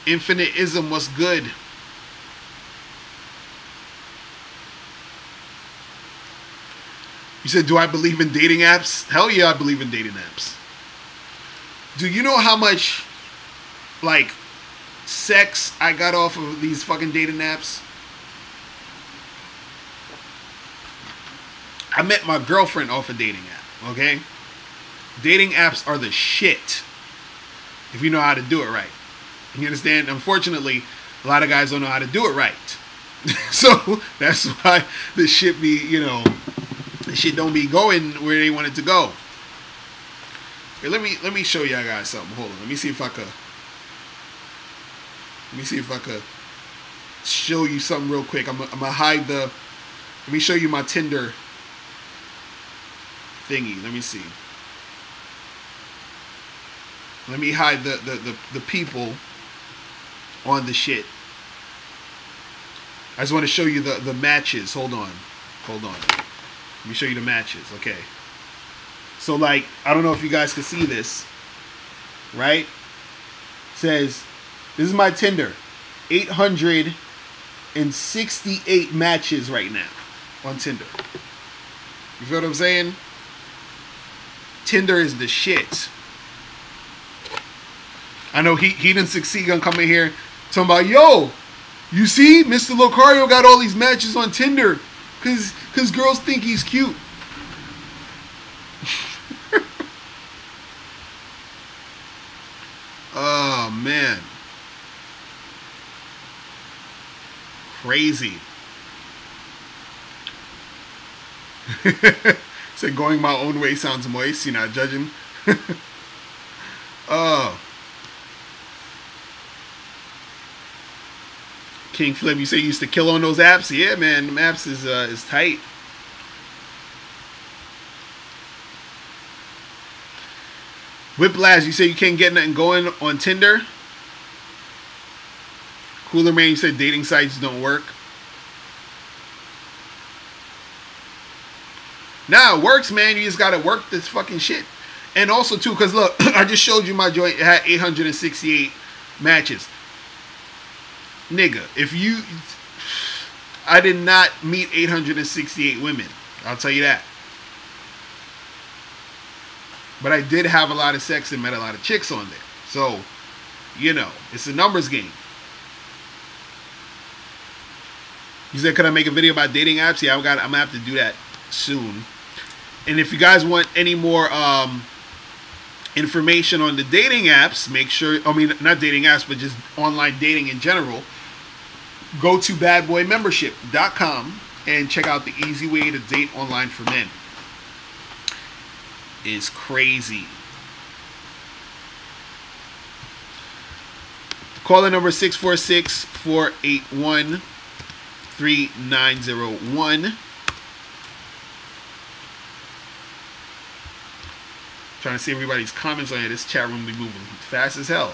S1: Infiniteism, what's good? You said, do I believe in dating apps? Hell yeah, I believe in dating apps. Do you know how much, like, sex I got off of these fucking dating apps? I met my girlfriend off a dating app, okay? Dating apps are the shit if you know how to do it right. You understand? Unfortunately, a lot of guys don't know how to do it right. So that's why this shit be, you know, the shit don't be going where they want it to go. Okay, let me show y'all guys something. Hold on. Let me see if I could show you something real quick. I'm gonna hide the. Let me show you my Tinder thingy. Let me see. Let me hide the people on the shit. I just want to show you the matches. Hold on. Let me show you the matches. Okay. So, like, I don't know if you guys can see this. Right? It says, this is my Tinder. 868 matches right now on Tinder. You feel what I'm saying? Tinder is the shit. I know he didn't succeed on coming here talking about, yo, you see, Mr. Locario got all these matches on Tinder because girls think he's cute. Oh, man. Crazy. Said going my own way sounds moist. You're not judging. Oh. King Flip, you say you used to kill on those apps? Yeah, man, them apps is tight. Whiplash, you say you can't get nothing going on Tinder? Cooler Man, you said dating sites don't work. Nah, it works, man. You just gotta work this fucking shit. And also, too, because look, I just showed you my joint. It had 868 matches. Nigga, I did not meet 868 women. I'll tell you that. But I did have a lot of sex and met a lot of chicks on there. So, you know, it's a numbers game. You said, could I make a video about dating apps? Yeah, I'm gonna have to do that soon. And if you guys want any more information on the dating apps, make sure, I mean, not dating apps, but just online dating in general, go to badboymembership.com and check out the easy way to date online for men. It's crazy. Caller number 646-481-3901. Trying to see everybody's comments on here. This chat room be moving fast as hell.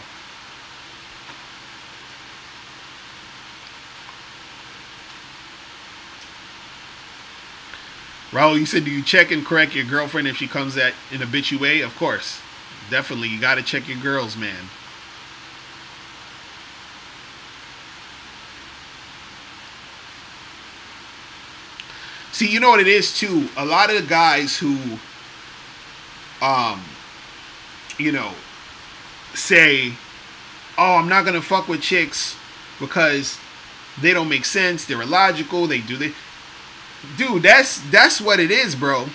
S1: Raul, you said, do you check and correct your girlfriend if she comes at in a bitchy way? Of course. Definitely. You got to check your girls, man. See, you know what it is, too? A lot of the guys who, you know, say, oh, I'm not going to fuck with chicks because they don't make sense. They're illogical. They do this. Dude, that's what it is, bro.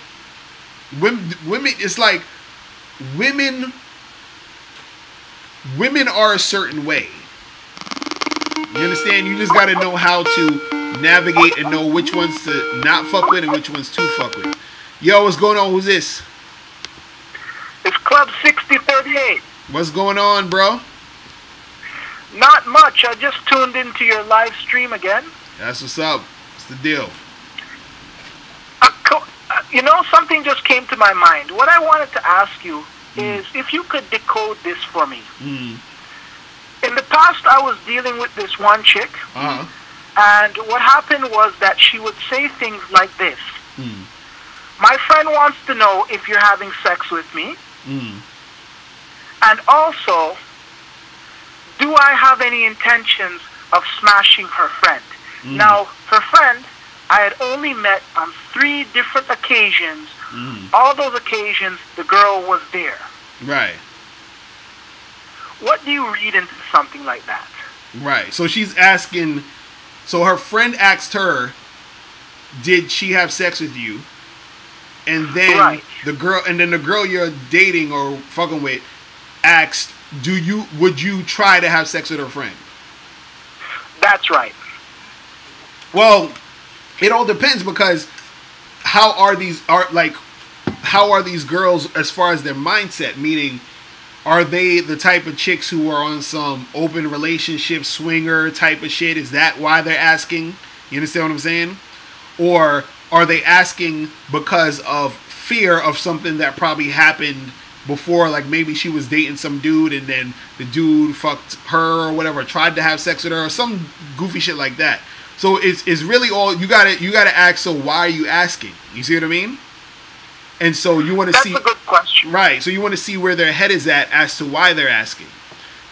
S1: Women, it's like women are a certain way. You understand? You just got to know how to navigate and know which ones to not fuck with and which ones to fuck with. Yo, what's going on? Who's this?
S9: It's Club 6038.
S1: What's going on, bro?
S9: Not much. I just tuned into your live stream again.
S1: That's what's up. What's the deal?
S9: You know, something just came to my mind. What I wanted to ask you is if you could decode this for me. In the past, I was dealing with this one chick, and what happened was that she would say things like this. My friend wants to know if you're having sex with me, and also, do I have any intentions of smashing her friend? Now, her friend, I had only met on 3 different occasions. All those occasions, the girl was there.
S1: Right.
S9: What do you read into something like that?
S1: Right. So she's asking, so her friend asked her, did she have sex with you? And then the girl you're dating or fucking with asked, would you try to have sex with her friend?
S9: That's right.
S1: Well, it all depends, because how are these girls as far as their mindset? Meaning, are they the type of chicks who are on some open relationship swinger type of shit? Is that why they're asking? You understand what I'm saying? Or are they asking because of fear of something that probably happened before, like maybe she was dating some dude and then the dude fucked her or whatever, tried to have sex with her or some goofy shit like that. So it's really all you gotta ask. So why are you asking? You see what I mean? And so you want to see.
S9: That's a good question.
S1: Right. So you want to see where their head is at as to why they're asking,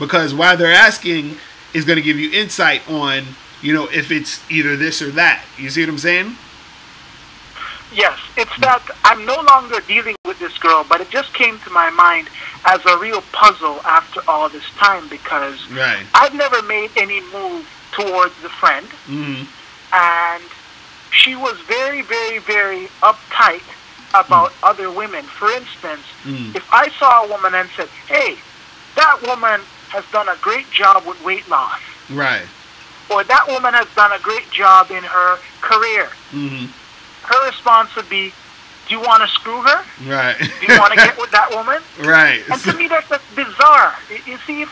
S1: because why they're asking is going to give you insight on, you know, if it's either this or that. You see what I'm saying?
S9: Yes, it's that I'm no longer dealing with this girl, but it just came to my mind as a real puzzle after all this time, because I've never made any move towards the friend, and she was very, very, very uptight about other women. For instance, if I saw a woman and said, hey, that woman has done a great job with weight loss, or that woman has done a great job in her career, her response would be, do you want to screw her? Do you want to get with that woman? And to me, that's bizarre. You see,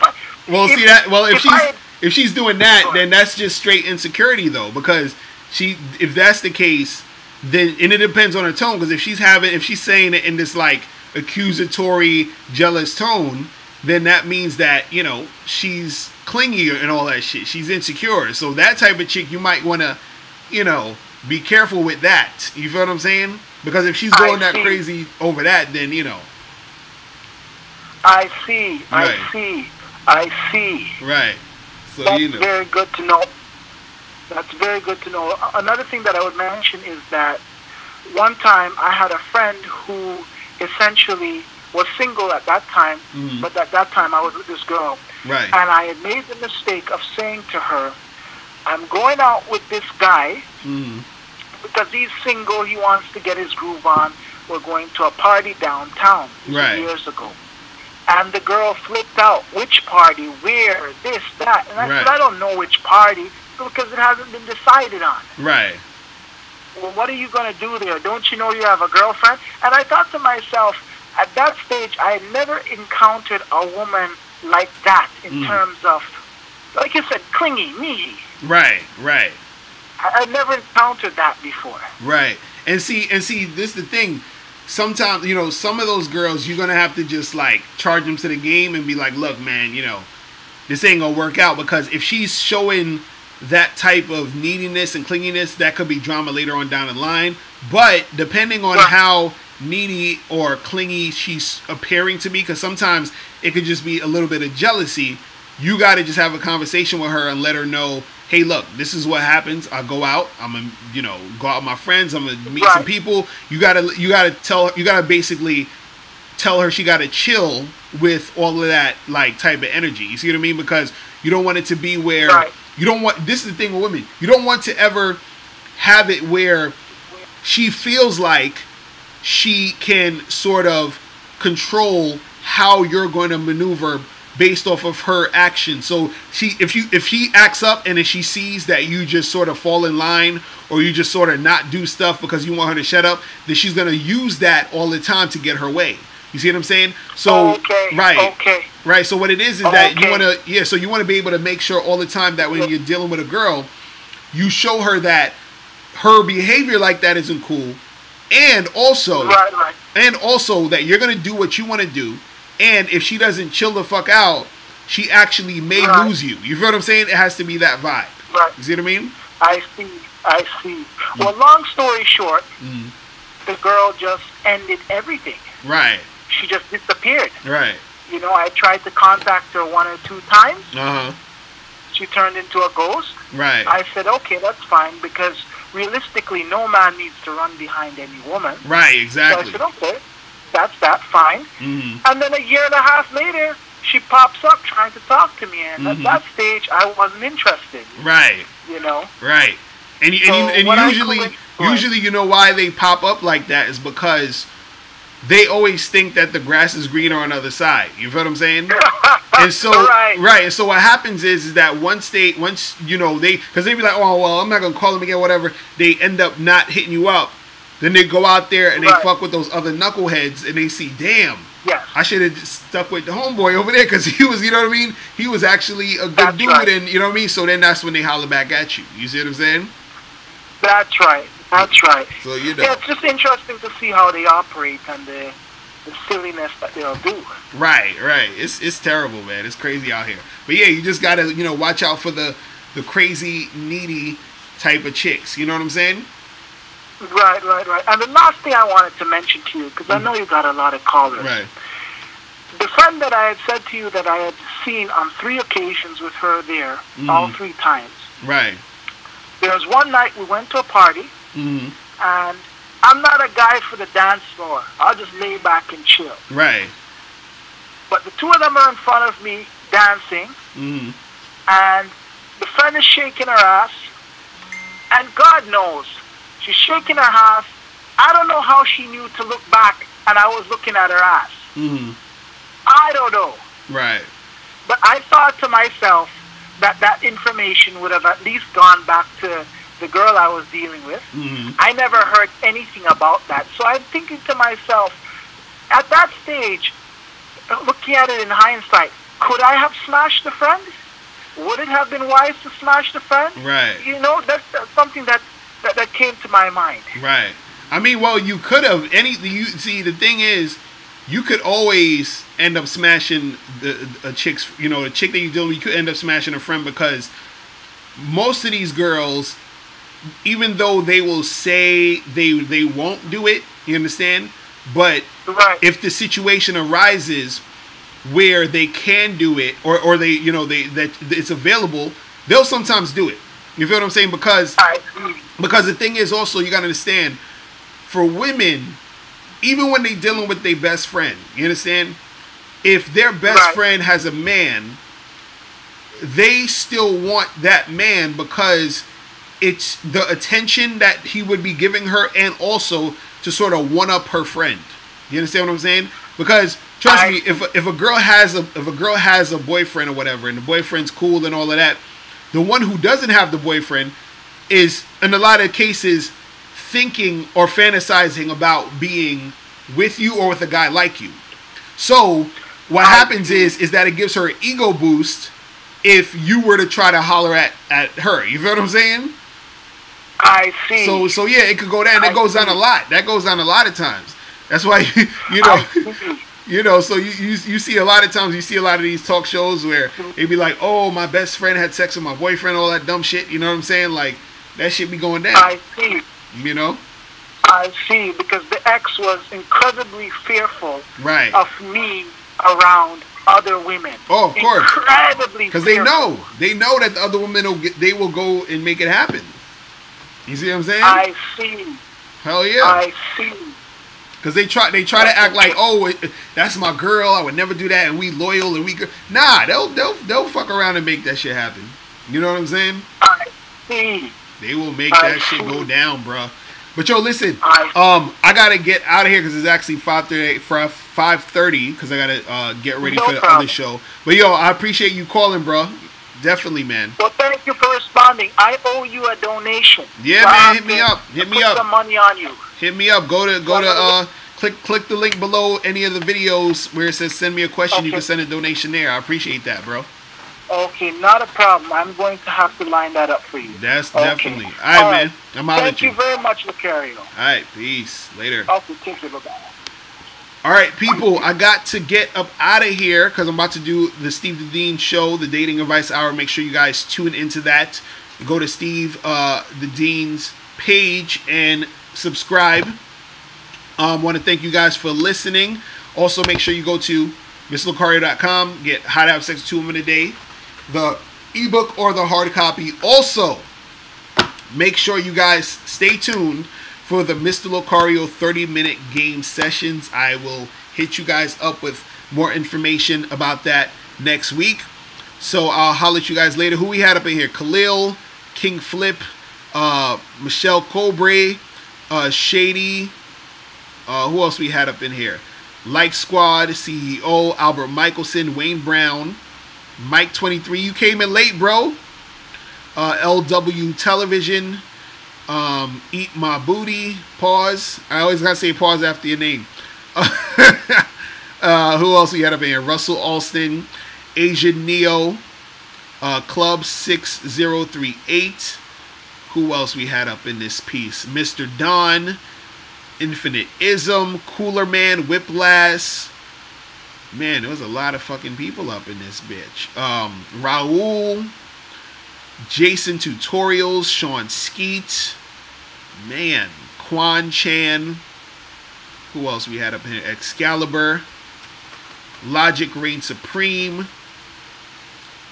S1: if she's doing that, then that's just straight insecurity, though, because if that's the case, then, and it depends on her tone, because if she's saying it in this like accusatory, jealous tone, then that means that, you know, she's clingy and all that shit. She's insecure. So that type of chick, you might want to, you know, be careful with that. You feel what I'm saying? Because if she's going that crazy over that, then, you know.
S9: I see.
S1: Right. So,
S9: that's
S1: you know.
S9: Very good to know. That's very good to know. Another thing that I would mention is that one time I had a friend who essentially was single at that time, but at that time I was with this girl. And I had made the mistake of saying to her, I'm going out with this guy because he's single, he wants to get his groove on. We're going to a party downtown years ago. And the girl flipped out. Which party? Where? This, that. And I said, I don't know which party, because it hasn't been decided on. Well, what are you going to do there? Don't you know you have a girlfriend? And I thought to myself, at that stage, I had never encountered a woman like that in terms of, like you said, clingy, needy. I never encountered that before.
S1: And see, this is the thing. Sometimes, you know, some of those girls, you're going to have to just, like, charge them to the game and be like, look, man, you know, this ain't going to work out. Because if she's showing that type of neediness and clinginess, that could be drama later on down the line. But depending on how needy or clingy she's appearing to be, because sometimes it could just be a little bit of jealousy, you got to just have a conversation with her and let her know, hey, look, this is what happens. I go out, I'm gonna, you know, go out with my friends, I'm gonna meet some people. You gotta basically tell her she gotta chill with all of that, like, type of energy. You see what I mean? Because you don't want it to be where you don't want, this is the thing with women, you don't want to ever have it where she feels like she can sort of control how you're going to maneuver based off of her actions. So if she acts up and if she sees that you just sort of fall in line, or you just sort of not do stuff because you want her to shut up, then she's going to use that all the time to get her way. You see what I'm saying? So right. So what it is that you want to, so you want to be able to make sure all the time that when you're dealing with a girl, you show her that her behavior like that isn't cool, and also that you're going to do what you want to do. And if she doesn't chill the fuck out, she actually may lose you. You feel what I'm saying? It has to be that vibe. You see what I mean?
S9: I see. Well, long story short, the girl just ended everything.
S1: Right.
S9: She just disappeared.
S1: Right.
S9: You know, I tried to contact her 1 or 2 times. She turned into a ghost.
S1: Right.
S9: I said, okay, that's fine, because realistically, no man needs to run behind any woman.
S1: Right, exactly.
S9: So I said, okay, that's fine. And then 1.5 years later, she pops up trying to talk to me, and at that stage, I wasn't interested.
S1: Right.
S9: You know.
S1: Right. And usually, you know why they pop up like that is because they always think that the grass is greener on the other side. You feel what I'm saying? And so, And so what happens is that once you know, because they be like, oh, well, I'm not going to call them again, whatever. They end up not hitting you up. Then they go out there and they fuck with those other knuckleheads, and they see, damn, I should have stuck with the homeboy over there, because he was, you know what I mean? He was actually a good dude, and you know what I mean? So then that's when they holler back at you. You see what I'm saying?
S9: That's right.
S1: So, you know.
S9: Yeah, it's just interesting to see how they operate and the silliness that they'll do.
S1: Right. It's terrible, man. It's crazy out here. But yeah, you just gotta, you know, watch out for the crazy, needy type of chicks. You know what I'm saying?
S9: Right. And the last thing I wanted to mention to you, because I know you got a lot of callers.
S1: Right.
S9: The friend that I had said to you that I had seen on 3 occasions with her there, all 3 times.
S1: Right.
S9: There was one night we went to a party, and I'm not a guy for the dance floor. I'll just lay back and chill.
S1: Right.
S9: But the 2 of them are in front of me dancing, and the friend is shaking her ass, and God knows, she's shaking her ass. I don't know how she knew to look back, and I was looking at her ass. I don't know.
S1: Right.
S9: But I thought to myself that information would have at least gone back to the girl I was dealing with. I never heard anything about that. So I'm thinking to myself, at that stage, looking at it in hindsight, could I have smashed the friend? Would it have been wise to smash the friend?
S1: Right.
S9: You know, that's something that came to my mind.
S1: Right. I mean, well, you could have you see, the thing is, you could always end up smashing a chick's, you know, a chick that you deal with. You could end up smashing a friend, because most of these girls, even though they will say they won't do it, you understand? But if the situation arises where they can do it, or they, you know, that it's available, they'll sometimes do it. You feel what I'm saying? Because the thing is also, you gotta understand, for women, even when they dealing with their best friend, you understand? If their best friend has a man, they still want that man, because it's the attention that he would be giving her, and also to sort of one up her friend. You understand what I'm saying? Because trust me, if a girl has a boyfriend or whatever, and the boyfriend's cool and all of that, the one who doesn't have the boyfriend is, in a lot of cases, thinking or fantasizing about being with you or with a guy like you. So what happens is that it gives her an ego boost if you were to try to holler at her. You feel what I'm saying?
S9: I see.
S1: So yeah, it could go down. That goes down a lot. That goes down a lot of times. That's why, you know. You know, so you see a lot of times, you see a lot of these talk shows where they be like, oh, my best friend had sex with my boyfriend, all that dumb shit. You know what I'm saying? Like, that shit be going down.
S9: I see.
S1: You know?
S9: I see, because the ex was incredibly fearful
S1: right.
S9: of me around other women.
S1: Oh, of course.
S9: Incredibly
S1: because they know that the other women will go and make it happen. You see what I'm saying?
S9: I see.
S1: Hell yeah.
S9: I see.
S1: Because they try to act like, oh, that's my girl, I would never do that, and we loyal and we good. Nah, they'll fuck around and make that shit happen. You know what I'm saying?
S9: I see.
S1: They will make that shit go down, bro. But yo, listen, I gotta get out of here because it's actually 5:30 because I gotta get ready for the other show. But yo, I appreciate you calling, bro. Definitely, man.
S9: Well, thank you for responding. I owe you a donation.
S1: Yeah, so man, hit me up. Hit me up.
S9: Put some money on you.
S1: Hit me up. Go to click the link below any of the videos where it says send me a question. Okay. You can send a donation there. I appreciate that, bro.
S9: Okay, not a problem. I'm going to have to line that up for you.
S1: That's definitely. All right, man. I'm out
S9: Thank you very much, Locario.
S1: All right, peace. Later.
S9: Okay, take care. Bye-bye.
S1: All right, people, I got to get up out of here because I'm about to do the Steve the Dean show, the Dating Advice Hour. Make sure you guys tune into that. Go to Steve the Dean's page and subscribe. Want to thank you guys for listening. Also, make sure you go to MrLocario.com. Get How to Have Sex with 2 Women a Day, the ebook or the hard copy. Also, make sure you guys stay tuned for the Mr. Locario 30-minute game sessions. I will hit you guys up with more information about that next week. So I'll holler at you guys later. Who we had up in here? Khalil, King Flip, Michelle Cobre, Shady. Who else we had up in here? Like Squad, CEO, Albert Michelson, Wayne Brown, Mike 23. You came in late, bro. LW Television. Eat My Booty. Pause. I always gotta say pause after your name. Who else we had up in here? Russell Alston, Asian Neo, Club 6038. Who else we had up in this piece? Mr. Don, Infinite Ism, Cooler Man, Whiplash. Man, there was a lot of fucking people up in this bitch. Raul, Jason Tutorials, Sean Skeet, man, Quan Chan. Who else we had up here? Excalibur, Logic Reign Supreme.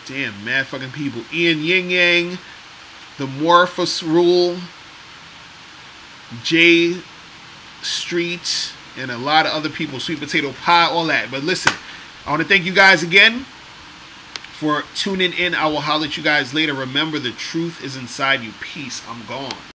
S1: Damn, mad fucking people. Ian Yin Yang, The Morphous Rule, Jay Street, and a lot of other people. Sweet Potato Pie, all that. But listen, I want to thank you guys again for tuning in. I will holler at you guys later. Remember, the truth is inside you. Peace. I'm gone.